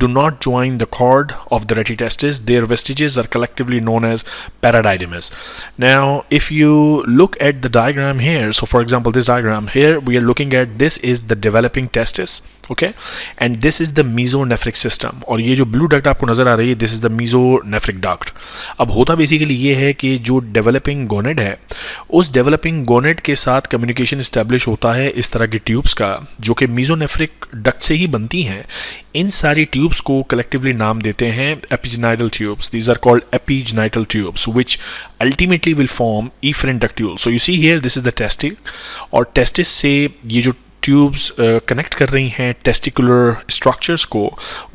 do not join the cord of the retitestis. Their vestiges are collectively known as paradidymis. Now, if you look at the diagram here, so for example, this diagram here, we are looking at this is the developing testis. Okay, and this is the mesonephric system. और ये जो blue duct आपको नज़र आ रही है, this is the mesonephric duct. अब होता basically ये है कि जो developing gonad है, उस developing gonad के साथ communication establish होता है इस तरह की ट्यूब्स का, जो कि mesonephric duct से ही बनती हैं. इन सारी ट्यूब्स को collectively नाम देते हैं epigenital tubes. These are called epigenital tubes, which ultimately will form efferent ductule. So you see here, this is the testis, और testis से ये जो ट्यूब्स कनेक्ट कर रही हैं टेस्टिकुलर स्ट्रक्चर्स को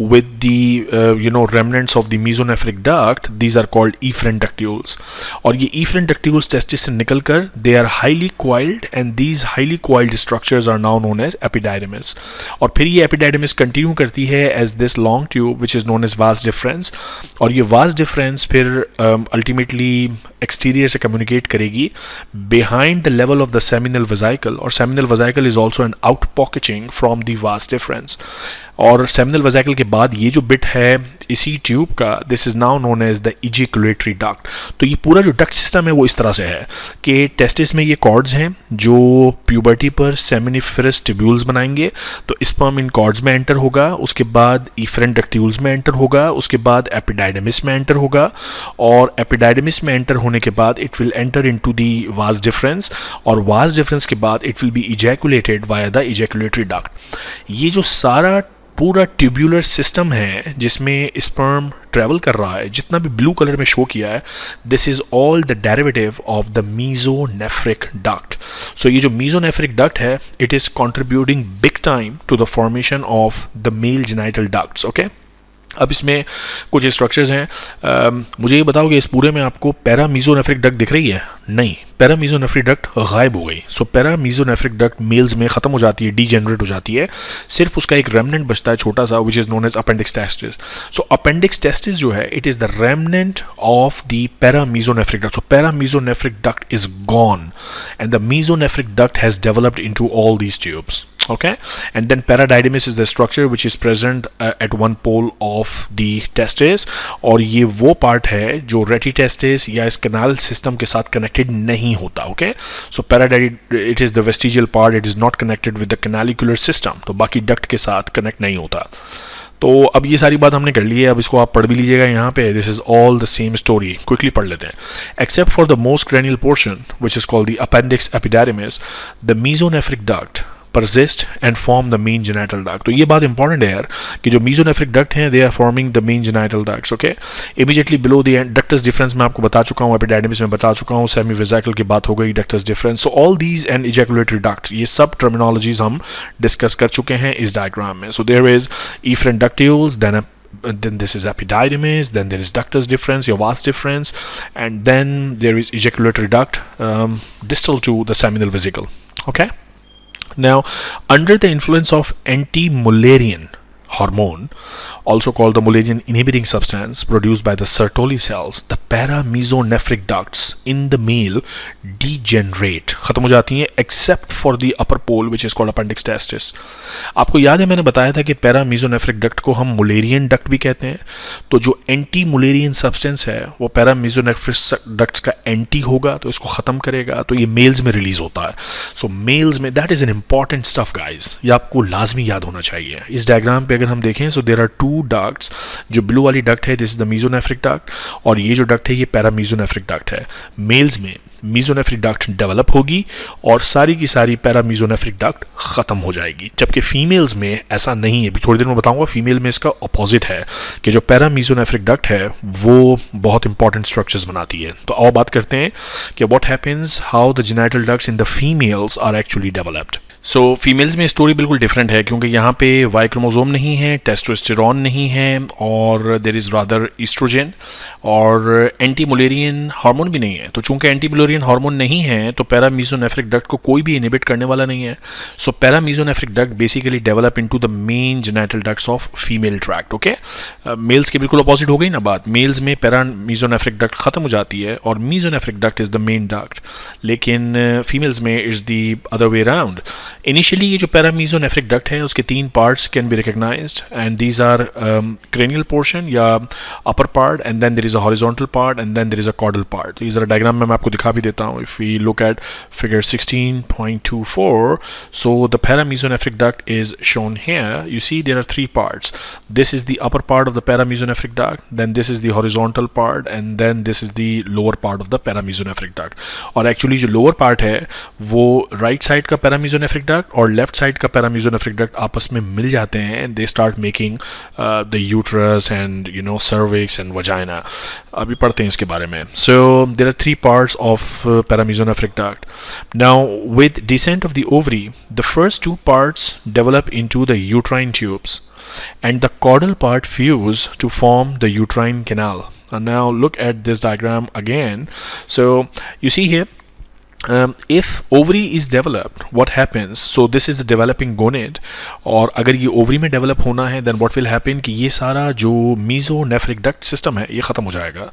with the remnants of the mesonephric duct, these are called efferent ductules. और ये इफरेंट डक्ट्यूल्स टेस्टिस से निकलकर they are highly coiled and these highly coiled structures are now known as epididymis. और फिर ये epididymis continue करती है as this long tube which is known as vas deferens, और ये वास डिफरेंस फिर अल्टीमेटली एक्सटीरियर से कम्युनिकेट करेगी behind the level of the seminal vesicle, और seminal vesicle is also an out pocketing from the vas deferens. और seminal vesicle के बाद ये जो बिट है इसी ट्यूब का, this is now known as the ejaculatory duct. तो ये पूरा जो डक्ट सिस्टम है वो इस तरह से है कि टेस्टिस में ये कॉर्ड्स हैं जो प्यूबर्टी पर सेमिनिफरस ट्यूब्यूल्स बनाएंगे, तो स्पर्म इन कॉर्ड्स में एंटर होगा, उसके बाद इफरेंट डक्ट्यूल्स में एंटर होगा, उसके बाद एपिडाइडमिस में एंटर होगा, और एपिडाइडमिस में एंटर होने के बाद it will enter into the vas deferens, और वास डिफरेंस के बाद it will be ejaculated via the ejaculatory duct. ये जो सारा पूरा ट्यूब्यूलर सिस्टम है जिसमें स्पर्म ट्रेवल कर रहा है, जितना भी ब्लू कलर में शो किया है, this is all the derivative of the mesonephric duct. So ये जो मीजोनेफ्रिक डक्ट है, it is contributing big time to the formation of the male genital ducts. Okay, अब इसमें कुछ स्ट्रक्चर्स हैं। मुझे ये बताओ कि इस पूरे में आपको पैरामीजोनेफ्रिक डक्ट दिख रही है? नहीं, पैरामीजोनेफ्रिक डक्ट गायब हो गई। सो पैरामीजोनेफ्रिक डक्ट मेल्स में ख़त्म हो जाती है, डीजेनरेट हो जाती है, सिर्फ उसका एक रेमनेंट बचता है छोटा सा, which is known as appendix testis. So appendix testis जो है, it is the remnant of the paramesonephric duct. So paramesonephric duct is gone and the mesonephric duct has developed into all these tubes. Okay, and then paradidymis is the structure which is present at one pole of the testis, और ये वो part है जो रेटी testis या इस canal system के साथ कनेक्टेड नहीं होता। Okay, so paradidymis it is the vestigial part, it is not connected with the canalicular system, तो बाकी डक्ट के साथ कनेक्ट नहीं होता। तो अब ये सारी बात हमने कर ली है, अब इसको आप पढ़ भी लीजिएगा यहाँ पे, this is all the same story, quickly पढ़ लेते हैं। Except for the most cranial portion which is called the appendix epididymis, the mesonephric duct persist and form the main genital duct। तो ये बात इंपॉर्टेंट है यार कि जो mesonephric duct हैं, they are forming the main genital ducts। okay, immediately below the ductus difference मैं आपको बता चुका हूँ, epididymis में बता चुका हूँ, semi vesical की बात हो गई, ductus difference। so all these and ejaculatory ducts, ये सब terminologies हम डिस्कस कर चुके हैं इस डायग्राम में। so there is efferent ductules, then this is epididymis, then there is ductus difference, your vas difference, and then there is ejaculatory duct distal to the seminal vesicle। okay, now under the influence of anti-mullerian hormone, also called the Mullerian inhibiting substance produced by the Sertoli cells, the paramesonephric ducts in the male degenerate, खत्म हो जाती हैं, except for the upper pole which is called appendix testis। आपको याद है मैंने बताया था कि पैरामीजोनेफ्रिक डक्ट को हम मुलेरियन डक्ट भी कहते हैं। तो जो एंटी मुलेरियन सब्सटेंस है वो पैरामीजोनेफ्रिक डक्ट्स का एंटी होगा, तो इसको ख़त्म करेगा, तो ये मेल्स में रिलीज होता है। सो मेल्स में that is an important stuff guys, ये आपको लाजमी याद होना चाहिए। इस डायग्राम पे अगर हम देखें, so there are two ducts, जो ब्लू वाली डक्ट है this is the mesonephric duct, और ये जो डक्ट है ये पैरामीजोनेफ्रिक डक्ट है। मेल्स में मीजोनेफ्रिक डक्ट डेवलप होगी और सारी की सारी पैरामीजोनेफ्रिक डक्ट खत्म हो जाएगी, जबकि फीमेल्स में ऐसा नहीं है। अभी थोड़ी देर में बताऊंगा, फीमेल में इसका अपोजिट है कि जो पैरामीजोनेफ्रिक डक्ट है वो बहुत इंपॉर्टेंट स्ट्रक्चर्स बनाती है। तो आओ बात करते हैं कि what happens, how the genital ducts in the females are actually developed. So females में स्टोरी बिल्कुल डिफरेंट है, क्योंकि यहाँ पे वाई क्रोमोसोम नहीं है, टेस्टोस्टेरॉन नहीं है, और देर इज़ रादर ईस्ट्रोजन, और एंटी मुलेरियन हार्मोन भी नहीं है। तो चूंकि एंटी मुलेरियन हार्मोन नहीं है तो पैरामीजोनेफ्रिक डक्ट को कोई भी इनहिबिट करने वाला नहीं है। So paramesonephric duct basically develop into the main genital ducts of female tract. Okay, males के बिल्कुल अपोजिट हो गई ना बात, मेल्स में पैरामीजोनेफ्रिक डक्ट खत्म हो जाती है और mesonephric duct is the main duct, लेकिन फीमेल्स में is the other way around. Initially ये जो पैरामीजोनेफ्रिक डक्ट है उसके तीन parts can be recognised, and these are cranial portion या upper part, and then there is a horizontal part, and then there is a caudal part. तो ये जरा diagram में मैं आपको दिखा भी देता हूँ। If we look at figure 16.24, so the paramesonephric duct is shown here. You see there are three parts, this is the upper part of the paramesonephric duct, then this is the horizontal part, and then this is the lower part of the paramesonephric duct. और actually जो lower part है वो right side का paramesonephric duct और left side का paramesonephric duct आपस में मिल जाते हैं and they start making the uterus and you know cervix and vagina. अभी पढ़ते हैं इसके बारे में. So there are 3 parts of paramesonephric duct. Now with descent of the ovary, the first 2 parts develop into the uterine tubes and the caudal part fuse to form the uterine canal. And now look at this diagram again. So you see here, if ovary is developed, what happens? So this is the developing gonad. और अगर ये ovary में develop होना है, then what will happen कि ये सारा जो mesonephric duct system है ये ख़त्म हो जाएगा.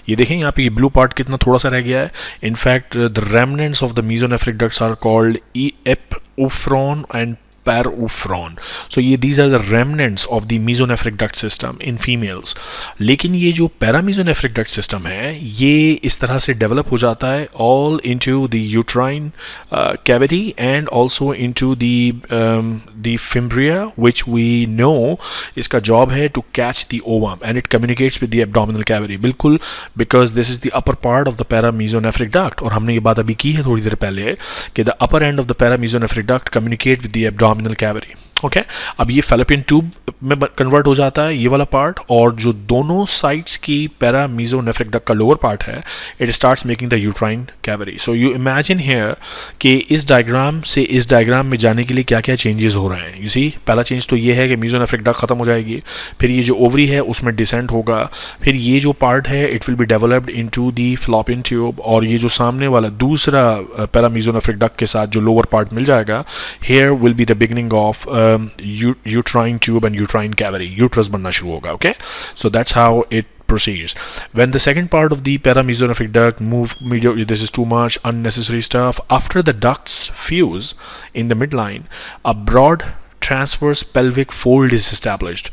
ये देखें यहाँ पे ये blue part कितना थोड़ा सा रह गया है. In fact, the remnants of the mesonephric ducts are called epiphron and पैरोफ्रॉन. सो ये these are the remnants of the mesonephric duct system in females. लेकिन ये जो पैरामीजोनेफ्रिक डक्ट सिस्टम है ये इस तरह से डेवलप हो जाता है all into the uterine cavity and also into the fimbria, which we know इसका जॉब है to catch the ovum and it communicates with the abdominal cavity. बिल्कुल, because this is the upper part of the paramesonephric duct. और हमने ये बात अभी की है थोड़ी देर पहले कि the upper end of the paramesonephric duct communicate with the abdominal cavity. Okay अब ये फेलोपियन ट्यूब में कन्वर्ट हो जाता है ये वाला पार्ट, और जो दोनों साइड्स की पैरामीजोनेफ्रिक डक्ट का लोअर पार्ट है it starts making the uterine cavity. So you imagine here कि इस डायग्राम से इस डायग्राम में जाने के लिए क्या क्या चेंजेस हो रहे हैं. यू सी, पहला चेंज तो ये है कि मीजोनेफ्रिक डक्ट खत्म हो जाएगी, फिर ये जो ओवरी है उसमें डिसेंट होगा, फिर ये जो पार्ट है it will be developed into the fallopian tube, और ये जो सामने वाला दूसरा पैरामीजोनेफ्रिक डक्ट के साथ जो लोअर पार्ट मिल जाएगा here will be the beginning of uterine tube and uterine cavity. Uterus बनना शुरू होगा. Okay, so that's how it proceeds. When the second part of the paramesonephric duct this is too much unnecessary stuff. After the ducts fuse in the midline, a broad transverse pelvic fold is established.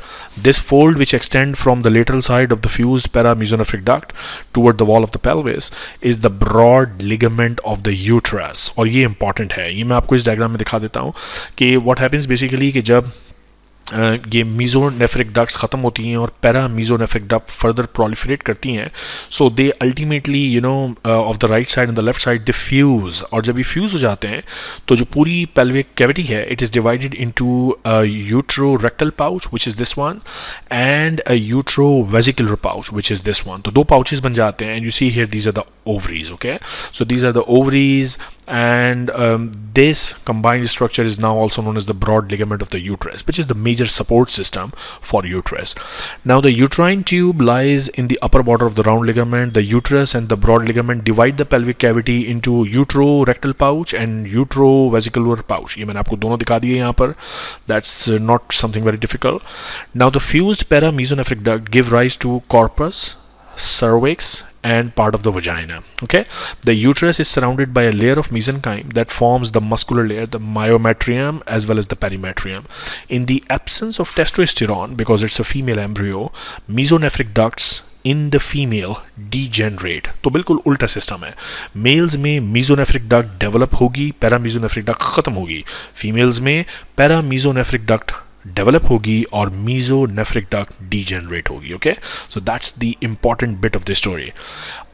This fold, which extend from the lateral side of the fused paramesonephric duct toward the wall of the pelvis, is the broad ligament of the uterus. और ये important है, ये मैं आपको इस diagram में दिखा देता हूँ कि what happens basically कि जब ये मीजोनेफ्रिक डक्ट्स ख़त्म होती हैं और पैरामीजोनेफ्रिक डक्ट फर्दर प्रोलिफरेट करती हैं, so they ultimately you know of the right side and the left side they fuse, और जब ये फ्यूज़ हो जाते हैं तो जो पूरी पेल्विक कैविटी है it is divided into utero rectal pouch which is this one and a utero vesicular pouch which is this one. तो 2 पाउचेस बन जाते हैं and you see here these are the ovaries. Okay, so these are the ovaries, and this combined structure is now also known as the broad ligament of the uterus, which is the major support system for uterus. Now the uterine tube lies in the upper border of the round ligament. The uterus and the broad ligament divide the pelvic cavity into uterorectal pouch and utrovesicular pouch. ये मैंने आपको दोनों दिखा दिए यहाँ पर. That's not something very difficult. Now the fused paramesonephric duct give rise to corpus, cervix and part of the vagina. Okay, the uterus is surrounded by a layer of mesenchyme that forms the muscular layer, the myometrium, as well as the perimetrium. In the absence of testosterone, because it's a female embryo, mesonephric ducts in the female degenerate. तो बिल्कुल उल्टा system है. Males में mesonephric duct develop होगी, पैरामीजोनेफ्रिक duct खत्म होगी. Females में पैरामीजोनेफ्रिक duct develop होगी और मीजोनेफ्रिक डक्ट डीजेनरेट होगी. Okay, so that's the important bit of the story.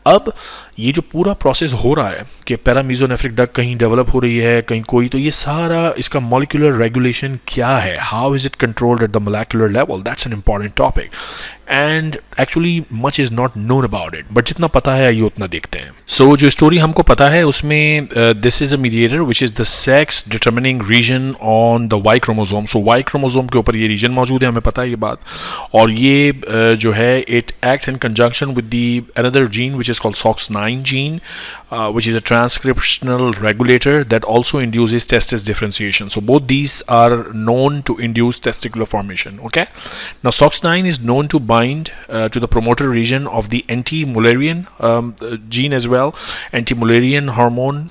अब ये जो पूरा प्रोसेस हो रहा है कि पैरामीजोनेफ्रिक डक्ट कहीं डेवलप हो रही है कहीं कोई, तो ये सारा इसका मॉलिक्यूलर रेगुलेशन क्या है, how is it controlled at the molecular level, that's an important topic and actually much is not known about it, but जितना पता है ये उतना देखते हैं. सो जो स्टोरी हमको पता है उसमें this is a mediator which is the sex determining region on the Y chromosome. So Y chromosome के ऊपर ये रीजन मौजूद है, हमें पता है ये बात, और ये जो है it acts in conjunction with the another gene which is called SOX9 gene, which is a transcriptional regulator that also induces testis differentiation. So both these are known to induce testicular formation. Okay, now SOX9 is known to bind to the promoter region of the anti-Mullerian gene as well, anti-Mullerian hormone,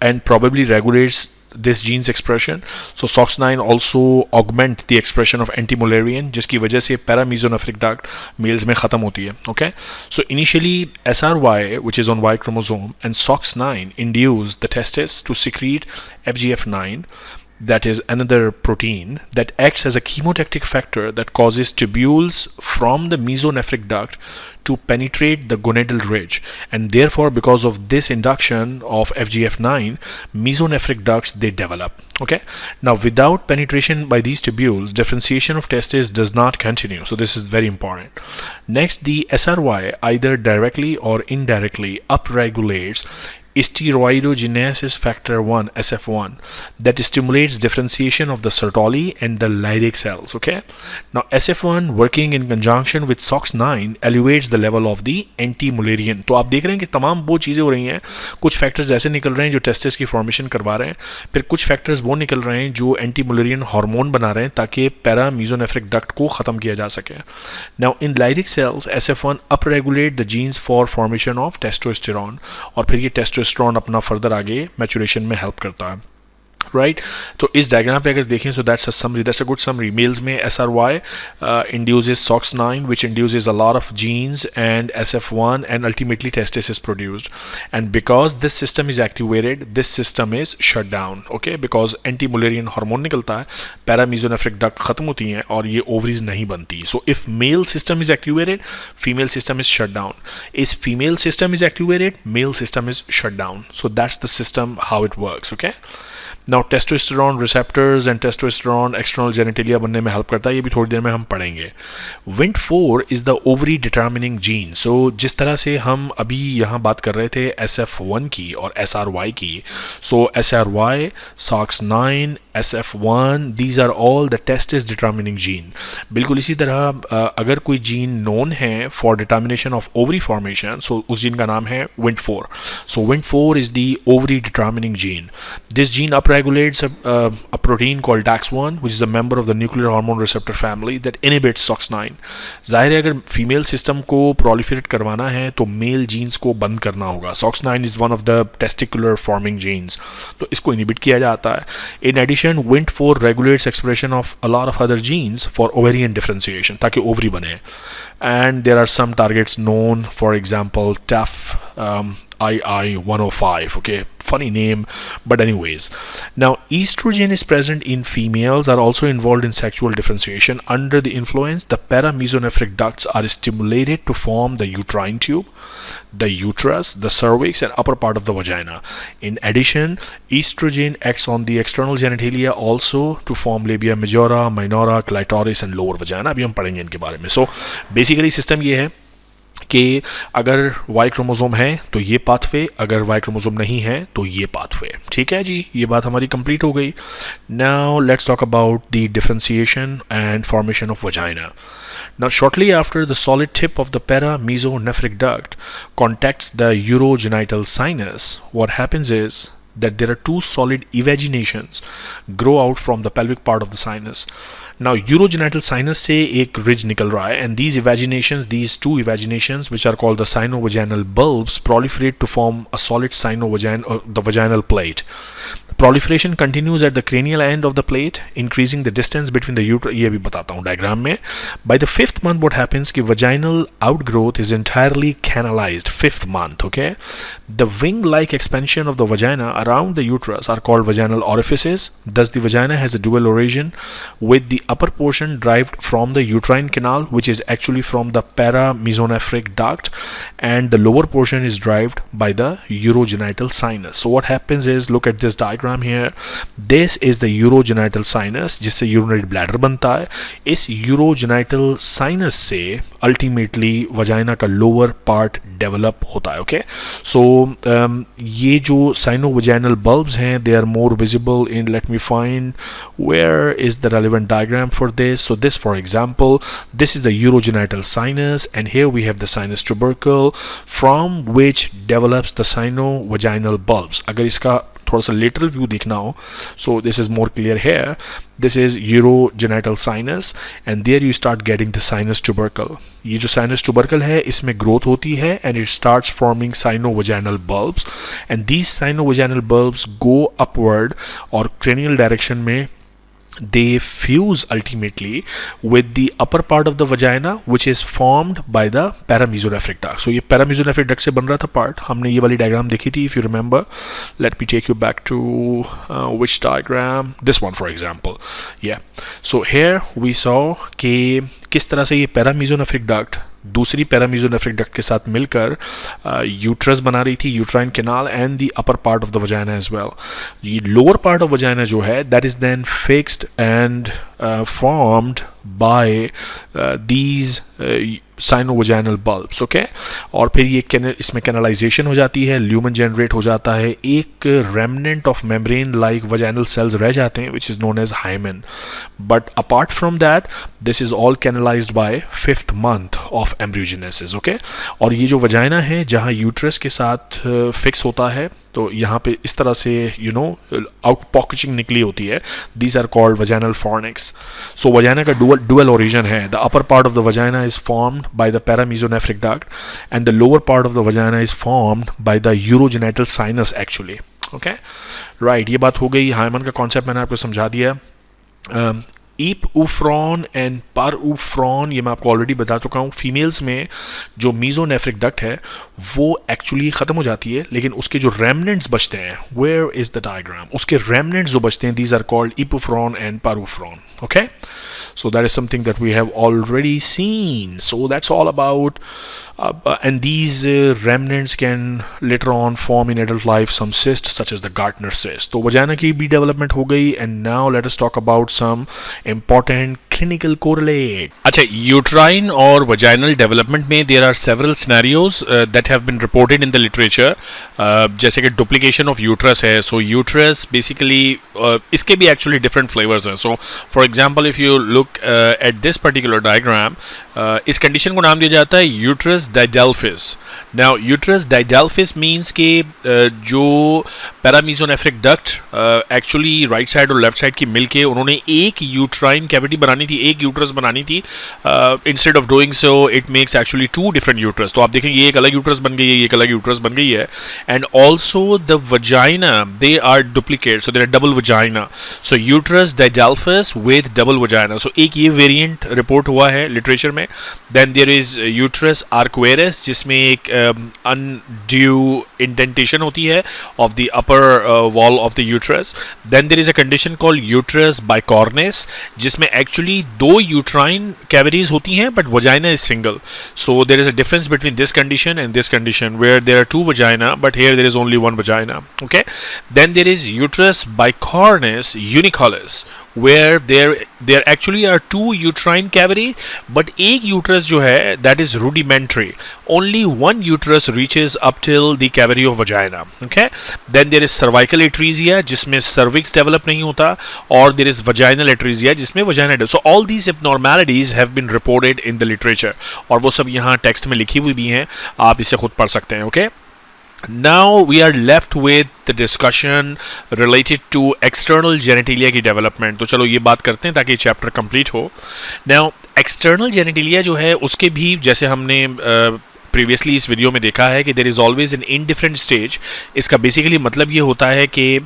and probably regulates this gene's expression. So SOX9 also augment the expression of anti-Mullerian, जिसकी वजह से paramesonephric duct males में ख़त्म होती है. Okay, so initially SRY, which is on Y chromosome, and SOX9 induce the testis to secrete FGF9, that is another protein that acts as a chemotactic factor that causes tubules from the mesonephric duct to penetrate the gonadal ridge, and therefore because of this induction of FGF9, mesonephric ducts they develop. Okay, now without penetration by these tubules, differentiation of testes does not continue, so this is very important. Next, the SRY either directly or indirectly upregulates steroidogenesis factor 1 SF1 that stimulates differentiation of the Sertoli and the Leydig cells. Okay, now SF1 working in conjunction with SOX9 elevates the level of the anti-Mullerian. तो आप देख रहे हैं कि तमाम वो चीज़ें हो रही हैं, कुछ फैक्टर्स ऐसे निकल रहे हैं जो टेस्टिस की फॉर्मेशन करवा रहे हैं, फिर कुछ फैक्टर्स वो निकल रहे हैं जो एंटी-मुलेरियन हार्मोन बना रहे हैं ताकि पैरा मीजोनेफ्रिक डक्ट को ख़त्म किया जा सके. Now in Leydig cells SF1 upregulate the genes for formation of testosterone, और फिर ये टेस्टोस्टेरोन अपना फर्दर आगे मैचुरेशन में हेल्प करता है. राइट, तो इस डायग्राम पे अगर देखें, so that's a summary, that's a good summary. Males में SRY induces SOX9 which induces a lot of genes and SF1 and ultimately testis is produced, and because this system is activated, this system is shut down. Okay, because anti-Mullerian hormone निकलता है, पैरामीजोनेफ्रिक duct खत्म होती हैं और ये ovaries नहीं बनती. So if male system is activated, female system is shut down. Is female system is activated, male system is shut down. So that's the system how it works. Okay, now testosterone receptors and testosterone external genitalia बनने में help करता है, ये भी थोड़ी देर में हम पढ़ेंगे. Wnt4 is the ovary determining gene. So जिस तरह से हम अभी यहाँ बात कर रहे थे SF1 की और SRY की, सो SRY, SOX9, SF1, these are all the testis determining gene. बिल्कुल इसी तरह अगर कोई जीन नोन है for determination of ovary formation, so उस जीन का नाम है Wnt4. So Wnt4 is the ovary determining gene. This gene upregulates a protein called DAX1, which is a member of the nuclear hormone receptor family that inhibits SOX9. जाहिर है अगर female system को proliferate करवाना है तो mail jeans को बंद करना होगा. SOX9 is one of the testicular forming genes, तो इसको inhibit किया जाता है. In addition, Wnt4 regulates expression of a lot of other genes for ovarian differentiation, ताकि ovary बने. And there are some targets known, for example, TAF II105. Okay, funny name, but anyways. Now, estrogen is present in females are also involved in sexual differentiation. Under the influence, the paramesonephric ducts are stimulated to form the uterine tube, the uterus, the cervix, and upper part of the vagina. In addition, estrogen acts on the external genitalia also to form labia majora, minora, clitoris, and lower vagina. अभी हम पढ़ेंगे इनके बारे में. So, basically system ये है कि अगर Y क्रोमोसोम है तो ये पाथवे, अगर Y क्रोमोसोम नहीं है तो ये पाथवे. ठीक है जी, ये बात हमारी कंप्लीट हो गई. Now let's talk about the differentiation and formation of vagina. Now, shortly after the solid tip of the paramesonephric duct contacts the urogenital sinus, what happens is that there are two solid evaginations grow out from the pelvic part of the sinus. Now, urogenital sinus से एक ridge निकल रहा है, and these evaginations, these two evaginations, which are called the sinovaginal bulbs, proliferate to form a solid the vaginal plate. The proliferation continues at the cranial end of the plate, increasing the distance between the uterus. ये भी बताता हूँ diagram में. By the 5th month, what happens कि vaginal outgrowth is entirely canalized. 5th month, okay? The wing-like expansion of the vagina around the uterus are called vaginal orifices. Thus, the vagina has a dual origin, with the upper portion derived from the uterine canal, which is actually from the paramesonephric duct, and the lower portion is derived by the urogenital sinus. So what happens is, look at this diagram here. This is the urogenital sinus, जिससे urinary bladder बनता है. इस urogenital sinus से ultimately vagina का lower part develop होता है. Okay, so ये जो sinovaginal bulbs हैं, they are more visible in, let me find where is the relevant diagram for this. So this, for example, this is the urogenital sinus, and here we have the sinus tubercle from which develops the sinovaginal bulbs. अगर इसका थोड़ा सा lateral view देखना हो, so this is more clear here. This is urogenital sinus, and there you start getting the sinus tubercle. ये जो sinus tubercle है, इसमें growth होती है, and it starts forming sinovaginal bulbs, and these sinovaginal bulbs go upward और cranial direction में they fuse ultimately with the upper part of the vagina, which is formed by the paramesonephric duct. So ये paramesonephric duct से बन रहा था part. हमने ये वाली diagram देखी थी, if you remember. Let me take you back to which diagram? This one, for example. Yeah. So here we saw कि किस तरह से ये paramesonephric duct दूसरी पैरामीजोनेफ्रिक डक्ट के साथ मिलकर यूट्रस बना रही थी, uterine canal and the upper part of the vagina as well. ये लोअर पार्ट ऑफ वजाइना जो है that is then fixed and formed by these sinovaginal bulbs. Okay, और फिर ये इसमें कैनलाइजेशन हो जाती है, ल्यूमन जनरेट हो जाता है, एक remnant of membrane like vaginal cells रह जाते हैं which is known as hymen. But apart from that this is all canalised by 5th month of embryogenesis. Okay, और ये जो वजाइना है जहाँ यूट्रस के साथ फिक्स होता है, तो यहाँ पे इस तरह से आउट पॉकेटिंग निकली होती है. These are called vaginal fornix. So vagina का डुअल ओरिजिन है. The upper part of the vagina is formed by the paramesonephric duct and the lower part of the vagina is formed by the urogenital sinus actually. Okay, right, ये बात हो गई. Hymen का concept मैंने आपको समझा दिया. ईप उफ्रॉन एंड पर उफ्रॉन ये मैं आपको ऑलरेडी बता चुका हूँ. फीमेल्स में जो मीजोनेफ्रिक डक्ट है वो एक्चुअली ख़त्म हो जाती है, लेकिन उसके जो रेमनेंट्स बचते हैं, वेयर इज़ द डायग्राम, उसके रेमनेंट्स जो बचते हैं, these are called epoophoron and paroophoron. Okay, so that is something that we have already seen. So that's all about and these remnants can later on form in adult life some cysts such as the Gartner cyst. तो vagina की भी development हो गई. And now let us talk about some important clinical correlate. अच्छा, uterine और vaginal development में there are several scenarios that have been reported in the literature. जैसे कि duplication of uterus है. So uterus basically इसके भी actually different flavors हैं. So for example if you look at this particular diagram, इस condition को नाम दिया जाता है uterus didelphys. Now uterus didelphys means कि जो paramesonephric duct actually right side और left side की मिलके उन्होंने एक uterine cavity बनानी थी, एक uterus बनानी थी. Instead of doing so it makes actually two different uterus. तो आप देखेंगे ये एक अलग uterus बन गई है, ये एक अलग uterus बन गई है. And also the vagina, they are duplicate, so they are double vagina. So uterus didelphys with double vagina. So एक ये variant report हुआ है literature में. Then there is uterus arcuaris जिसमें एक undue indentation होती है of the upper wall of the uterus. Then there is a condition called uterus bicornis जिसमें actually दो uterine cavities होती हैं but vagina is single. So there is a difference between this condition and this condition where there are two vagina but here there is only one vagina. Okay. Then there is uterus bicornis unicollis where there actually are two uterine cavity but एक uterus जो है that is rudimentary. Only one uterus reaches up till the cavity of vagina. Okay. Then there is cervical atresia जिसमें cervix develop नहीं होता, और there is vaginal atresia जिसमें vagina develop. So all these abnormalities have been reported in the literature और वो सब यहाँ text में लिखी हुई भी हैं, आप इसे खुद पढ़ सकते हैं. Okay. Now we are left with the discussion related to external genitalia की development. तो चलो ये बात करते हैं ताकि चैप्टर कंप्लीट हो. Now external genitalia जो है उसके भी जैसे हमने प्रीवियसली इस वीडियो में देखा है कि there is always an indifferent stage. इसका बेसिकली मतलब ये होता है कि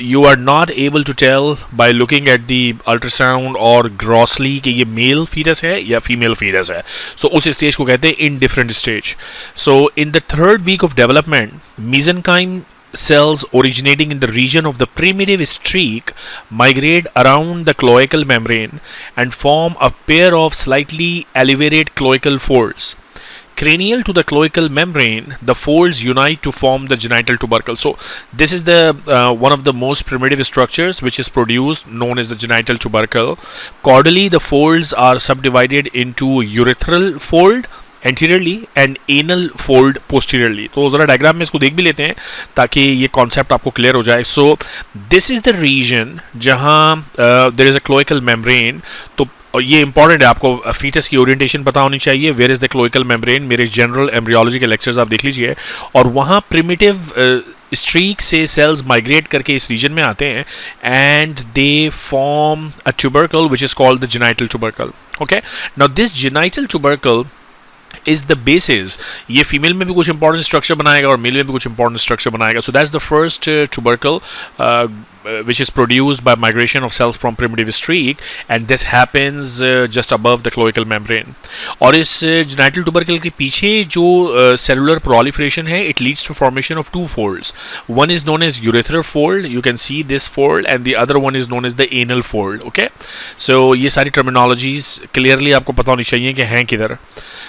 you are not able to tell by looking at the ultrasound और ग्रॉसली कि ये मेल फीटस है या फीमेल फीटस है. सो उस स्टेज को कहते हैं indifferent stage. So in the 3rd week of development, mesenchyme cells originating in the region of the primitive streak migrate around the cloacal membrane and form a pair of slightly elevated cloacal folds. Cranial to the cloacal membrane, the folds unite to form the genital tubercle. So this is the one of the most primitive structures which is produced, known as the genital tubercle. Caudally, the folds are subdivided into urethral fold anteriorly and anal fold posteriorly. तो ज़रा diagram में इसको देख भी लेते हैं ताकि ये कॉन्सेप्ट आपको क्लियर हो जाए. So this is the region जहाँ there is a cloacal membrane. तो और ये इंपॉर्टेंट है, आपको फीटस की ओरिएंटेशन पता होनी चाहिए. Where is the cloacal membrane, मेरे जनरल एम्ब्रियोलॉजी के लेक्चर्स आप देख लीजिए. और वहाँ प्रिमिटिव स्ट्रीक से सेल्स माइग्रेट करके इस रीजन में आते हैं and they form a tubercle which is called the genital tubercle. Okay. Now this genital tubercle is the basis. ये फीमेल में भी कुछ इंपॉर्टेंट स्ट्रक्चर बनाएगा और मेल में भी कुछ इंपॉर्टेंट स्ट्रक्चर बनाएगा. सो that's the first tubercle which is produced by migration of cells from primitive streak, and this happens just above the cloacal membrane. और इस genital tubercle के पीछे जो cellular proliferation है, it leads to formation of two folds. One is known as urethral fold, you can see this fold, and the other one is known as the anal fold. Okay, so ये सारी terminologies clearly आपको पता होनी चाहिए कि हैं किधर.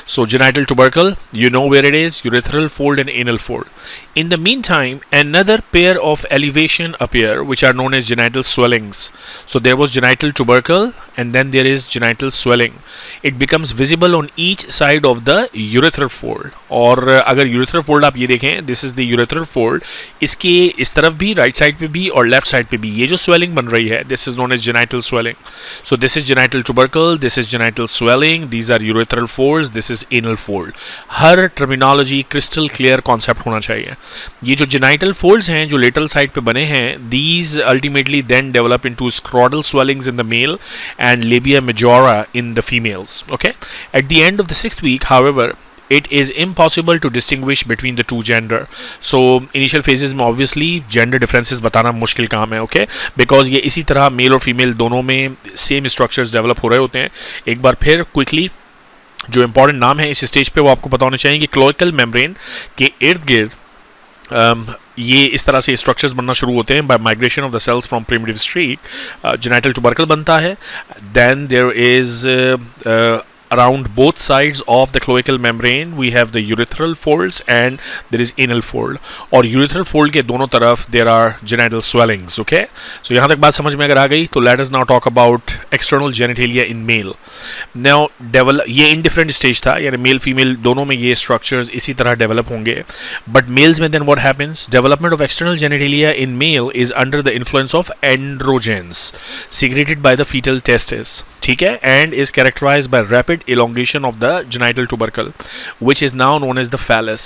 So genital tubercle, you know where it is, urethral fold and anal fold. In the meantime, another pair of elevation appear, which are known as genital swellings. So there was genital tubercle and then there is genital swelling. It becomes visible on each side of the urethral fold. और अगर urethral fold आप ये देखें, this is the urethral fold, इसके इस तरफ भी, right side पे भी और left side पे भी ये जो swelling बन रही है, this is known as genital swelling. So this is genital tubercle, this is genital swelling, these are urethral folds, this is anal fold. Her terminology crystal clear concept होना चाहिए. ये जो genital folds हैं जो lateral side पे बने हैं, these ultimately then develop into scrotal swellings in the male and labia majora in the females. Okay, at the end of the 6th week, however, it is impossible to distinguish between the two gender. So initial phases में obviously gender differences बताना मुश्किल काम है. Okay, because ये इसी तरह mail और female दोनों में same structures develop हो रहे होते हैं. एक बार फिर quickly जो important नाम है इस स्टेज पे वो आपको पता होना चाहिए कि क्लोइकल मेम्ब्रेन के इर्द गिर्द ये इस तरह से स्ट्रक्चर्स बनना शुरू होते हैं by migration of the cells from primitive streak. Genital tubercle बनता है, then there is around both sides of the cloacal membrane we have the urethral folds and there is anal fold. और urethral fold के दोनों तरफ there are genital swellings. Okay, so यहाँ तक बात समझ में अगर आ गई तो let us now talk about external genitalia in male. Now ये indifferent stage था, यानी मेल फीमेल दोनों में ये structures इसी तरह develop होंगे. But males में then what happens? Development of external genitalia in male is under the influence of androgens secreted by the fetal testis. ठीक है, and is characterized by rapid elongation of the genital tubercle, which is now known as the phallus.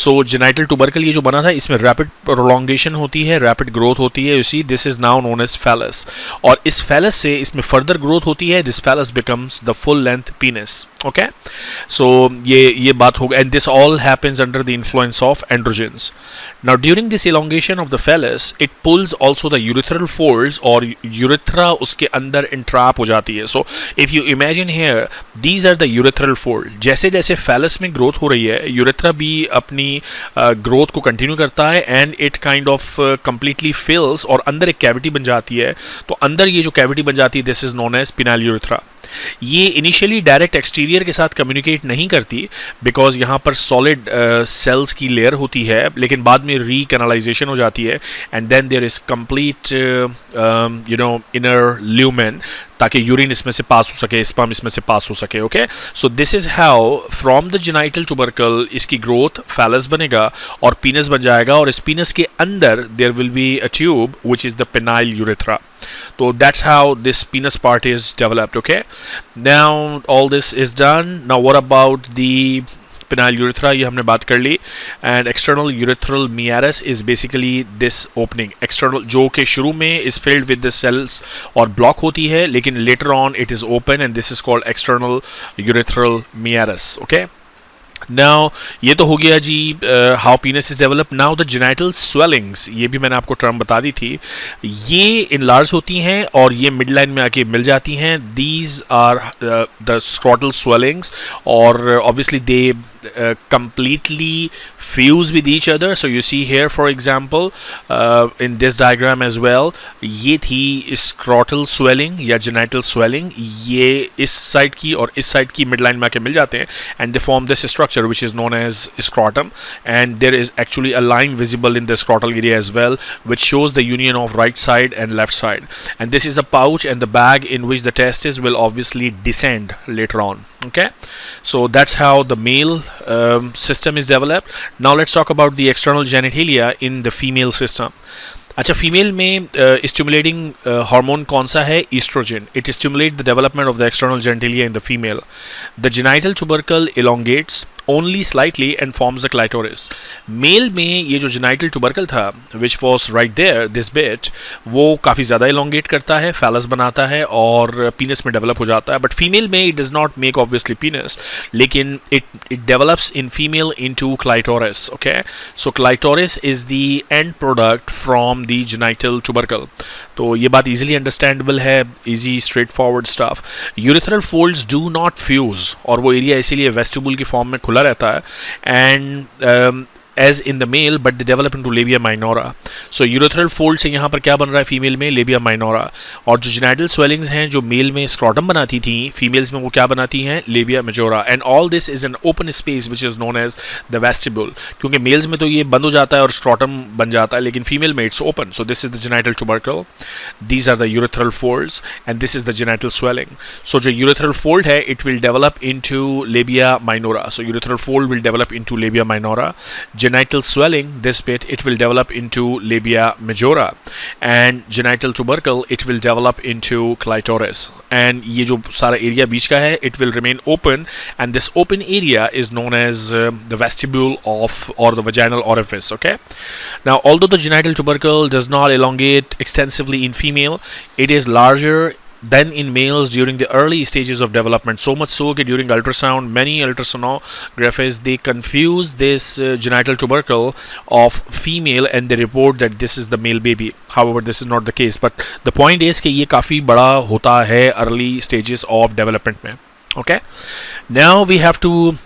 So genital tubercle ये जो बना था इसमें rapid prolongation होती है, rapid growth होती है. You see, this is now known as phallus. और इस phallus से इसमें further growth होती है. This phallus becomes the full length penis. Okay, so ये बात होगा, and this all happens under the influence of androgens. Now during this elongation of the phallus, it pulls also the urethral folds और urethra उसके अंदर entrap हो जाती है. So if you imagine here, these are the urethral fold. जैसे जैसे phallus में growth हो रही है, urethra भी अपनी growth को continue करता है and it kind of completely fills और अंदर एक cavity बन जाती है. तो अंदर ये जो cavity बन जाती है, this is known as penile urethra. ये इनिशियली डायरेक्ट एक्सटीरियर के साथ कम्युनिकेट नहीं करती बिकॉज यहाँ पर सॉलिड सेल्स की लेयर होती है, लेकिन बाद में रीकैनलाइजेशन हो जाती है and then there is complete you know inner lumen ताकि यूरिन इसमें से पास हो सके, स्पर्म इसमें से पास हो सके. Okay, so this is how from the genital tubercle इसकी ग्रोथ फैलस बनेगा और पीनस बन जाएगा और इस पीनस के अंदर there will be a tube which is the penile urethra. So that's how this penis part is developed. Okay, now all this is done. Now what about the penile urethra? ये हमने बात कर ली. And external urethral meatus is basically this opening. External जो के शुरू में is filled with the cells और block होती है, लेकिन later on it is open and this is called external urethral meatus. Okay. Now ये तो हो गया जी how penis is developed. Now the genital swellings, ये भी मैंने आपको टर्म बता दी थी, ये enlarge होती हैं और ये midline में आके मिल जाती हैं. These are the scrotal swellings और obviously they completely fuse with each other. So you see here for example in this diagram as well, ये थी scrotal swelling या genital swelling, ये इस साइड की और इस साइड की midline में आके मिल जाते हैं and they form this structure which is known as scrotum, and there is actually a line visible in the scrotal area as well which shows the union of right side and left side, and this is the pouch and the bag in which the testis will obviously descend later on. Okay, so that's how the male system is developed. Now let's talk about the external genitalia in the female system. अच्छा, female में stimulating hormone कौन सा है? Oestrogen. It stimulate the development of the external genitalia in the female. The genital tubercle elongates only slightly and forms the clitoris. Male में ये जो genital tubercle था which was right there this bit, वो काफ़ी ज़्यादा elongate करता है, phallus बनाता है और penis में develop हो जाता है. But female में it does not make obviously penis, लेकिन it develops in female into clitoris. Okay, so clitoris is the end product from the genital tubercle. तो ये बात easily understandable है, easy straightforward stuff. Urethral folds do not fuse, और वो area इसीलिए vestibule की form में खुला रहता है, and as in the male, but they develop into labia minora. So urethral fold से यहाँ पर क्या बन रहा है फीमेल में? labia minora. और जो genital swellings हैं जो मेल में scrotum बनाती थी, फीमेल्स में वो क्या बनाती हैं? labia majora. And all this is an open space which is known as the vestibule. क्योंकि मेल्स में तो ये बंद हो जाता है और scrotum बन जाता है, लेकिन फीमेल में it's open. So this is the genital tubercle. These are the urethral folds, and this is the genital swelling. So जो urethral fold है, it will develop into labia minora. So urethral fold will develop into labia minora. Genital swelling, this bit, it will develop into labia majora, and genital tubercle, it will develop into clitoris. And ये जो सारा area बीच का है, it will remain open, and this open area is known as the vestibule of, or the vaginal orifice. Okay. Now, although the genital tubercle does not elongate extensively in female, it is larger than in males during the early stages of development. So much so that during ultrasound, many ultrasonographists, they confuse this genital tubercle of female and they report that this is the male baby. However, this is not the case. But the point is कि ये काफ़ी बड़ा होता है early stages of development में. Okay. Now we have to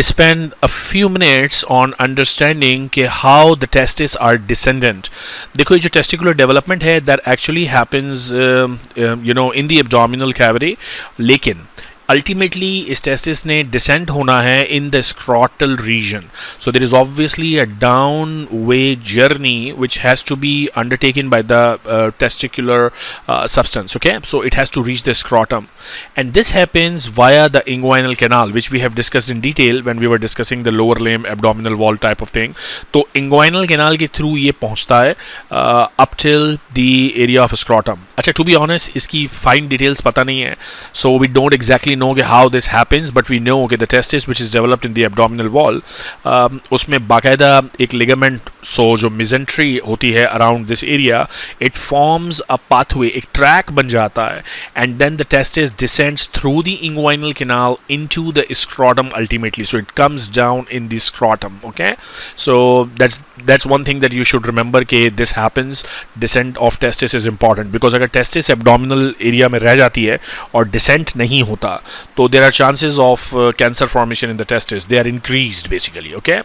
spend a few minutes on understanding कि how the testes are descendant. देखो ये जो testicular development है, that actually happens in the abdominal cavity, लेकिन ultimately इस testis ने descent होना है in the scrotal region. So there is obviously a downway journey which has to be undertaken by the testicular substance. Okay, so it has to reach the scrotum, and this happens via the inguinal canal, which we have discussed in detail when we were discussing the lower limb abdominal wall type of thing. तो inguinal canal के through ये पहुँचता है up till the area of scrotum. अच्छा, to be honest इसकी fine details पता नहीं है, so we don't exactly know how this happens, but we know the testis which is developed in the abdominal wall, उसमें बाकायदा एक ligament, so जो mesentery होती है around this area, it forms a pathway, एक track बन जाता है, and then the testis descends through the inguinal canal into the scrotum ultimately. So it comes down in the scrotum. Okay, so that's one thing that you should remember कि this happens. Descent of testis is important because अगर testis abdominal area में रह जाती है और descent नहीं होता, so there are chances of cancer formation in the testis. They are increased basically. Okay.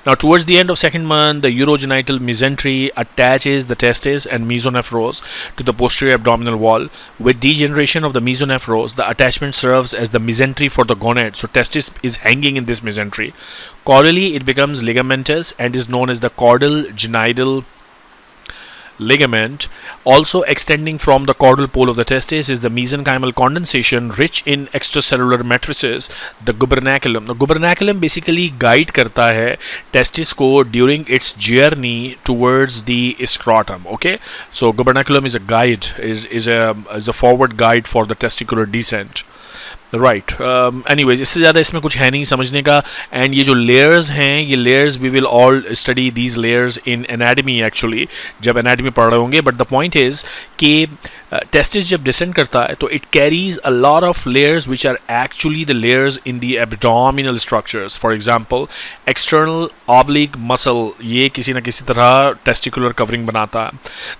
Now towards the end of second month, the urogenital mesentery attaches the testis and mesonephros to the posterior abdominal wall. With degeneration of the mesonephros, the attachment serves as the mesentery for the gonad. So testis is hanging in this mesentery. Caudally, it becomes ligamentous and is known as the caudal genital ligament. Also extending from the caudal pole of the testis is the mesenchymal condensation rich in extracellular matrices, the gubernaculum. The gubernaculum basically guide करता है testis को during its journey towards the scrotum. Okay, so gubernaculum is a guide, is a forward guide for the testicular descent. Right anyways, इससे ज़्यादा इसमें कुछ है नहीं समझने का. एंड ये जो लेयर्स हैं, ये layers we will all study these layers in anatomy actually, जब एनाटमी पढ़ रहे होंगे. बट द पॉइंट इज़ कि टेस्टिस जब डिसेंड करता है तो it carries a lot of layers which are actually the layers in the abdominal structures. For example external oblique muscle, ये किसी न किसी तरह टेस्टिकुलर कवरिंग बनाता है.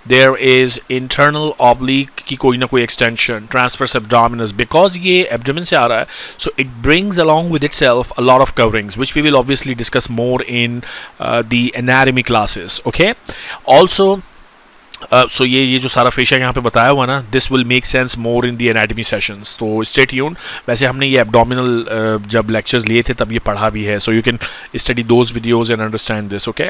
देयर इज इंटरनल ऑब्लिक की कोई ना कोई एक्सटेंशन, ट्रांसफर्स एब्डोमिनस, बिकॉज ये एब्डोमिन से आ रहा है, so it brings along with itself a lot of coverings which we will obviously discuss more in the anatomy classes. Okay, also so ये जो सारा फेशिया यहाँ पे बताया हुआ ना, this will make sense more in the anatomy sessions. तो stay tuned. वैसे हमने ये एब्डोमिनल जब लेक्चर्स लिए थे तब ये पढ़ा भी है, so you can study those videos and understand this. Okay,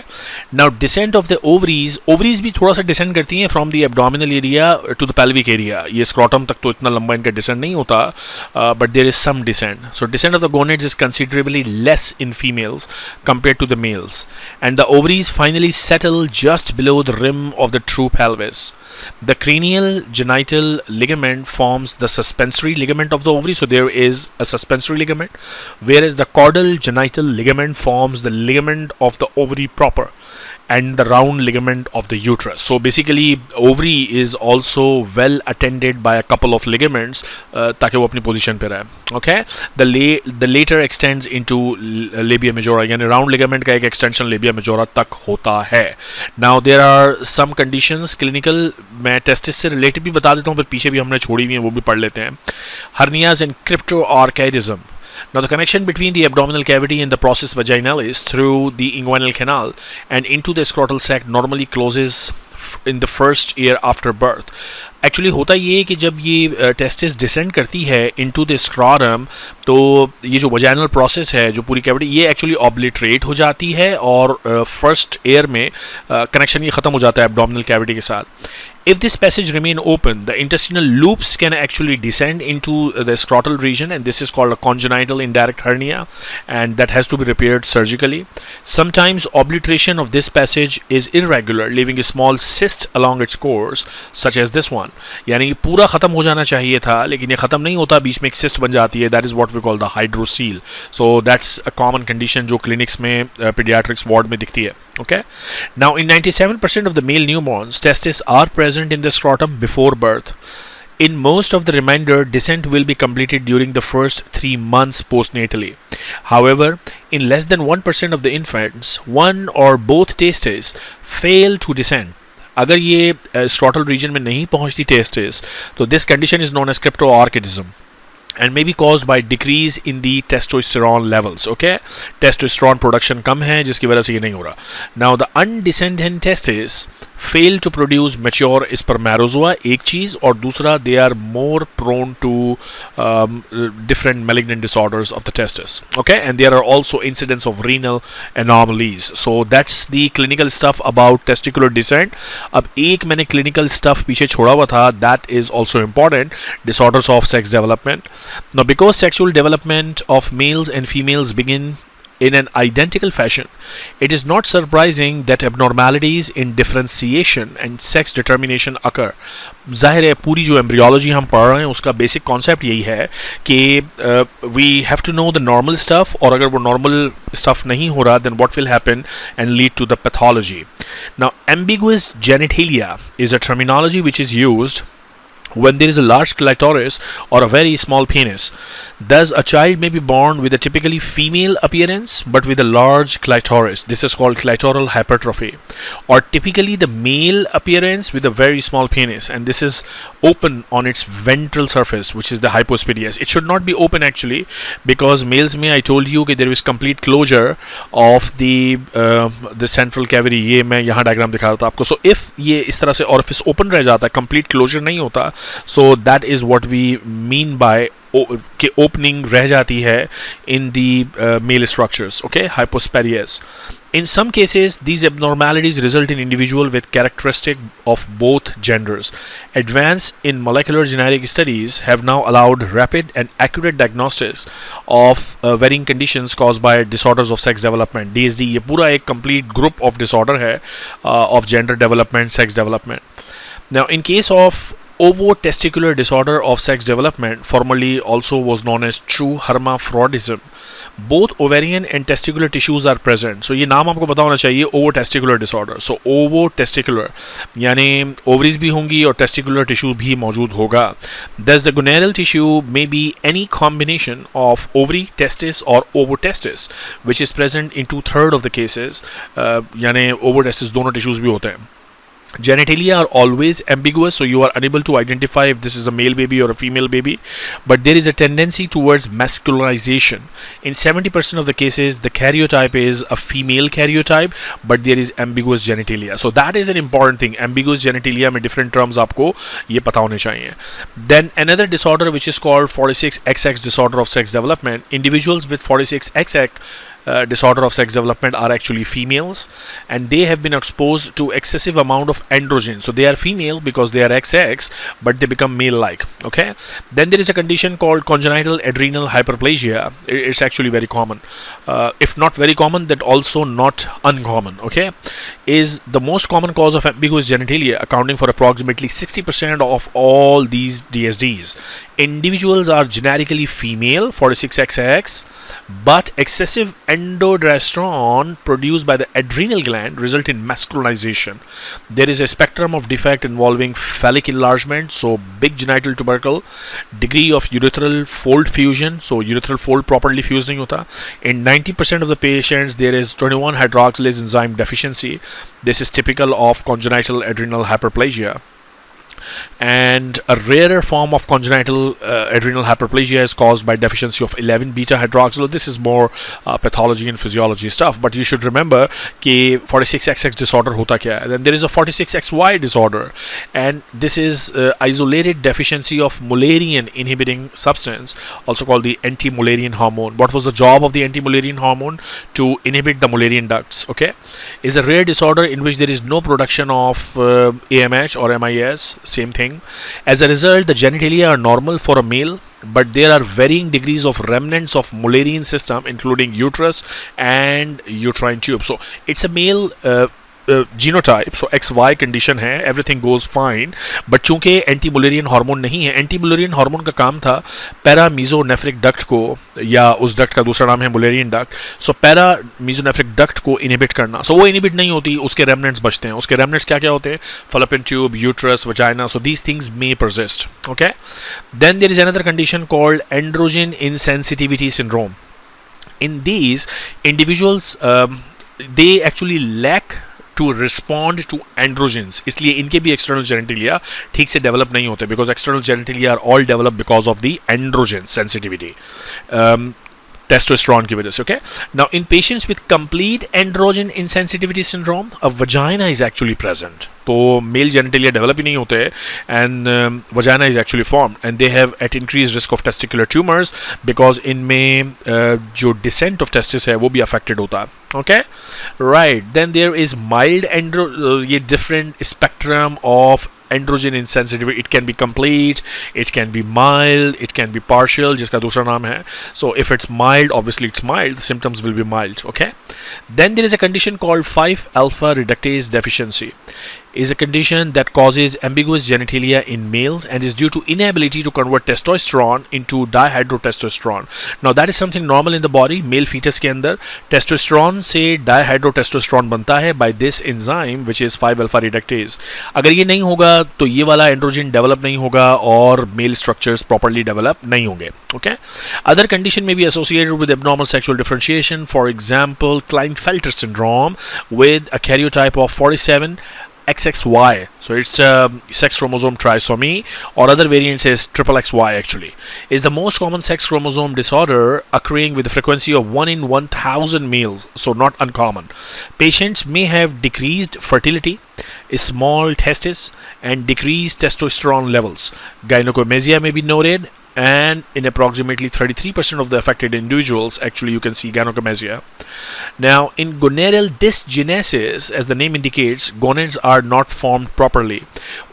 now descent of the ovaries. Ovaries भी थोड़ा सा डिसेंड करती हैं from the abdominal area to the pelvic area. ये स्क्रॉटम तक तो इतना लंबा इनका डिसेंट नहीं होता, but there is some descent. So descent of the gonads is considerably less in females compared to the males, and the ovaries finally settle just below the rim of the true pelvis. The cranial genital ligament forms the suspensory ligament of the ovary, so there is a suspensory ligament, whereas the caudal genital ligament forms the ligament of the ovary proper. and the round ligament of the uterus. So basically ovary is also well attended by a couple of ligaments ताकि वो अपनी position पे रहे. Okay, the later extends into labia majora, यानी round ligament का एक extension labia majora तक होता है. Now there are some conditions clinical, मैं testis से related भी बता देता हूँ, फिर पीछे भी हमने छोड़ी हुई हैं वो भी पढ़ लेते हैं. Hernias and cryptorchidism. Now the connection between the abdominal cavity and the process vaginalis through the inguinal canal and into the scrotal sac normally closes in the first year after birth. Actually होता ये है कि जब ये testis descend करती है into the scrotum, तो ये जो वजाइनल प्रोसेस है, जो पूरी कैविटी, ये एक्चुअली ऑब्लिटरेट हो जाती है और फर्स्ट ईयर में कनेक्शन ये ख़त्म हो जाता है एब्डोमिनल कैविटी के साथ. If this passage remain open, the intestinal loops can actually descend into the scrotal region, and this is called a congenital indirect hernia, and that has to be repaired surgically. Sometimes obliteration of this passage is irregular, leaving a small cyst along its course, such as this one. यानी पूरा ख़त्म हो जाना चाहिए था, लेकिन ये ख़त्म नहीं होता, बीच में एक cyst बन जाती है. That is what we call the hydrocele. So that's a common condition जो clinics में pediatrics ward में दिखती है. Okay. Now in 97% of the male newborns, testes are present in the scrotum before birth. In most of the remainder, descent will be completed during the first 3 months postnatally. However, in less than 1% of the infants, one or both testes fail to descend. अगर ये scrotal region में नहीं पहुंचती testes, तो this condition is known as cryptorchidism and may be caused by decrease in the testosterone levels. Okay, testosterone production कम है जिसकी वजह से ये नहीं हो रहा. Now the undescended testes fail to produce mature spermatozoa, एक चीज़, और दूसरा they are more prone to different malignant disorders of the testis. Okay, and there are also incidents of renal anomalies. So that's the clinical stuff about testicular descent. अब एक मैंने clinical stuff पीछे छोड़ा हुआ था, that is also important, disorders of sex development. Now because sexual development of males and females begin in an identical fashion, it is not surprising that abnormalities in differentiation and sex determination occur. जाहिर है पूरी जो embryology हम पढ़ रहे हैं उसका basic concept यही है कि we have to know the normal stuff, और अगर वो normal stuff नहीं हो रहा, then what will happen and lead to the pathology. Now ambiguous genitalia is a terminology which is used when there is a large clitoris or a very small penis. Thus, a child may be born with a typically female appearance but with a large clitoris. This is called clitoral hypertrophy. Or typically the male appearance with a very small penis, and this is open on its ventral surface, which is the hypospadias. It should not be open actually, because males में I told you कि there is complete closure of the central cavity. ये मैं यहाँ diagram दिखा रहा था आपको. So if ये इस तरह से orifice open रह जाता है, complete closure नहीं होता, so that is what we mean by कि opening रह जाती है in the male structures. Okay, hypospadias. In some cases, these abnormalities result in individuals with characteristic of both genders. Advance in molecular genetic studies have now allowed rapid and accurate diagnostics of varying conditions caused by disorders of sex development. DSD ये पूरा एक complete group of disorder है of gender development, sex development. Now, in case of ovotesticular disorder of sex development, formerly also was known as true hermaphrodism, both ovarian and testicular tissues are present. So ये नाम आपको पता होना चाहिए, ovotesticular disorder. So ovotesticular यानी ovaries भी होंगी और testicular tissue भी मौजूद होगा. Thus the gonadal tissue may be any combination of ovary, testis or ovotestis, which is present in 2/3 of the cases. यानी ovotestis दोनों tissues भी होते हैं. Genitalia are always ambiguous, so you are unable to identify if this is a male baby or a female baby, but there is a tendency towards masculinization. In 70% of the cases, the karyotype is a female karyotype, but there is ambiguous genitalia. So that is an important thing. Ambiguous genitalia में different terms आपको ये पता होने चाहिए. Then another disorder which is called 46XX disorder of sex development. Individuals with 46XX disorder of sex development are actually females, and they have been exposed to excessive amount of androgen. So they are female because they are XX, but they become male-like. Okay. Then there is a condition called congenital adrenal hyperplasia. It's actually very common, if not very common, that also not uncommon. Okay, is the most common cause of ambiguous genitalia, accounting for approximately 60% of all these DSDs. Individuals are generically female, 46XX, but excessive endotestosterone produced by the adrenal gland result in masculinization. There is a spectrum of defect involving phallic enlargement, so big genital tubercle, degree of urethral fold fusion, so urethral fold properly fused नहीं होता. In 90% of the patients, there is 21 hydroxylase enzyme deficiency. This is typical of congenital adrenal hyperplasia. And a rarer form of congenital adrenal hyperplasia is caused by deficiency of 11 beta hydroxyl. This is more pathology and physiology stuff, but you should remember कि 46XX disorder होता क्या है. Then there is a 46XY disorder, and this is isolated deficiency of Mullerian inhibiting substance, also called the anti-Mullerian hormone. What was the job of the anti-Mullerian hormone? To inhibit the Mullerian ducts. Okay, is a rare disorder in which there is no production of AMH or MIS. Same thing. As a result, the genitalia are normal for a male, but there are varying degrees of remnants of Mullerian system, including uterus and uterine tube. So it's a male genotype, so XY condition है, everything goes fine, but चूंकि anti Mullerian hormone नहीं है. Anti Mullerian hormone का काम था पैरामीजोनेफ्रिक duct को, या उस डक्ट का दूसरा नाम है Mullerian duct, so paramesonephric duct को इनहिबिट करना. सो वो इनहिबिट नहीं होती, उसके रेमनेंट्स बचते हैं. उसके रेमनेंट्स क्या क्या होते हैं? Fallopian tube, uterus, vagina. So these things may persist. Okay, then there is another condition called androgen insensitivity syndrome. In these individuals, they actually lack to respond to androgens, इसलिए इनके भी एक्सटर्नल जेनिटलिया ठीक से develop नहीं होते, because external genitalia are all develop because of the androgen sensitivity, testosterone की वजह से. Okay, now in patients with complete androgen insensitivity syndrome, a vagina is actually present. तो मेल जेनिटलिया डेवलप ही नहीं होते, and vagina is actually form, and they have at increase risk of testicular tumours, because इनमें जो descent of testis है वो भी affected होता है. Okay, right. Then there is mild ये different spectrum of androgen insensitivity. It can be complete, it can be mild, it can be partial, जिसका दूसरा नाम है. So if it's mild, obviously it's mild, the symptoms will be mild. Okay, then there is a condition called 5-alpha reductase deficiency. Is a condition that causes ambiguous genitalia in males and is due to inability to convert testosterone into dihydrotestosterone. Now that is something normal in the body. Male fetus के अंदर testosterone से dihydrotestosterone बनता है by this enzyme which is 5-alpha reductase. अगर ये नहीं होगा तो ये वाला androgen develop नहीं होगा और male structures properly develop नहीं होंगे. Okay. Other condition may be associated with abnormal sexual differentiation. For example, Klinefelter syndrome with a karyotype of 47 XXY, so it's sex chromosome trisomy, or other variants is XXY actually, is the most common sex chromosome disorder occurring with a frequency of 1 in 1000 males, so not uncommon. Patients may have decreased fertility, small testes, and decreased testosterone levels. Gynecomastia may be noted, and in approximately 33% of the affected individuals, actually you can see gynecomastia. Now in gonadal dysgenesis, as the name indicates, gonads are not formed properly.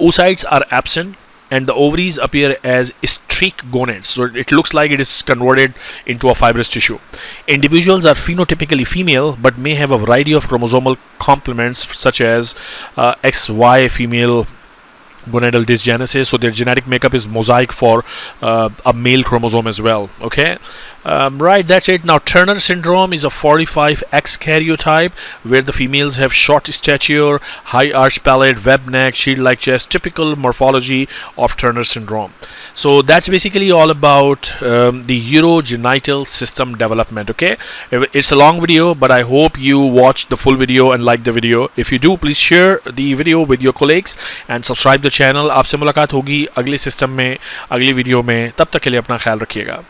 Oocytes are absent and the ovaries appear as streak gonads, so it looks like it is converted into a fibrous tissue. Individuals are phenotypically female but may have a variety of chromosomal complements such as XY female gonadal dysgenesis, so their genetic makeup is mosaic for a male chromosome as well. Okay, right, that's it. Now Turner syndrome is a 45X karyotype where the females have short stature, high arched palate, web neck, shield-like chest, typical morphology of Turner syndrome. So that's basically all about the urogenital system development. Okay, it's a long video, but I hope you watched the full video and like the video. If you do, please share the video with your colleagues and subscribe the channel. आपसे मुलाकात होगी अगले system में, अगली video में. तब तक के लिए अपना ख्याल रखिएगा.